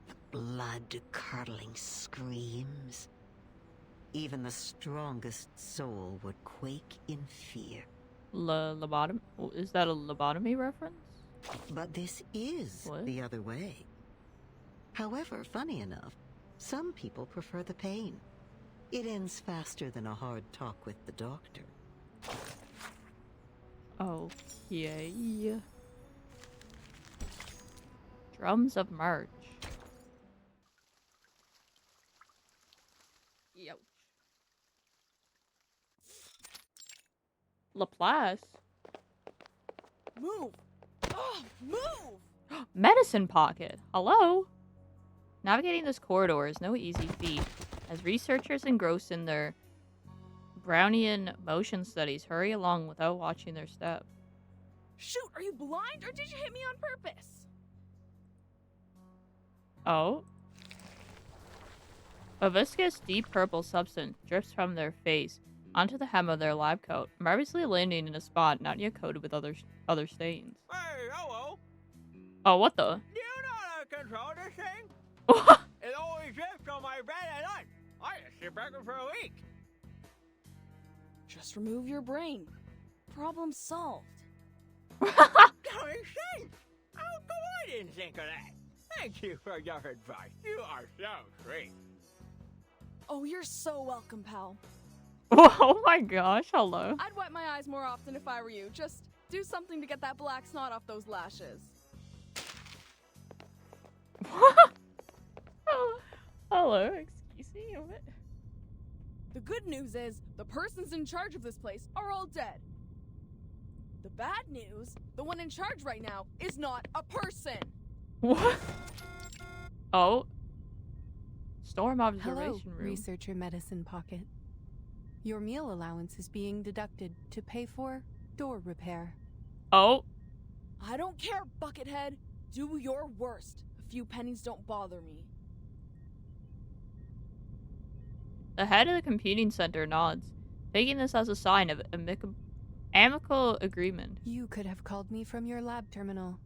Speaker 7: The blood-curdling screams. Even the strongest soul would quake in fear.
Speaker 1: Lobotomy? Is that a lobotomy reference?
Speaker 7: But this is the other way. However, funny enough, some people prefer the pain. It ends faster than a hard talk with the doctor.
Speaker 1: Okay. Drums of March. Ouch. Laplace?
Speaker 14: Move! Oh, move!
Speaker 1: Medicine pocket. Hello? Navigating this corridor is no easy feat, as researchers engrossed in their Brownian motion studies hurry along without watching their step.
Speaker 14: Shoot, are you blind or did you hit me on purpose?
Speaker 1: Oh? A viscous, deep purple substance drips from their face onto the hem of their lab coat, marvelously landing in a spot not yet coated with other stains.
Speaker 11: Hey, hello!
Speaker 1: Oh, what the?
Speaker 11: Do you know how to control this thing? It always drips on my bed at night. I just sit back for a week.
Speaker 14: Just remove your brain. Problem solved.
Speaker 11: Going insane! How come I didn't think of that? Thank you for your advice. You are so sweet.
Speaker 14: Oh, you're so welcome, pal.
Speaker 1: Oh my gosh, hello.
Speaker 14: I'd wipe my eyes more often if I were you. Just do something to get that black snot off those lashes.
Speaker 1: Hello, excuse me. What?
Speaker 14: The good news is, the persons in charge of this place are all dead. The bad news, the one in charge right now is not a person.
Speaker 1: What? Oh. Storm
Speaker 10: Hello,
Speaker 1: observation room.
Speaker 10: Researcher Medicine Pocket. Your meal allowance is being deducted to pay for door repair.
Speaker 1: Oh.
Speaker 14: I don't care, Buckethead. Do your worst. A few pennies don't bother me.
Speaker 1: The head of the computing center nods, taking this as a sign of amicable agreement.
Speaker 10: You could have called me from your lab terminal.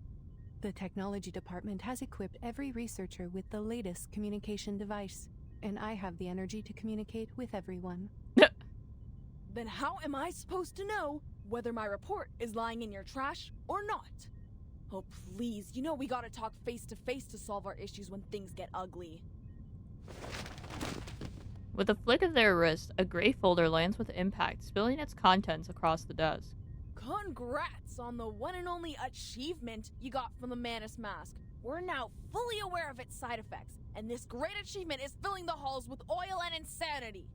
Speaker 10: The technology department has equipped every researcher with the latest communication device, and I have the energy to communicate with everyone.
Speaker 14: Then how am I supposed to know whether my report is lying in your trash or not? Oh, please, you know we gotta talk face to face to solve our issues when things get ugly.
Speaker 1: With a flick of their wrist, a gray folder lands with impact, spilling its contents across the desk.
Speaker 14: Congrats on the one and only achievement you got from the Manus mask. We're now fully aware of its side effects, and this great achievement is filling the halls with oil and insanity.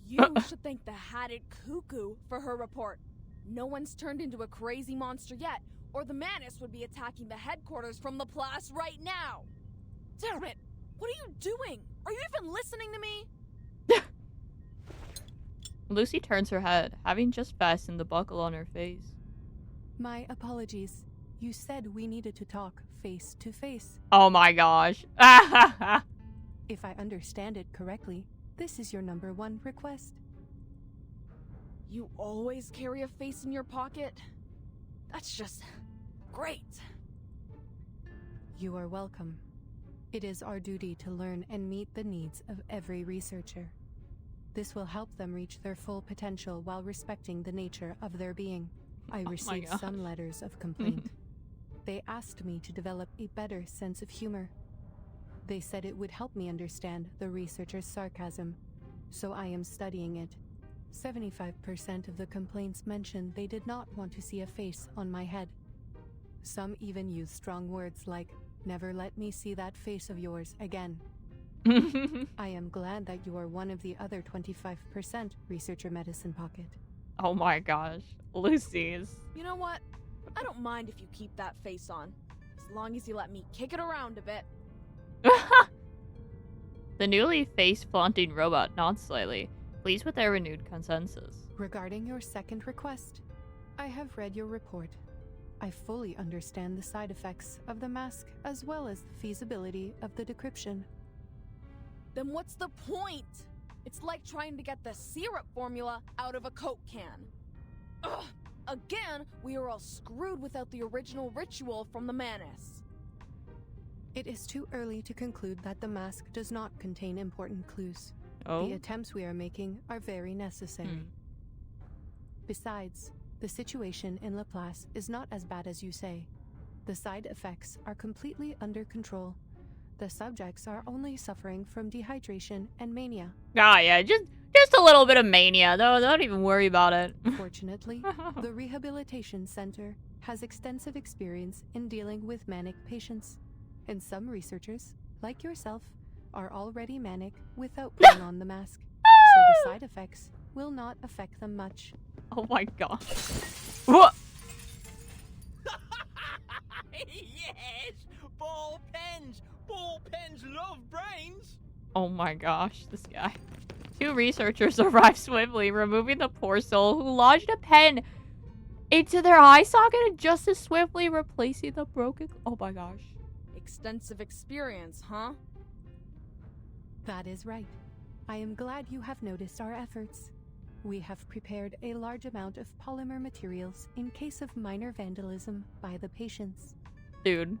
Speaker 14: You should thank the Hatted Cuckoo for her report. No one's turned into a crazy monster yet, or the Manus would be attacking the headquarters from the Place right now. Damn it! What are you doing? Are you even listening to me?
Speaker 1: Lucy turns her head, having just fastened the buckle on her face.
Speaker 10: My apologies. You said we needed to talk face to face.
Speaker 1: Oh my gosh.
Speaker 10: If I understand it correctly, this is your #1 request.
Speaker 14: You always carry a face in your pocket? That's just great.
Speaker 10: You are welcome. It is our duty to learn and meet the needs of every researcher. This will help them reach their full potential while respecting the nature of their being. I received some letters of complaint. They asked me to develop a better sense of humor. They said it would help me understand the researcher's sarcasm, so I am studying it. 75% of the complaints mentioned they did not want to see a face on my head. Some even used strong words like, "Never let me see that face of yours again." I am glad that you are one of the other 25%, Researcher Medicine Pocket.
Speaker 1: Oh my gosh. Lucy's.
Speaker 14: You know what? I don't mind if you keep that face on, as long as you let me kick it around a bit.
Speaker 1: The newly face-flaunting robot nods slightly, pleased with their renewed consensus.
Speaker 10: Regarding your second request, I have read your report. I fully understand the side effects of the mask as well as the feasibility of the decryption.
Speaker 14: Then what's the point? It's like trying to get the syrup formula out of a Coke can. Ugh! Again, we are all screwed without the original ritual from the Manus.
Speaker 10: It is too early to conclude that the mask does not contain important clues.
Speaker 1: Oh?
Speaker 10: The attempts we are making are very necessary. Besides, the situation in Laplace is not as bad as you say. The side effects are completely under control. The subjects are only suffering from dehydration and mania.
Speaker 1: Ah, yeah, just a little bit of mania. Don't even worry about it.
Speaker 10: Fortunately, the Rehabilitation Center has extensive experience in dealing with manic patients. And some researchers, like yourself, are already manic without putting on the mask. So the side effects will not affect them much.
Speaker 1: Oh my god. What?
Speaker 11: Yes! Ball pens! Ball pens love brains!
Speaker 1: Oh my gosh, this guy. 2 researchers arrive swiftly, removing the poor soul who lodged a pen into their eye socket and just as swiftly replacing the broken... Oh my gosh.
Speaker 14: Extensive experience, huh?
Speaker 10: That is right. I am glad you have noticed our efforts. We have prepared a large amount of polymer materials in case of minor vandalism by the patients.
Speaker 1: Dude.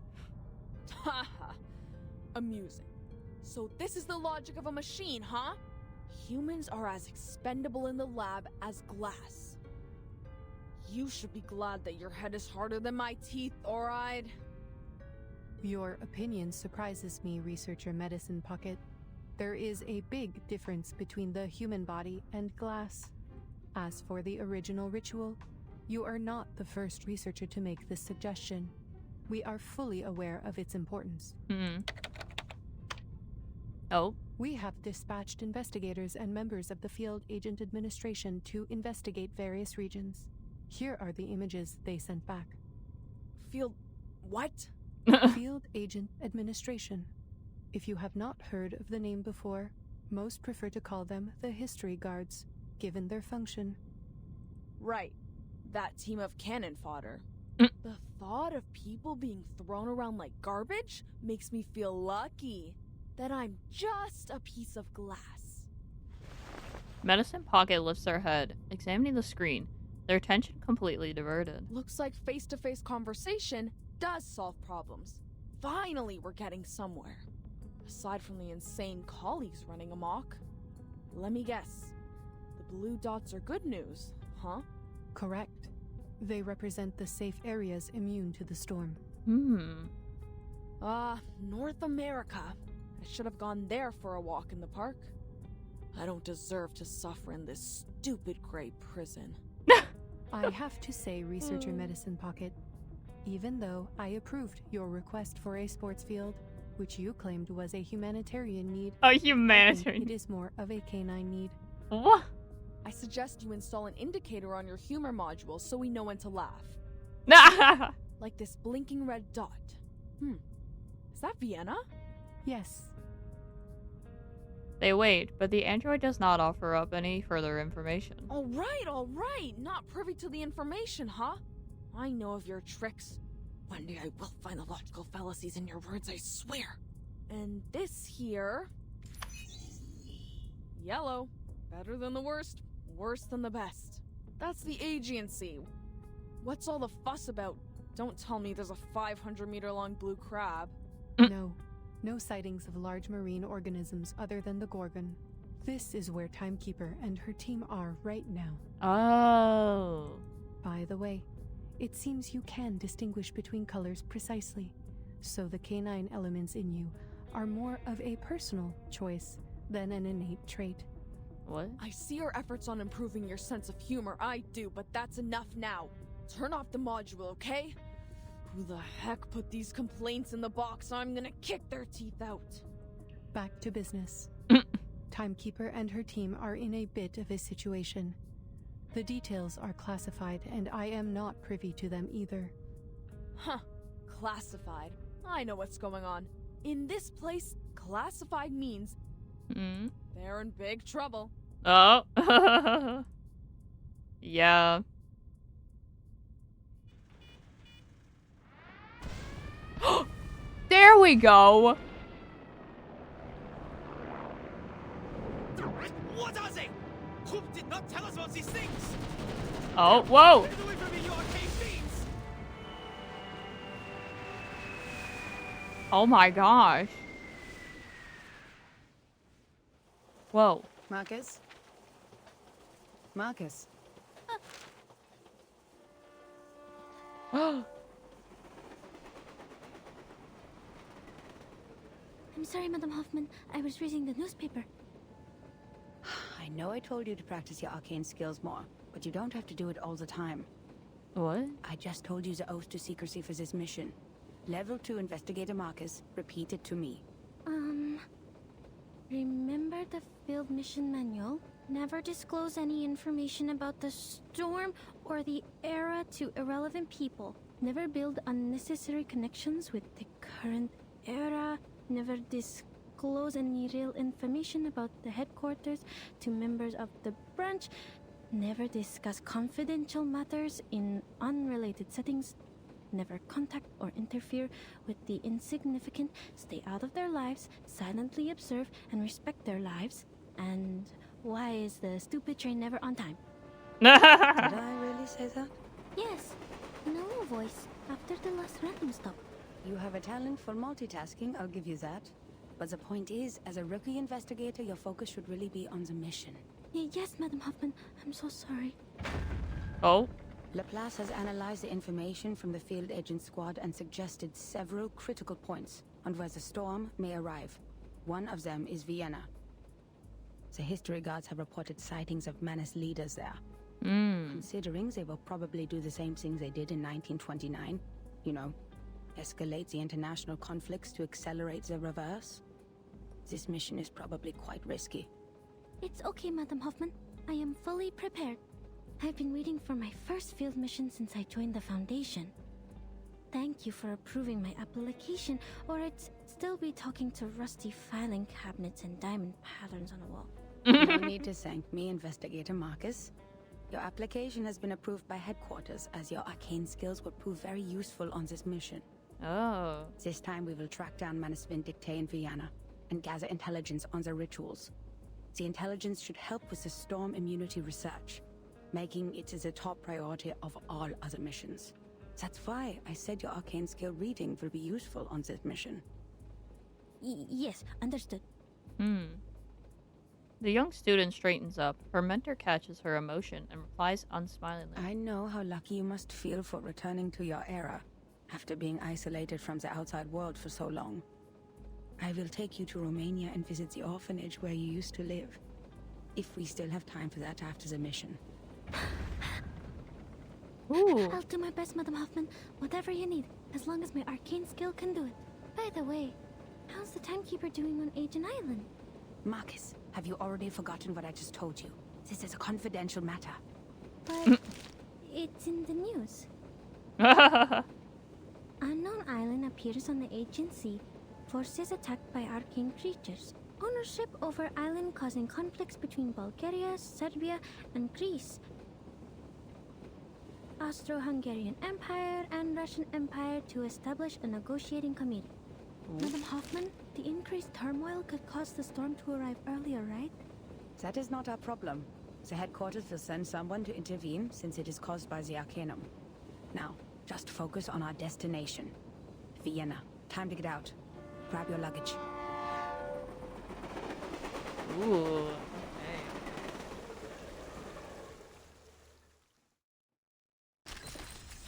Speaker 14: Haha. Amusing. So this is the logic of a machine, huh? Humans are as expendable in the lab as glass. You should be glad that your head is harder than my teeth, alright?
Speaker 10: Your opinion surprises me, Researcher Medicine Pocket. There is a big difference between the human body and glass. As for the original ritual, you are not the first researcher to make this suggestion. We are fully aware of its importance.
Speaker 1: Oh?
Speaker 10: We have dispatched investigators and members of the Field Agent Administration to investigate various regions. Here are the images they sent back.
Speaker 14: Field. What?
Speaker 10: Field Agent Administration. If you have not heard of the name before, most prefer to call them the History Guards, given their function.
Speaker 14: Right. That team of cannon fodder. The thought of people being thrown around like garbage makes me feel lucky that I'm just a piece of glass.
Speaker 1: Medicine Pocket lifts their head, examining the screen, their attention completely diverted.
Speaker 14: Looks like face-to-face conversation does solve problems. Finally, we're getting somewhere. Aside from the insane colleagues running amok. Let me guess. The blue dots are good news, huh?
Speaker 10: Correct. They represent the safe areas immune to the storm.
Speaker 14: North America. I should have gone there for a walk in the park. I don't deserve to suffer in this stupid gray prison.
Speaker 10: I have to say, Researcher Medicine Pocket, even though I approved your request for a sports field, which you claimed was a humanitarian need,
Speaker 1: A humanitarian.
Speaker 10: it is more of a canine need.
Speaker 1: What?
Speaker 14: I suggest you install an indicator on your humor module so we know when to laugh. Like this blinking red dot. Is that Vienna?
Speaker 10: Yes.
Speaker 1: They wait, but the android does not offer up any further information.
Speaker 14: All right. Not privy to the information, huh? I know of your tricks. One day I will find the logical fallacies in your words, I swear. And this here... Yellow. Better than the worst, worse than the best. That's the agency. What's all the fuss about? Don't tell me there's a 500-meter-long blue crab.
Speaker 10: No sightings of large marine organisms other than the Gorgon. This is where Timekeeper and her team are right now.
Speaker 1: Oh.
Speaker 10: By the way, it seems you can distinguish between colors precisely, so the canine elements in you are more of a personal choice than an innate trait.
Speaker 1: What?
Speaker 14: I see your efforts on improving your sense of humor, I do, but that's enough now. Turn off the module, okay? Who the heck put these complaints in the box? I'm gonna kick their teeth out.
Speaker 10: Back to business. Timekeeper and her team are in a bit of a situation. The details are classified, and I am not privy to them either.
Speaker 14: Huh. Classified. I know what's going on. In this place, classified means they're in big trouble.
Speaker 1: Oh. Yeah. There we go.
Speaker 6: What are they? Krupp did not tell us about these things.
Speaker 1: Oh, whoa.
Speaker 6: Get away from me, you arcane fiends!
Speaker 1: Oh my gosh. Whoa.
Speaker 3: Marcus? Marcus?
Speaker 2: I'm sorry, Madam Hoffman. I was reading the newspaper.
Speaker 3: I know I told you to practice your arcane skills more, but you don't have to do it all the time.
Speaker 1: What?
Speaker 3: I just told you the oath to secrecy for this mission. Level 2 Investigator Marcus, repeat it to me.
Speaker 2: Remember the field mission manual? Never disclose any information about the storm or the era to irrelevant people. Never build unnecessary connections with the current era. Never disclose any real information about the headquarters to members of the branch. Never discuss confidential matters in unrelated settings. Never contact or interfere with the insignificant. Stay out of their lives, silently observe and respect their lives. And why is the stupid train never on time?
Speaker 3: Did I really say that?
Speaker 2: Yes, in a low voice, after the last random stop.
Speaker 3: You have a talent for multitasking, I'll give you that. But the point is, as a rookie investigator, your focus should really be on the mission.
Speaker 2: Yes, Madam Hoffman, I'm so sorry.
Speaker 1: Oh?
Speaker 3: Laplace has analyzed the information from the field agent squad and suggested several critical points on where the storm may arrive. One of them is Vienna. The history guards have reported sightings of menace leaders there. Considering they will probably do the same things they did in 1929, you know, escalate the international conflicts to accelerate the reverse, this mission is probably quite risky.
Speaker 2: It's okay, Madam Hoffman. I am fully prepared. I've been waiting for my first field mission since I joined the Foundation. Thank you for approving my application, or I'd still be talking to rusty filing cabinets and diamond patterns on the wall.
Speaker 3: No need to thank me, Investigator Marcus. Your application has been approved by headquarters, as your arcane skills will prove very useful on this mission.
Speaker 1: Oh.
Speaker 3: This time we will track down Manus Vindictae in Vienna and gather intelligence on the rituals. The intelligence should help with the storm immunity research, making it the top priority of all other missions. That's why I said your arcane skill reading will be useful on this mission.
Speaker 2: Yes, understood.
Speaker 1: The young student straightens up. Her mentor catches her emotion and replies unsmilingly.
Speaker 3: I know how lucky you must feel for returning to your era, after being isolated from the outside world for so long. I will take you to Romania and visit the orphanage where you used to live, if we still have time for that after the mission.
Speaker 1: Ooh.
Speaker 2: I'll do my best, Madam Hoffman. Whatever you need, as long as my arcane skill can do it. By the way, how's the timekeeper doing on Agent Island?
Speaker 3: Marcus, have you already forgotten what I just told you? This is a confidential matter.
Speaker 2: But it's in the news. Unknown island appears on the agency. Forces attacked by arcane creatures. Ownership over island causing conflicts between Bulgaria, Serbia, and Greece. Austro-Hungarian Empire and Russian Empire to establish a negotiating committee. Madam Hoffman, the increased turmoil could cause the storm to arrive earlier, right?
Speaker 3: That is not our problem. The headquarters will send someone to intervene since it is caused by the Arcanum. Now, just focus on our destination. Vienna. Time to get out. Grab your luggage.
Speaker 1: Ooh.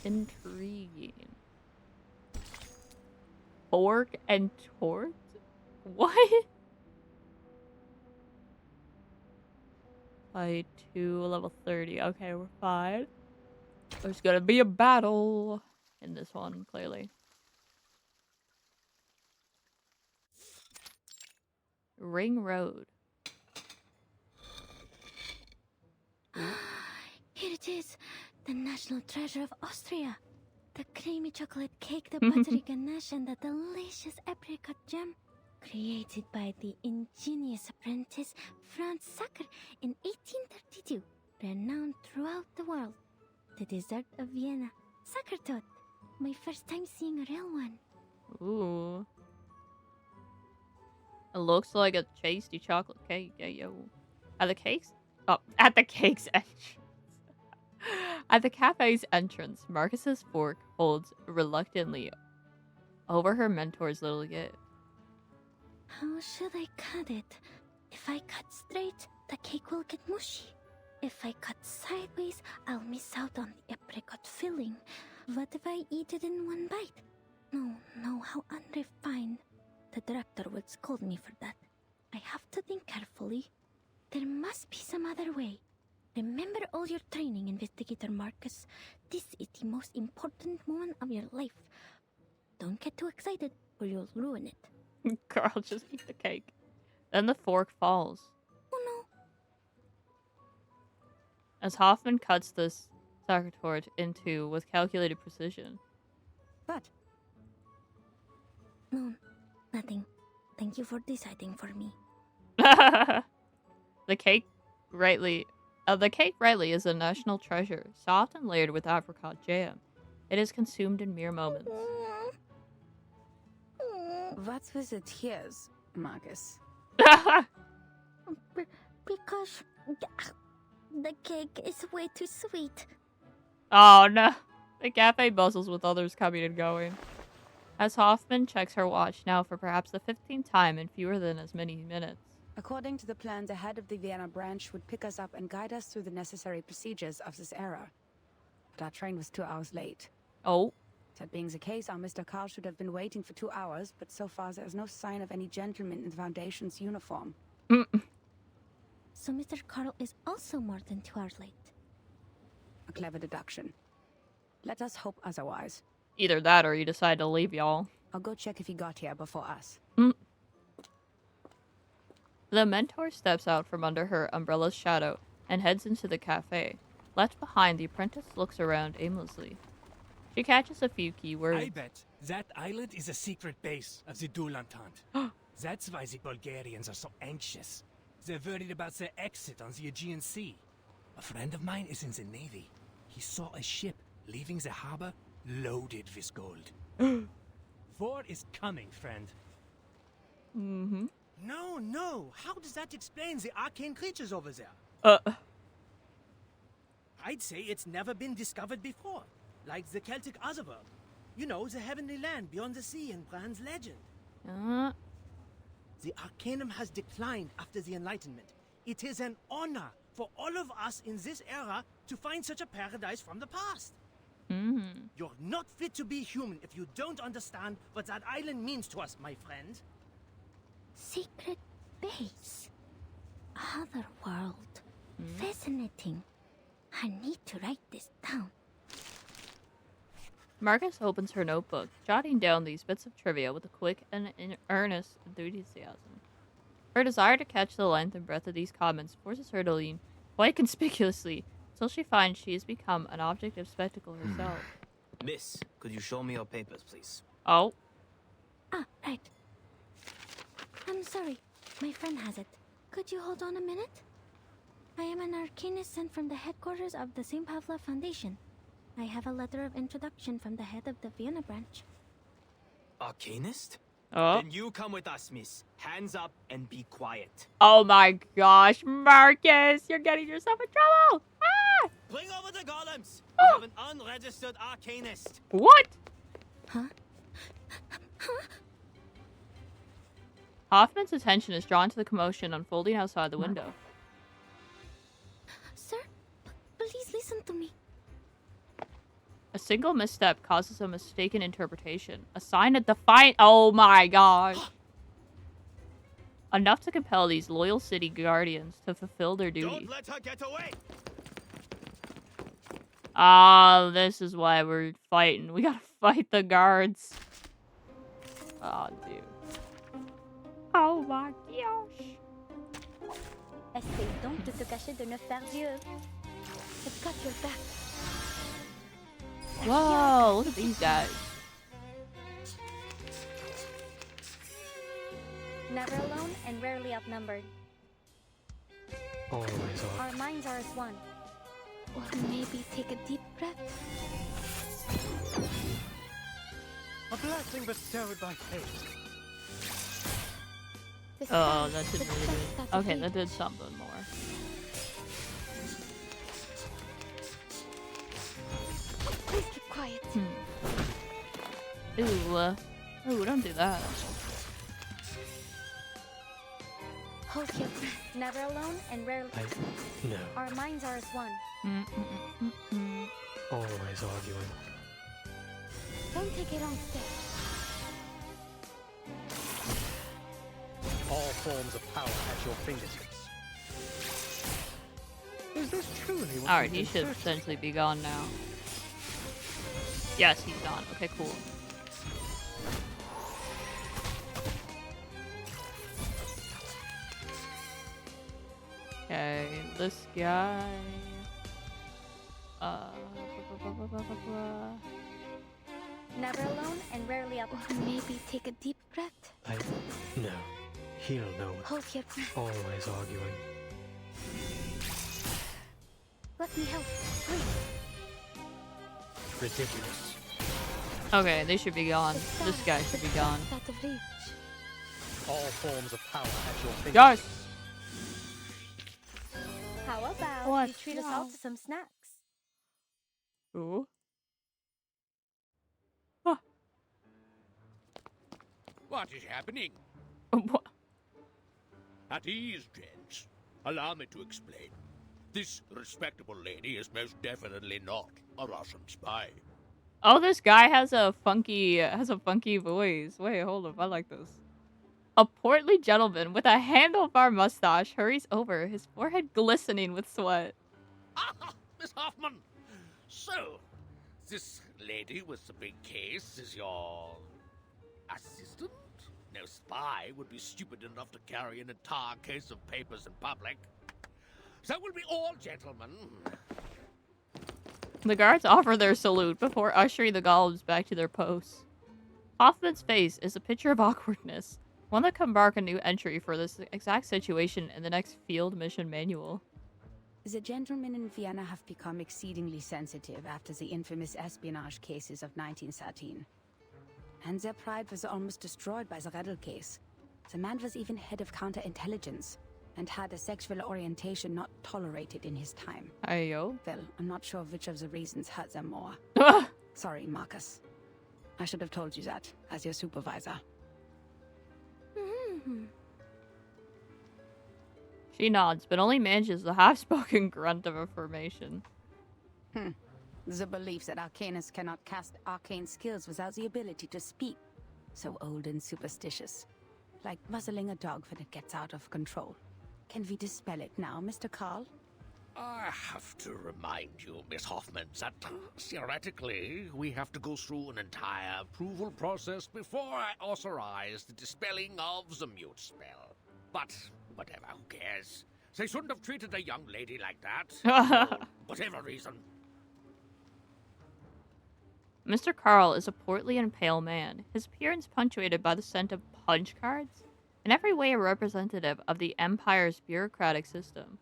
Speaker 1: Intriguing. Fork and tort? What? Fight 2, level 30. Okay, we're fine. There's gonna be a battle in this one, clearly. Ring Road.
Speaker 2: Here it is, the national treasure of Austria. The creamy chocolate cake, the buttery ganache, and the delicious apricot jam. Created by the ingenious apprentice Franz Sacker in 1832. Renowned throughout the world. The dessert of Vienna. Sackertot. My first time seeing a real one.
Speaker 1: Ooh. It looks like a tasty chocolate cake. Yeah, yo. At the cake's entrance. At the cafe's entrance, Marcus's fork holds reluctantly over her mentor's little gift.
Speaker 2: How should I cut it? If I cut straight, the cake will get mushy. If I cut sideways, I'll miss out on the apricot filling. What if I eat it in one bite? No, how unrefined. The director would scold me for that. I have to think carefully. There must be some other way. Remember all your training, Investigator Marcus. This is the most important moment of your life. Don't get too excited or you'll ruin it.
Speaker 1: Girl, just eat the cake. Then the fork falls.
Speaker 2: Oh no.
Speaker 1: As Hoffman cuts this sackertort into with calculated precision.
Speaker 3: What?
Speaker 2: No, nothing. Thank you for deciding for me.
Speaker 1: The cake rightly is a national treasure, soft and layered with apricot jam. It is consumed in mere moments.
Speaker 3: What's with the tears, Marcus?
Speaker 2: Because the cake is way too sweet.
Speaker 1: Oh no. The cafe bustles with others coming and going. As Hoffman checks her watch now for perhaps the 15th time in fewer than as many minutes.
Speaker 3: According to the plan, the head of the Vienna branch would pick us up and guide us through the necessary procedures of this era. But our train was 2 hours late.
Speaker 1: Oh.
Speaker 3: That being the case, our Mr. Carl should have been waiting for 2 hours, but so far there is no sign of any gentleman in the Foundation's uniform.
Speaker 2: So Mr. Carl is also more than 2 hours late.
Speaker 3: A clever deduction. Let us hope otherwise.
Speaker 1: Either that or you decide to leave, y'all.
Speaker 3: I'll go check if he got here before us.
Speaker 1: The mentor steps out from under her umbrella's shadow and heads into the cafe. Left behind, the apprentice looks around aimlessly. She catches a few key words.
Speaker 6: I bet that island is a secret base of the Dual Entente. That's why the Bulgarians are so anxious. They're worried about their exit on the Aegean Sea. A friend of mine is in the Navy. He saw a ship leaving the harbor loaded with gold. War is coming, friend.
Speaker 1: Mm-hmm.
Speaker 6: No. How does that explain the arcane creatures over there? I'd say it's never been discovered before. Like the Celtic Otherworld. You know, the heavenly land beyond the sea in Bran's legend. The Arcanum has declined after the Enlightenment. It is an honor for all of us in this era to find such a paradise from the past. You're not fit to be human if you don't understand what that island means to us, my friend.
Speaker 2: Secret base. Otherworld. Fascinating. I need to write this down.
Speaker 1: Marcus opens her notebook, jotting down these bits of trivia with a quick and earnest enthusiasm. Her desire to catch the length and breadth of these comments forces her to lean quite conspicuously until she finds she has become an object of spectacle herself.
Speaker 15: Miss, could you show me your papers, please?
Speaker 1: Oh.
Speaker 2: Ah, right. I'm sorry. My friend has it. Could you hold on a minute? I am an arcanist sent from the headquarters of the St. Pavlov Foundation. I have a letter of introduction from the head of the Vienna branch.
Speaker 15: Arcanist?
Speaker 1: Oh.
Speaker 15: Then you come with us, miss. Hands up and be quiet.
Speaker 1: Oh my gosh, Marcus! You're getting yourself in trouble! Ah!
Speaker 15: Bring over the golems! We have an unregistered arcanist.
Speaker 1: What?
Speaker 2: Huh?
Speaker 1: Hoffman's attention is drawn to the commotion unfolding outside the window.
Speaker 2: Sir, please listen to me.
Speaker 1: A single misstep causes a mistaken interpretation. A sign of defiance. Oh my gosh. Enough to compel these loyal city guardians to fulfill their duty.
Speaker 15: Don't let her get away!
Speaker 1: Ah, this is why we're fighting. We gotta fight the guards. Oh, dude. Oh my gosh.
Speaker 2: Essaye donc de te cacher de ne faire Dieu. I've got your back.
Speaker 1: Whoa, look at these guys.
Speaker 16: Never alone and rarely outnumbered.
Speaker 8: Always on.
Speaker 16: Our minds are as one.
Speaker 2: Or maybe take a deep breath.
Speaker 11: A blessing bestowed by fate.
Speaker 1: Oh, that didn't really do it. Okay, that did something more.
Speaker 16: Please keep quiet.
Speaker 1: Ooh, don't do that.
Speaker 16: Hold here, please. Never alone and rarely.
Speaker 8: No.
Speaker 16: Our minds are as one.
Speaker 8: Always arguing.
Speaker 16: Don't take it on stage.
Speaker 11: All forms of power at your fingertips. Is this truly what
Speaker 1: Alright, he should essentially be gone now. Yes, he's gone. Okay, cool. Okay, this guy.
Speaker 16: Never alone and rarely out.
Speaker 2: Or maybe take a deep breath.
Speaker 8: No. He'll know.
Speaker 16: Hold here, please.
Speaker 8: Always arguing.
Speaker 16: Let me help, please.
Speaker 11: Ridiculous.
Speaker 1: Okay, they should be gone. This guy should be gone.
Speaker 2: Out of reach.
Speaker 11: All forms of power at your fingertips.
Speaker 1: Gosh!
Speaker 16: How about
Speaker 2: What?
Speaker 16: you treat us all to some snacks?
Speaker 1: Ooh.
Speaker 11: What is happening?
Speaker 1: What?
Speaker 11: At ease, gents. Allow me to explain. This respectable lady is most definitely not a Russian spy.
Speaker 1: Oh, this guy has a funky voice. Wait, hold up. I like this. A portly gentleman with a handlebar mustache hurries over, his forehead glistening with sweat.
Speaker 11: Ah, Miss Hoffman! So, this lady with the big case is your assistant? No spy would be stupid enough to carry an entire case of papers in public. That will be all, gentlemen.
Speaker 1: The guards offer their salute before ushering the golems back to their posts. Hoffman's face is a picture of awkwardness, one that can mark a new entry for this exact situation in the next field mission manual.
Speaker 3: The gentlemen in Vienna have become exceedingly sensitive after the infamous espionage cases of 1913. And their pride was almost destroyed by the Redl case. The man was even head of counterintelligence, and had a sexual orientation not tolerated in his time.
Speaker 1: Ayo.
Speaker 3: Well, I'm not sure which of the reasons hurt them more. Sorry, Marcus. I should have told you that, as your supervisor.
Speaker 1: She nods, but only manages a half-spoken grunt of affirmation.
Speaker 3: The belief that arcanists cannot cast arcane skills without the ability to speak. So old and superstitious. Like muzzling a dog when it gets out of control. Can we dispel it now, Mr. Carl?
Speaker 11: I have to remind you, Miss Hoffman, that theoretically we have to go through an entire approval process before I authorize the dispelling of the mute spell. But whatever, who cares? They shouldn't have treated a young lady like that. For whatever reason.
Speaker 1: Mr. Carl is a portly and pale man, his appearance punctuated by the scent of punch cards, in every way a representative of the Empire's bureaucratic system.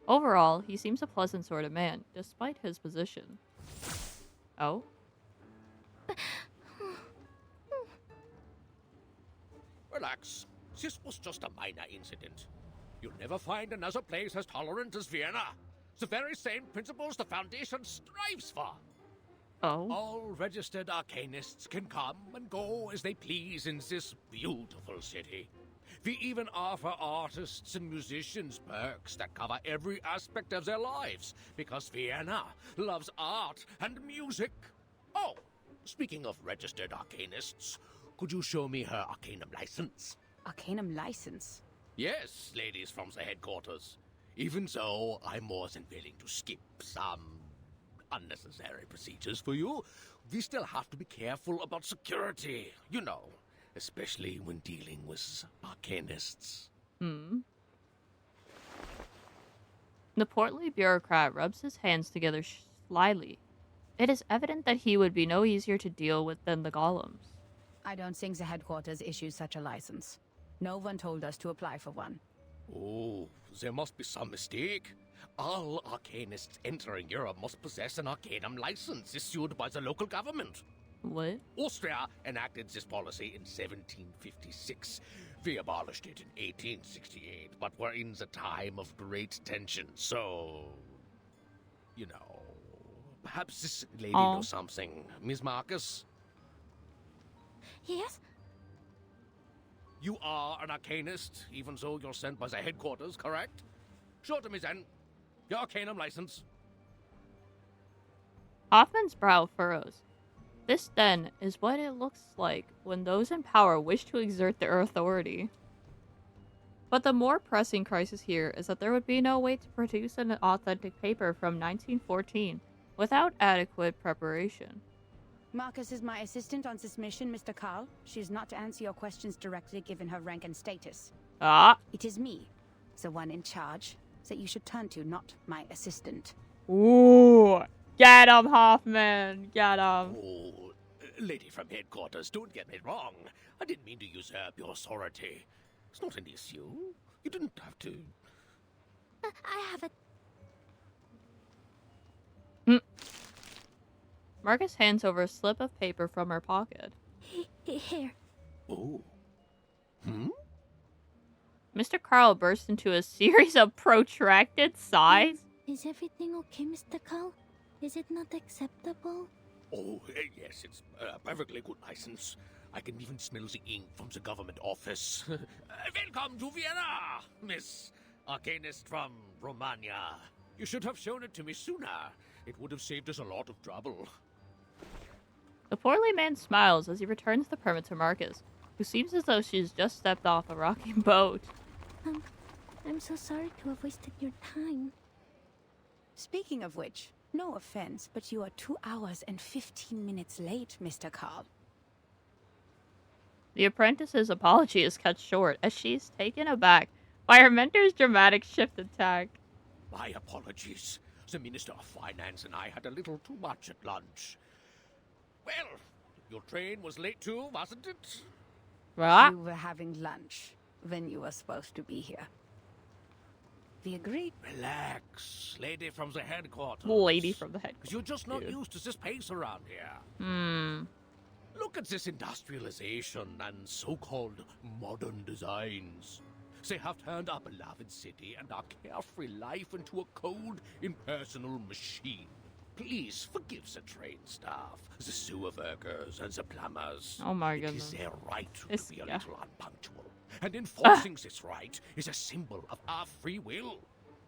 Speaker 1: Overall, he seems a pleasant sort of man, despite his position. Oh?
Speaker 11: Relax. This was just a minor incident. You'll never find another place as tolerant as Vienna. The very same principles the Foundation strives for.
Speaker 1: Oh?
Speaker 11: All registered arcanists can come and go as they please in this beautiful city. We even offer artists and musicians perks that cover every aspect of their lives, because Vienna loves art and music. Oh, speaking of registered arcanists, could you show me her Arcanum license?
Speaker 3: Arcanum license?
Speaker 11: Yes, ladies from the headquarters. Even so, I'm more than willing to skip some unnecessary procedures for you. We still have to be careful about security, you know. Especially when dealing with arcanists.
Speaker 1: The portly bureaucrat rubs his hands together slyly. It is evident that he would be no easier to deal with than the golems.
Speaker 3: I don't think the headquarters issues such a license. No one told us to apply for one.
Speaker 11: Oh, there must be some mistake. All arcanists entering Europe must possess an Arcanum license issued by the local government.
Speaker 1: What?
Speaker 11: Austria enacted this policy in 1756. We abolished it in 1868, but we're in the time of great tension, so... You know... Perhaps this lady knows something. Miss Marcus?
Speaker 2: Yes?
Speaker 11: You are an arcanist, even though you're sent by the headquarters, correct? Show to me then. Your Arcanum license.
Speaker 1: Hoffman's brow furrows. This, then, is what it looks like when those in power wish to exert their authority. But the more pressing crisis here is that there would be no way to produce an authentic paper from 1914 without adequate preparation.
Speaker 3: Marcus is my assistant on this mission, Mr. Carl. She is not to answer your questions directly given her rank and status. It is me, the one in charge, that you should turn to, not my assistant.
Speaker 1: Ooh! Get him, Hoffman! Get him!
Speaker 11: Oh, lady from headquarters, don't get me wrong. I didn't mean to usurp your authority. It's not an issue. You didn't have to.
Speaker 2: I have a...
Speaker 1: Marcus hands over a slip of paper from her pocket.
Speaker 2: Here.
Speaker 11: Oh.
Speaker 1: Mr. Carl bursts into a series of protracted sighs.
Speaker 2: Is everything okay, Mr. Carl? Is it not acceptable?
Speaker 11: Oh, yes, it's a perfectly good license. I can even smell the ink from the government office. Welcome to Vienna, Miss Arcanist from Romania. You should have shown it to me sooner. It would have saved us a lot of trouble.
Speaker 1: The portly man smiles as he returns the permit to Marcus, who seems as though she's just stepped off a rocking boat.
Speaker 2: I'm so sorry to have wasted your time.
Speaker 3: Speaking of which, no offense, but you are 2 hours and 15 minutes late, Mr. Carl.
Speaker 1: The apprentice's apology is cut short as she's taken aback by her mentor's dramatic shift in tack.
Speaker 11: My apologies. The Minister of Finance and I had a little too much at lunch. Well, your train was late too, wasn't it?
Speaker 3: You were having lunch when you were supposed to be here. We agreed.
Speaker 11: Relax, lady from the headquarters.
Speaker 1: Lady from the headquarters.
Speaker 11: You're just not
Speaker 1: dude.
Speaker 11: used to this pace around here.
Speaker 1: Hmm.
Speaker 11: Look at this industrialization and so-called modern designs. They have turned our beloved city and our carefree life into a cold, impersonal machine. Please forgive the train staff, the sewer workers, and the plumbers.
Speaker 1: Oh my
Speaker 11: It
Speaker 1: goodness.
Speaker 11: is their right to be a
Speaker 1: Yeah.
Speaker 11: little unpunctual. And enforcing this right is a symbol of our free will.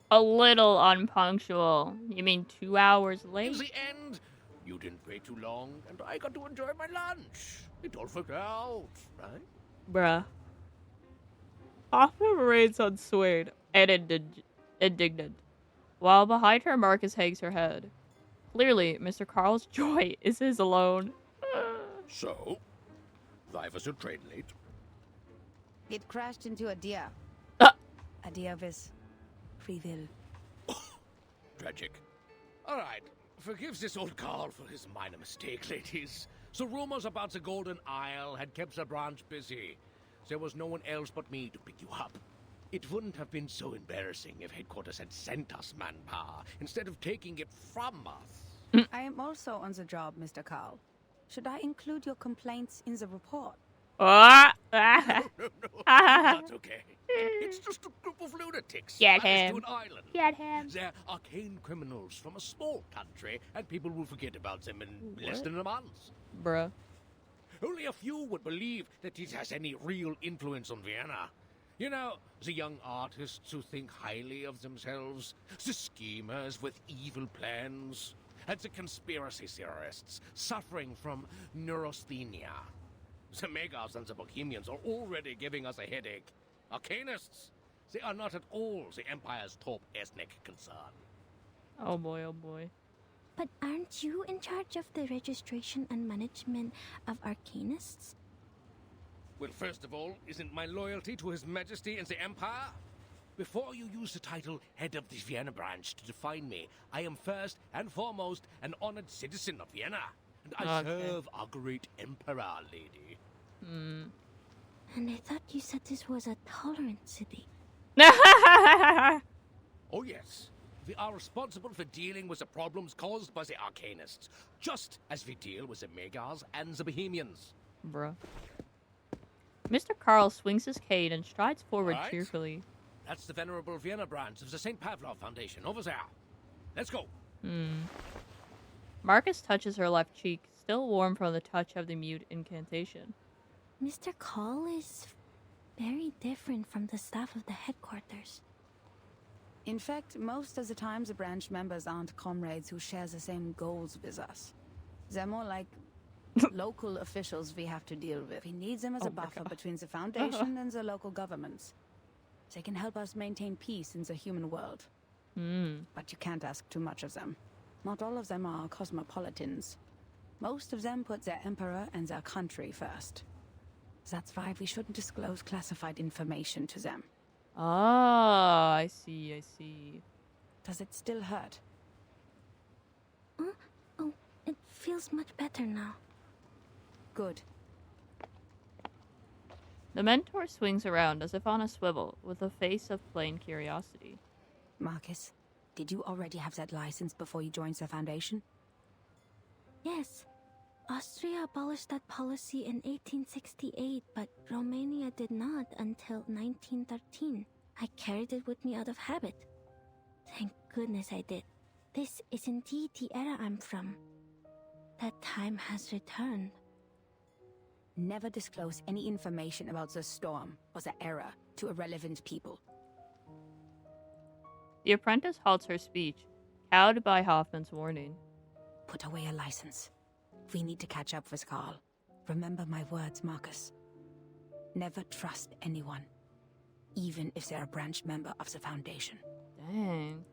Speaker 1: A little unpunctual. You mean 2 hours
Speaker 11: In
Speaker 1: late?
Speaker 11: the end, you didn't wait too long, and I got to enjoy my lunch. It all worked out, right?
Speaker 1: Bruh. Hoffman remains unswayed and indignant, while behind her Marcus hangs her head. Clearly, Mr. Carl's joy is his alone.
Speaker 11: So, why was your train late?
Speaker 3: It crashed into a deer. A deer with free will.
Speaker 11: Tragic. All right, forgive this old Carl for his minor mistake, ladies. The rumors about the Golden Isle had kept the branch busy. There was no one else but me to pick you up. It wouldn't have been so embarrassing if headquarters had sent us manpower instead of taking it from us.
Speaker 3: I am also on the job, Mr. Carl. Should I include your complaints in the report?
Speaker 11: No, that's okay. It's just a group of lunatics.
Speaker 1: Get
Speaker 11: banished
Speaker 1: him.
Speaker 11: to an island.
Speaker 1: Get him.
Speaker 11: They're arcane criminals from a small country, and people will forget about them in less
Speaker 1: What?
Speaker 11: than a month.
Speaker 1: Bruh.
Speaker 11: Only a few would believe that it has any real influence on Vienna. You know, the young artists who think highly of themselves, the schemers with evil plans, and the conspiracy theorists suffering from neurasthenia. The Megars and the Bohemians are already giving us a headache. Arcanists, they are not at all the Empire's top ethnic concern.
Speaker 1: Oh boy, oh boy.
Speaker 2: But aren't you in charge of the registration and management of arcanists?
Speaker 11: Well, first of all, isn't my loyalty to His Majesty and the Empire? Before you use the title Head of the Vienna Branch to define me, I am first and foremost an honored citizen of Vienna. And I serve our great Emperor, lady.
Speaker 1: Hmm.
Speaker 2: And I thought you said this was a tolerant city.
Speaker 11: Oh, yes. We are responsible for dealing with the problems caused by the Arcanists, just as we deal with the Megars and the Bohemians.
Speaker 1: Bruh. Mr. Carl swings his cane and strides forward
Speaker 11: Right.
Speaker 1: cheerfully.
Speaker 11: That's the venerable Vienna branch of the St. Pavlov Foundation, over there. Let's go.
Speaker 1: Marcus touches her left cheek, still warm from the touch of the mute incantation.
Speaker 2: Mr. Call is very different from the staff of the headquarters.
Speaker 3: In fact, most of the time the branch members aren't comrades who share the same goals with us. They're more like local officials we have to deal with. We need them as a buffer between the Foundation and the local governments. They can help us maintain peace in the human world. But you can't ask too much of them. Not all of them are cosmopolitans. Most of them put their emperor and their country first. That's why we shouldn't disclose classified information to them.
Speaker 1: Ah, I see, I see.
Speaker 3: Does it still hurt?
Speaker 2: Oh, it feels much better now.
Speaker 3: Good.
Speaker 1: The mentor swings around as if on a swivel, with a face of plain curiosity.
Speaker 3: Marcus, did you already have that license before you joined the Foundation?
Speaker 2: Yes. Austria abolished that policy in 1868, but Romania did not until 1913. I carried it with me out of habit. Thank goodness I did. This is indeed the era I'm from. That time has returned.
Speaker 3: Never disclose any information about the storm or the era to irrelevant people.
Speaker 1: The apprentice halts her speech, cowed by Hoffman's warning.
Speaker 3: Put away a license. We need to catch up with Carl. Remember my words, Marcus. Never trust anyone, even if they're a branch member of the Foundation.
Speaker 1: Dang.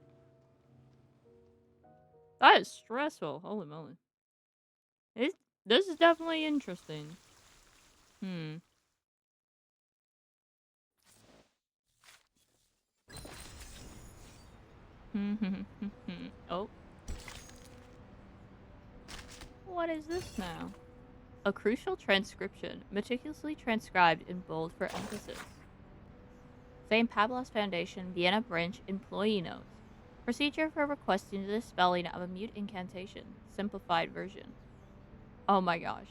Speaker 1: That is stressful. Holy moly. This is definitely interesting. Oh. What is this now? A crucial transcription, meticulously transcribed in bold for emphasis. St. Pablo's Foundation, Vienna Branch Employee Notes. Procedure for requesting the spelling of a mute incantation. Simplified version. Oh my gosh.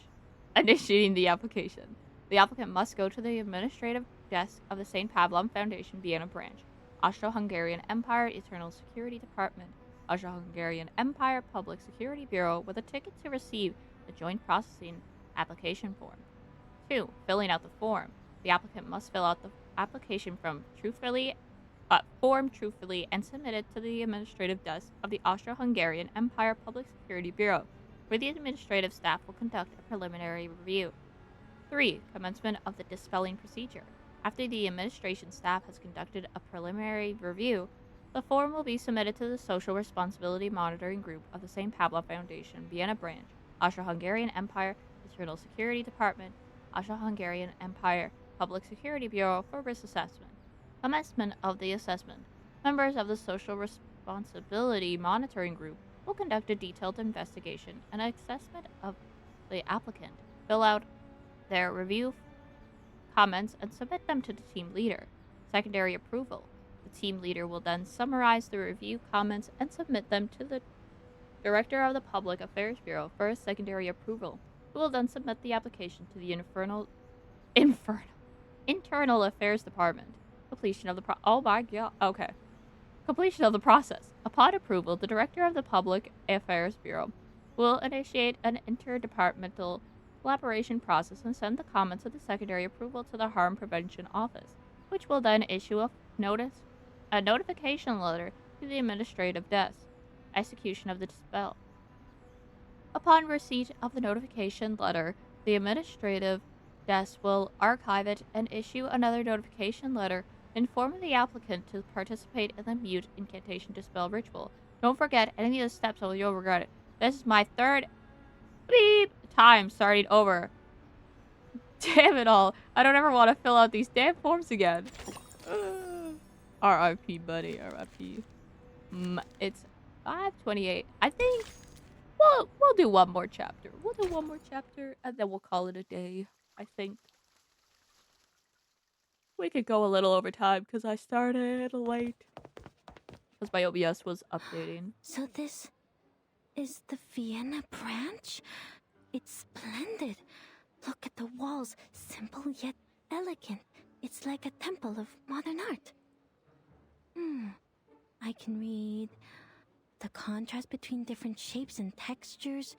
Speaker 1: Initiating the application. The applicant must go to the administrative desk of the St. Pablo Foundation, Vienna Branch, Austro-Hungarian Empire Internal Security Department, Austro-Hungarian Empire Public Security Bureau with a ticket to receive the joint processing application form. 2. Filling out the form. The applicant must fill out the application form truthfully and submit it to the administrative desk of the Austro-Hungarian Empire Public Security Bureau, where the administrative staff will conduct a preliminary review. 3. Commencement of the dispelling procedure. After the administration staff has conducted a preliminary review, the form will be submitted to the Social Responsibility Monitoring Group of the St. Pablo Foundation, Vienna Branch, Austro-Hungarian Empire Internal Security Department, Austro-Hungarian Empire Public Security Bureau for risk assessment. Commencement of the assessment. Members of the Social Responsibility Monitoring Group will conduct a detailed investigation and assessment of the applicant, fill out their review comments, and submit them to the team leader. Secondary approval. The team leader will then summarize the review comments and submit them to the Director of the Public Affairs Bureau for a secondary approval, who will then submit the application to the Internal Affairs Department. Completion of the oh my god, okay. Completion of the process. Upon approval, the Director of the Public Affairs Bureau will initiate an interdepartmental collaboration process and send the comments of the secondary approval to the Harm Prevention Office, which will then issue a notification letter to the administrative desk. Execution of the dispel. Upon receipt of the notification letter, the administrative desk will archive it and issue another notification letter informing the applicant to participate in the mute incantation dispel ritual. Don't forget any of the steps or you'll regret it. This is my third time starting over. Damn it all. I don't ever want to fill out these damn forms again. R.I.P. buddy, R.I.P. It's 5:28. I think we'll do one more chapter. We'll do one more chapter and then we'll call it a day. I think we could go a little over time because I started late. Because my OBS was updating.
Speaker 2: So this is the Vienna branch? It's splendid. Look at the walls, simple yet elegant. It's like a temple of modern art. I can read the contrast between different shapes and textures.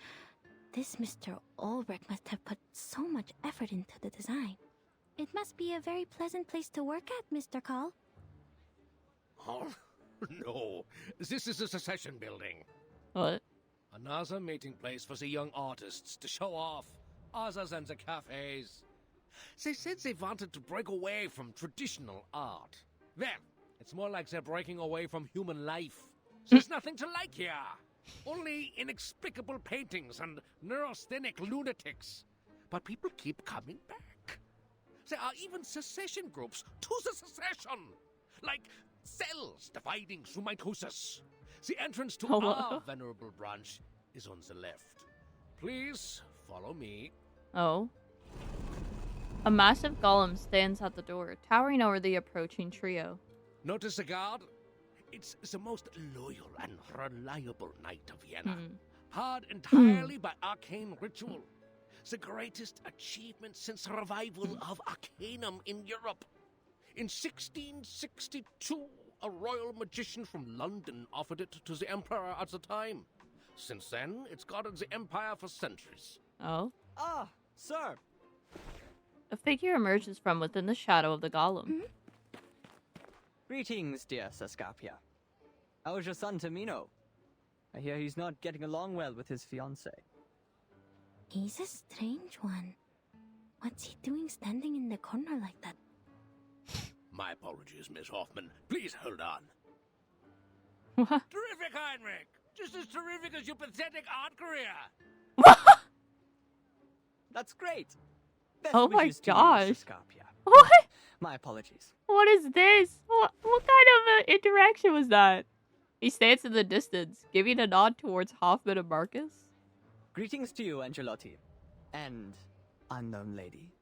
Speaker 2: This Mr. Ulrich must have put so much effort into the design. It must be a very pleasant place to work at, Mr. Call.
Speaker 11: Oh, no. This is a secession building.
Speaker 1: What?
Speaker 11: Another meeting place for the young artists to show off, other than the cafes. They said they wanted to break away from traditional art. Well, it's more like they're breaking away from human life. There's nothing to like here. Only inexplicable paintings and neurasthenic lunatics. But people keep coming back. There are even secession groups to the secession. Like cells dividing through mitosis. The entrance to our venerable branch is on the left. Please follow me.
Speaker 1: Oh. A massive golem stands at the door, towering over the approaching trio.
Speaker 11: Notice the guard? It's the most loyal and reliable knight of Vienna. Powered entirely by arcane ritual. The greatest achievement since the revival of Arcanum in Europe. In 1662, a royal magician from London offered it to the emperor at the time. Since then, it's guarded the empire for centuries.
Speaker 1: Oh?
Speaker 15: Ah, sir!
Speaker 1: A figure emerges from within the shadow of the golem.
Speaker 15: Greetings, dear Saskapia. How's your son Tamino? I hear he's not getting along well with his fiancée.
Speaker 2: He's a strange one. What's he doing standing in the corner like that?
Speaker 11: My apologies, Miss Hoffman. Please hold on.
Speaker 1: What?
Speaker 11: Terrific, Heinrich! Just as terrific as your pathetic art career!
Speaker 15: That's great! Best
Speaker 1: Oh my
Speaker 15: wishes to you,
Speaker 1: gosh.
Speaker 15: Saskapia.
Speaker 1: What?
Speaker 15: My apologies.
Speaker 1: What is this? What kind of interaction was that? He stands in the distance, giving a nod towards Hoffman and Marcus.
Speaker 15: Greetings to you, Angelotti. And unknown lady.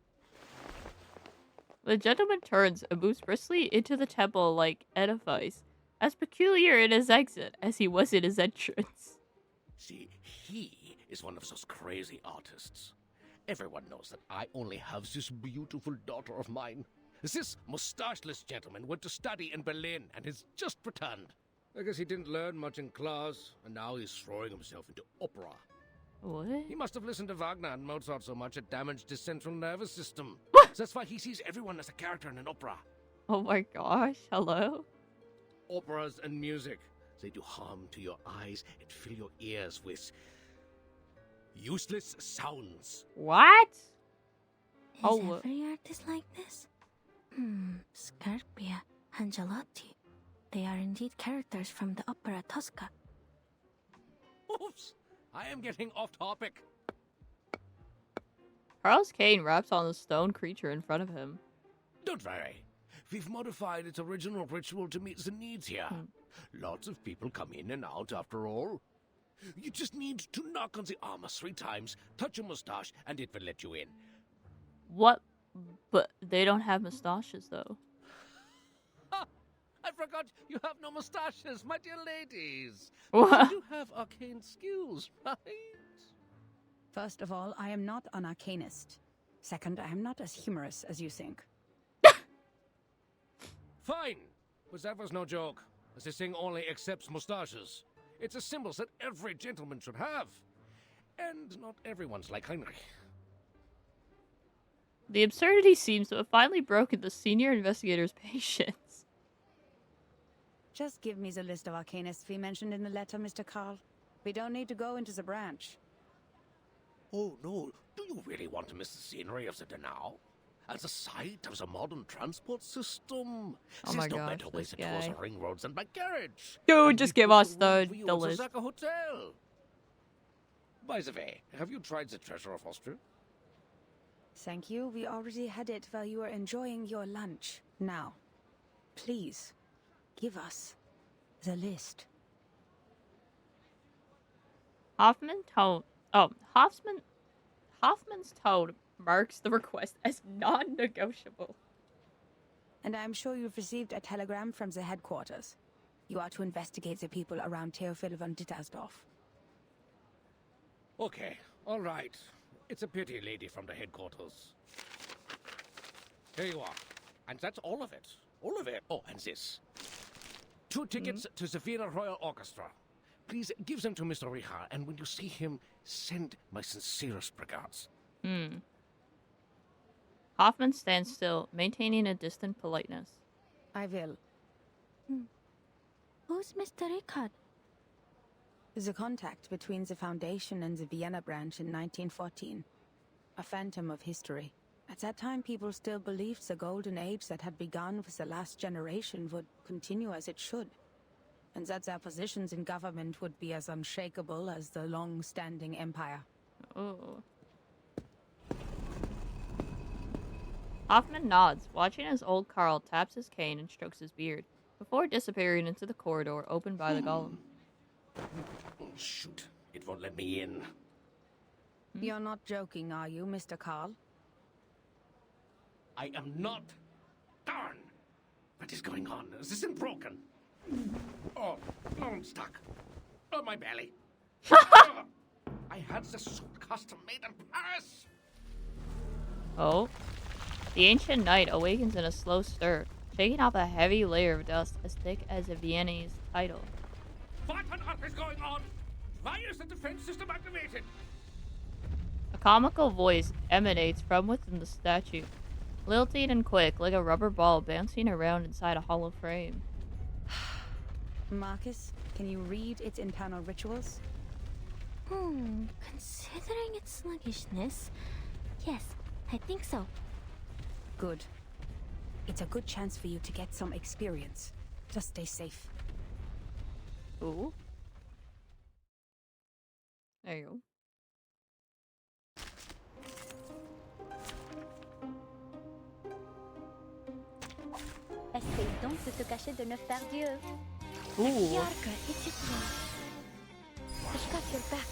Speaker 1: The gentleman turns and moves briskly into the temple like edifice, as peculiar in his exit as he was in his entrance.
Speaker 11: See, he is one of those crazy artists. Everyone knows that I only have this beautiful daughter of mine. This mustacheless gentleman went to study in Berlin and has just returned. I guess he didn't learn much in class, and now he's throwing himself into opera.
Speaker 1: What?
Speaker 11: He must have listened to Wagner and Mozart so much it damaged his central nervous system. That's why he sees everyone as a character in an opera.
Speaker 1: Oh my gosh, hello?
Speaker 11: Operas and music, they do harm to your eyes and fill your ears with useless sounds.
Speaker 1: What?
Speaker 2: Is every artist like this? Scarpia, Angelotti. They are indeed characters from the opera Tosca.
Speaker 11: Oops! I am getting off topic.
Speaker 1: Carl's cane raps on the stone creature in front of him.
Speaker 11: Don't worry. We've modified its original ritual to meet the needs here. Lots of people come in and out after all. You just need to knock on the armor 3 times, touch a mustache, and it will let you in.
Speaker 1: What? But they don't have mustaches, though.
Speaker 11: I forgot you have no mustaches, my dear ladies.
Speaker 1: What?
Speaker 11: But you do have arcane skills, right?
Speaker 3: First of all, I am not an arcanist. Second, I am not as humorous as you think.
Speaker 11: Fine, but that was no joke. This thing only accepts mustaches. It's a symbol that every gentleman should have. And not everyone's like Heinrich.
Speaker 1: The absurdity seems to have finally broken the senior investigator's patience.
Speaker 3: Just give me the list of arcanists we mentioned in the letter, Mr. Carl. We don't need to go into the branch.
Speaker 11: Oh no, do you really want to miss the scenery of the Donau? And the sight of the modern transport system?
Speaker 1: Oh
Speaker 11: There's
Speaker 1: my
Speaker 11: no
Speaker 1: gosh,
Speaker 11: better way
Speaker 1: this
Speaker 11: to tour
Speaker 1: guy.
Speaker 11: the ring roads than by carriage.
Speaker 1: Dude,
Speaker 11: And
Speaker 1: just
Speaker 11: we
Speaker 1: give
Speaker 11: put
Speaker 1: us the
Speaker 11: view
Speaker 1: the
Speaker 11: of
Speaker 1: list.
Speaker 11: Zaka Hotel. By the way, have you tried the treasure of Austria?
Speaker 3: Thank you. We already had it while you were enjoying your lunch. Now, please, give us the list.
Speaker 1: Hoffman's tone marks the request as non-negotiable.
Speaker 3: And I'm sure you've received a telegram from the headquarters. You are to investigate the people around Theophil von Dittersdorf.
Speaker 11: Okay, all right. It's a pity, lady from the headquarters. Here you are. And that's all of it. All of it. Oh, and this. 2 tickets to the Vienna Royal Orchestra. Please give them to Mr. Richard, and when you see him, send my sincerest regards.
Speaker 1: Hoffman stands still, maintaining a distant politeness.
Speaker 3: I will.
Speaker 2: Who's Mr. Richard?
Speaker 3: The contact between the Foundation and the Vienna branch in 1914. A phantom of history. At that time, people still believed the golden age that had begun with the last generation would continue as it should, and that their positions in government would be as unshakable as the long-standing empire.
Speaker 1: Oh. Hoffman nods, watching as old Carl taps his cane and strokes his beard, before disappearing into the corridor opened by the golem.
Speaker 11: Shoot, it won't let me in.
Speaker 3: You're not joking, are you, Mr. Carl?
Speaker 11: I am not. Darn! What is going on? Is this thing broken? Oh, I'm stuck. Oh, my belly. I had this suit custom made in Paris.
Speaker 1: Oh. The ancient knight awakens in a slow stir, shaking off a heavy layer of dust as thick as a Viennese title.
Speaker 11: What on earth is going on? Why is the defense system activated?
Speaker 1: A comical voice emanates from within the statue, lilting and quick like a rubber ball bouncing around inside a hollow frame.
Speaker 3: Marcus, can you read its internal rituals?
Speaker 2: Considering its sluggishness, yes, I think so.
Speaker 3: Good. It's a good chance for you to get some experience. Just stay safe.
Speaker 1: Ooh. There you go.
Speaker 16: Essaye donc de te cacher de neuf par Dieu.
Speaker 1: Ooh.
Speaker 16: Yarka, it's it now. I've got your back.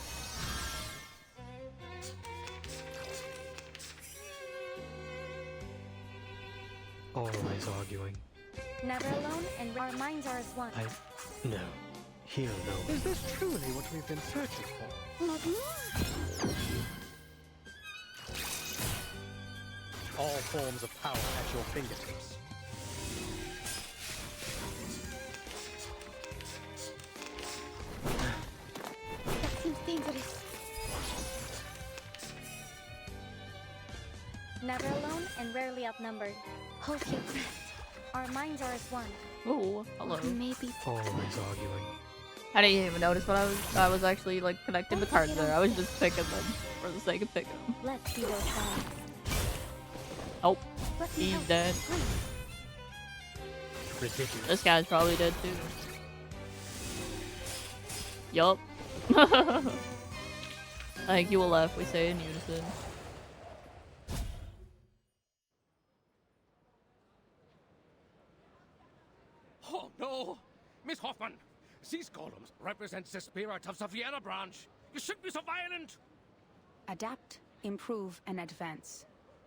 Speaker 17: Always arguing.
Speaker 16: Never alone, and our minds are as one.
Speaker 17: No. He'll know.
Speaker 11: Is this truly what we've been searching for?
Speaker 16: Not me.
Speaker 11: All forms of power at your fingertips.
Speaker 16: That seems dangerous. Never alone and rarely outnumbered. Hold your breath. Our minds are as one.
Speaker 1: Oh, hello.
Speaker 16: Maybe.
Speaker 17: Always arguing.
Speaker 1: I didn't even notice when I was actually like connecting the cards there. I was just picking them for the sake of picking them.
Speaker 16: Let's see those signs.
Speaker 1: Oh, he's dead.
Speaker 11: Ridiculous.
Speaker 1: This guy's probably dead too. Yup. Thank you, Aleph, we say in unison.
Speaker 11: Oh no! Miss Hoffman! These golems represent the spirit of the Vienna branch. You shouldn't be so violent!
Speaker 3: Adapt, improve, and advance.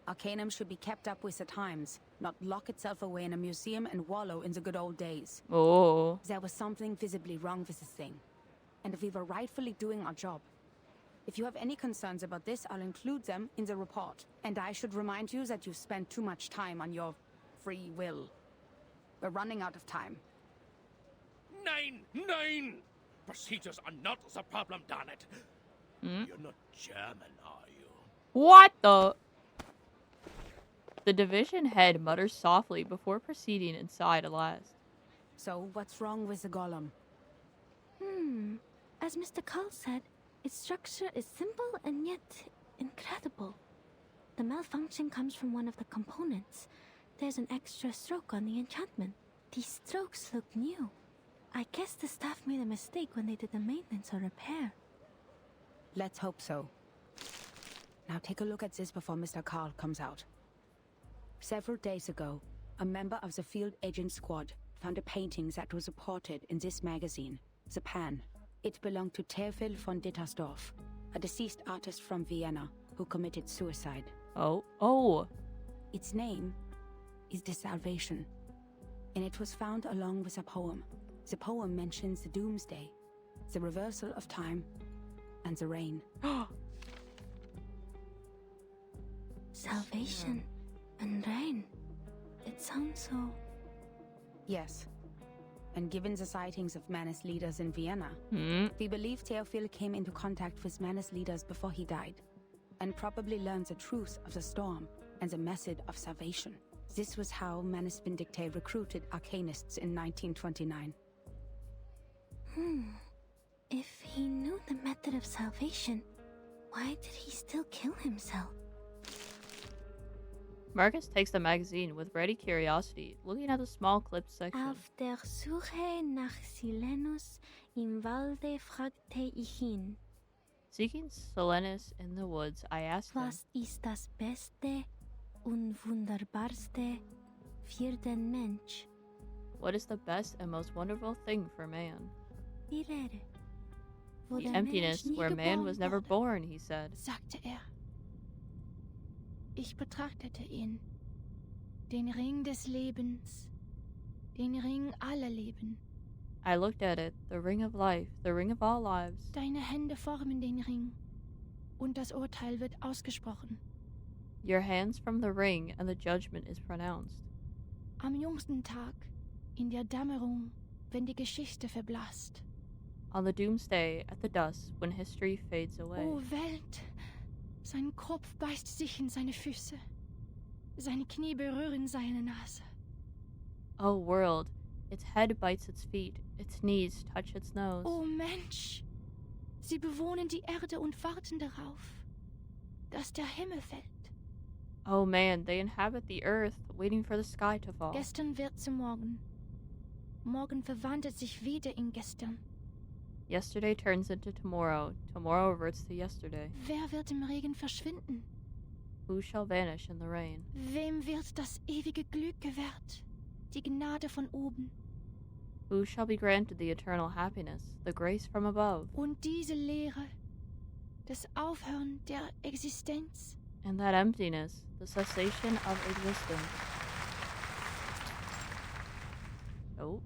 Speaker 3: Arcanum should be kept up with the times, not lock itself away in a museum and wallow in the good old days.
Speaker 1: Oh.
Speaker 3: There was something visibly wrong with this thing, and we were rightfully doing our job. If you have any concerns about this, I'll include them in the report. And I should remind you that you've spent too much time on your free will. We're running out of time.
Speaker 11: Nine! Procedures are not the problem, darn it. You're not German, are you?
Speaker 1: What the? The division head mutters softly before proceeding inside at last.
Speaker 3: So, what's wrong with the golem?
Speaker 18: As Mr. Carl said, its structure is simple and yet incredible. The malfunction comes from one of the components. There's an extra stroke on the enchantment. These strokes look new. I guess the staff made a mistake when they did the maintenance or repair.
Speaker 3: Let's hope so. Now take a look at this before Mr. Carl comes out. Several days ago, a member of the field agent squad found a painting that was reported in this magazine, The Pan. It belonged to Theophil von Dittersdorf, a deceased artist from Vienna who committed suicide.
Speaker 1: Oh.
Speaker 3: Its name is The Salvation, and it was found along with a poem. The poem mentions the doomsday, the reversal of time, and the rain.
Speaker 18: Salvation and rain. It sounds so...
Speaker 3: Yes. And given the sightings of Manus leaders in Vienna, we believe Theophil came into contact with Manus leaders before he died, and probably learned the truth of the storm and the method of salvation. This was how Manus Vindicte recruited arcanists in 1929.
Speaker 18: If he knew the method of salvation, why did he still kill himself?
Speaker 1: Marcus takes the magazine with ready curiosity, looking at the small clipped section.
Speaker 18: Auf der Suche nach Silenus im Walde fragte ich ihn.
Speaker 1: Seeking Silenus in the woods, I asked him,
Speaker 18: Was ist das Beste und Wunderbarste für den Mensch?
Speaker 1: What is the best and most wonderful thing for man?
Speaker 18: Die Leere, wo
Speaker 1: The
Speaker 18: der
Speaker 1: emptiness
Speaker 18: Mensch nie
Speaker 1: where man
Speaker 18: geboren
Speaker 1: was never
Speaker 18: wurde,
Speaker 1: born, he said.
Speaker 19: sagte er. Ich betrachtete ihn, den Ring des Lebens, den Ring aller Leben.
Speaker 1: I looked at it, the ring of life, the ring of all lives.
Speaker 19: Deine Hände formen den Ring, und das Urteil wird ausgesprochen.
Speaker 1: Your hands from the ring, and the judgment is pronounced.
Speaker 19: Am jüngsten Tag, in der Dämmerung, wenn die Geschichte verblasst.
Speaker 1: On the doomsday, at the dusk, when history fades away.
Speaker 19: O Welt, sein Kopf beißt sich in seine Füße. Seine Knie berühren seine Nase.
Speaker 1: Oh world, its head bites its feet, its knees touch its nose.
Speaker 19: O Mensch, sie bewohnen die Erde und warten darauf, dass der Himmel fällt.
Speaker 1: Oh man, they inhabit the earth, waiting for the sky to fall.
Speaker 19: Gestern wird zu morgen. Morgen verwandelt sich wieder in gestern.
Speaker 1: Yesterday turns into tomorrow, tomorrow reverts to yesterday.
Speaker 19: Wer wird im Regen verschwinden?
Speaker 1: Who shall vanish in the rain?
Speaker 19: Wem wird das ewige Glück gewährt? Die Gnade von oben.
Speaker 1: Who shall be granted the eternal happiness, the grace from above?
Speaker 19: Und diese Leere, das Aufhören der Existenz.
Speaker 1: And that emptiness, the cessation of existence. Oh.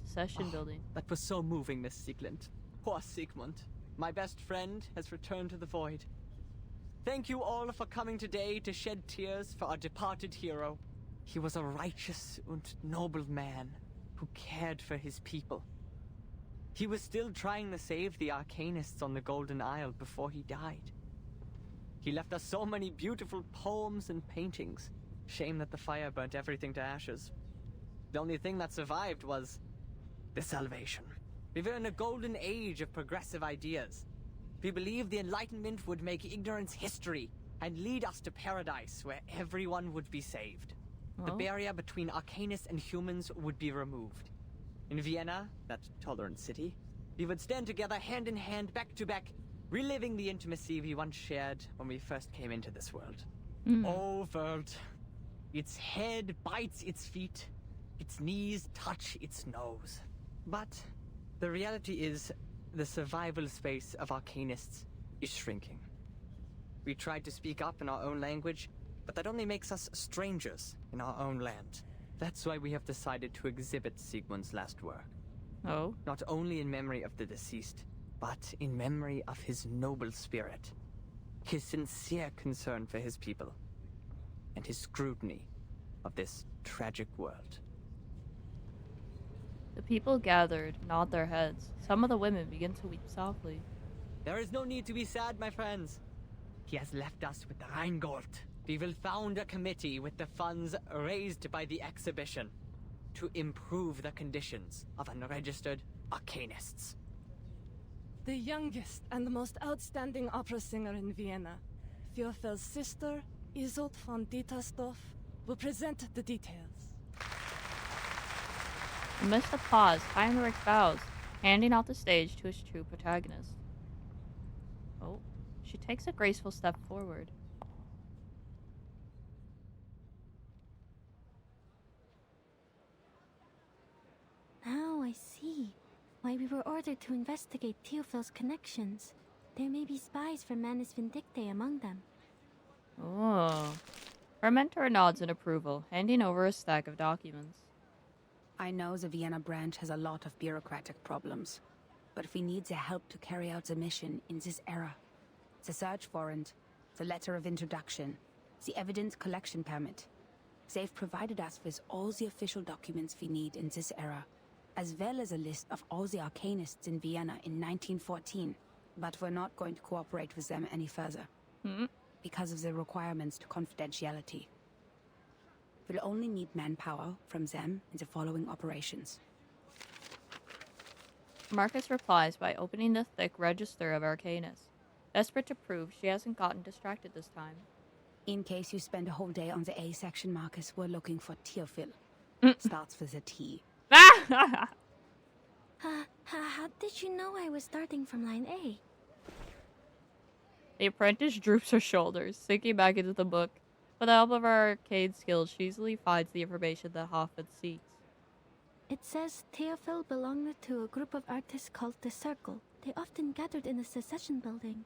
Speaker 1: Secession building.
Speaker 15: That was so moving, Miss Siegland. Poor Sigmund. My best friend has returned to the void. Thank you all for coming today to shed tears for our departed hero. He was a righteous and noble man who cared for his people. He was still trying to save the Arcanists on the Golden Isle before he died. He left us so many beautiful poems and paintings. Shame that the fire burnt everything to ashes. The only thing that survived was the salvation. We were in a golden age of progressive ideas. We believed the Enlightenment would make ignorance history and lead us to paradise where everyone would be saved. The barrier between Arcanists and humans would be removed. In Vienna, that tolerant city, we would stand together hand in hand, back to back, reliving the intimacy we once shared when we first came into this world. Oh, world. Its head bites its feet. Its knees touch its nose. But the reality is, the survival space of Arcanists is shrinking. We tried to speak up in our own language, but that only makes us strangers in our own land. That's why we have decided to exhibit Sigmund's last work.
Speaker 1: Oh?
Speaker 15: Not only in memory of the deceased, but in memory of his noble spirit, his sincere concern for his people, and his scrutiny of this tragic world.
Speaker 1: The people gathered, nod their heads. Some of the women begin to weep softly.
Speaker 15: There is no need to be sad, my friends. He has left us with the Rheingold. We will found a committee with the funds raised by the exhibition to improve the conditions of unregistered Arcanists.
Speaker 14: The youngest and the most outstanding opera singer in Vienna, Theophel's sister, Isolde von Dietersdorf, will present the details.
Speaker 1: Amidst applause, Heinrich bows, handing out the stage to his true protagonist. Oh, she takes a graceful step forward.
Speaker 18: Now I see why we were ordered to investigate Theophel's connections. There may be spies from Manus Vindictae among them.
Speaker 1: Oh. Her mentor nods in approval, handing over a stack of documents.
Speaker 3: I know the Vienna branch has a lot of bureaucratic problems, but we need the help to carry out the mission in this era. The search warrant, the letter of introduction, the evidence collection permit. They've provided us with all the official documents we need in this era, as well as a list of all the Arcanists in Vienna in 1914, but we're not going to cooperate with them any further. Because of the requirements to confidentiality. We'll only need manpower from them in the following operations.
Speaker 1: Marcus replies by opening the thick register of Arcanus, desperate to prove she hasn't gotten distracted this time.
Speaker 3: In case you spend a whole day on the A section, Marcus, we're looking for Theophil. Starts with a T.
Speaker 18: How did you know I was starting from line A?
Speaker 1: The apprentice droops her shoulders, sinking back into the book. With the help of her arcade skills, she easily finds the information that Hoffman seeks.
Speaker 18: It says Theophil belonged to a group of artists called the Circle. They often gathered in the Secession building.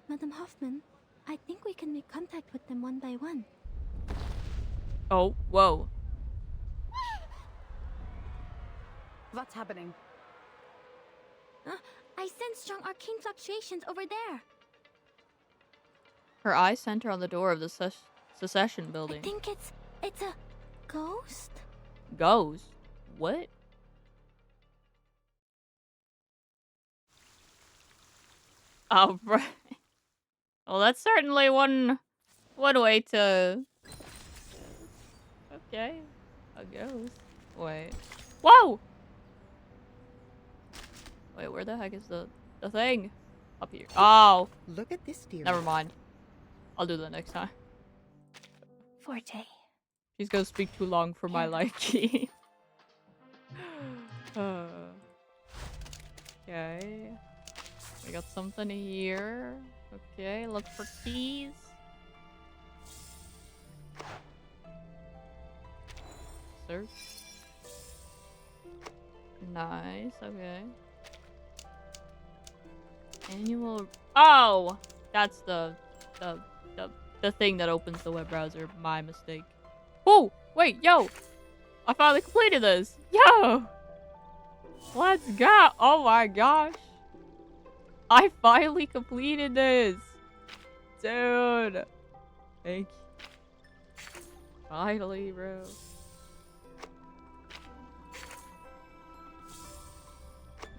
Speaker 18: Madam Hoffman, I think we can make contact with them one by one.
Speaker 1: Oh, whoa.
Speaker 3: What's happening?
Speaker 18: I sense strong arcane fluctuations over there.
Speaker 1: Her eyes center on the door of the Secession building.
Speaker 18: I think it's a ghost?
Speaker 1: Ghost? What? Oh, right. Well, that's certainly one way to... Okay. A ghost. Wait. Whoa! Wait, where the heck is the thing? Up here. Oh!
Speaker 7: Look at this, dear.
Speaker 1: Never mind. I'll do that next time.
Speaker 18: Forte.
Speaker 1: She's gonna speak too long for my liking. Okay. We got something here. Okay, look for keys. Search. Nice, okay. Annual... Oh! That's the thing that opens the web browser. My mistake. Oh! Wait, yo! I finally completed this! Yo! Let's go! Oh my gosh! I finally completed this! Dude! Thank you. Finally, bro.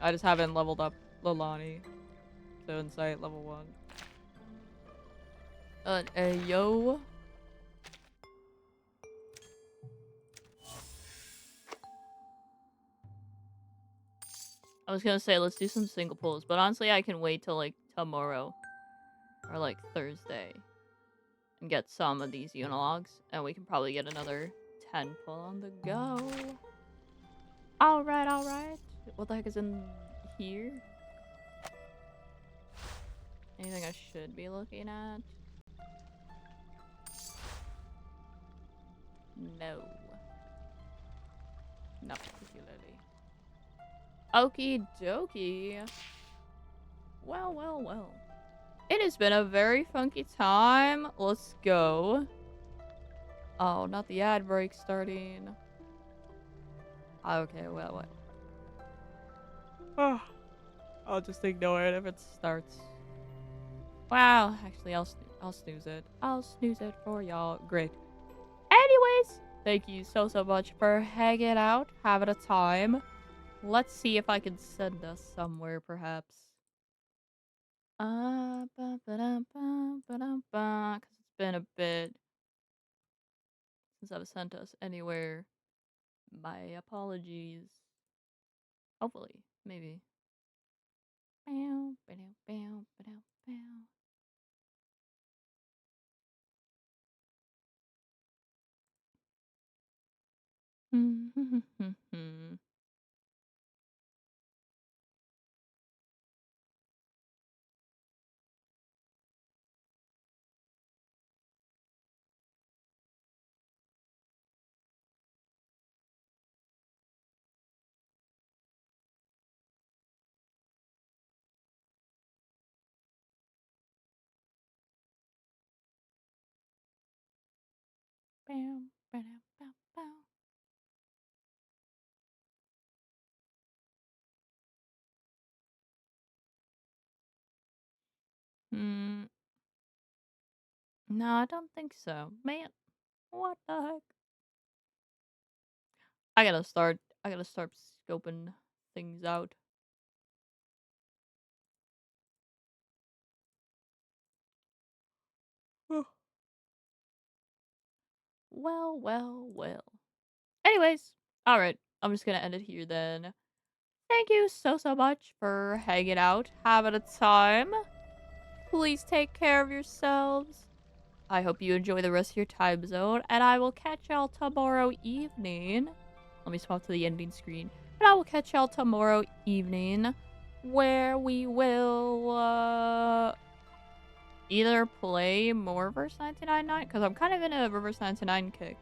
Speaker 1: I just haven't leveled up Lilani. So Insight level 1. Yo. I was gonna say let's do some single pulls, but honestly I can wait till like tomorrow. Or like Thursday. And get some of these unilogs. And we can probably get another 10 pull on the go. Alright, alright. What the heck is in here? Anything I should be looking at? No. Not particularly. Okie dokie. Well, well, well. It has been a very funky time. Let's go. Oh, not the ad break starting. Okay, well, what? Oh, I'll just ignore it if it starts. Wow, actually, I'll snooze it. I'll snooze it for y'all. Great. Anyways, thank you so much for hanging out, having a time. Let's see if I can send us somewhere, perhaps. Because it's been a bit since I've sent us anywhere. My apologies. Hopefully, maybe. Bow, bow, bow, bow, bow. Bow, bow, bow, bow. No, I don't think so. Man, what the heck? I gotta start scoping things out. Well, well, well. Anyways, alright. I'm just gonna end it here then. Thank you so much for hanging out, having a time. Please take care of yourselves. I hope you enjoy the rest of your time zone, and I will catch y'all tomorrow evening. Let me swap to the ending screen. But I will catch y'all tomorrow evening, where we will, either play more Reverse 999, because I'm kind of in a Reverse 999 kick,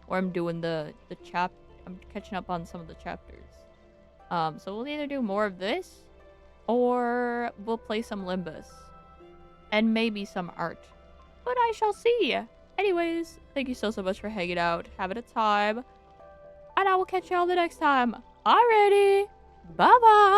Speaker 1: where I'm doing I'm catching up on some of the chapters. So we'll either do more of this, or we'll play some Limbus, and maybe some art. But I shall see. Anyways, thank you so much for hanging out, having a time, and I will catch y'all the next time. Alrighty, bye-bye!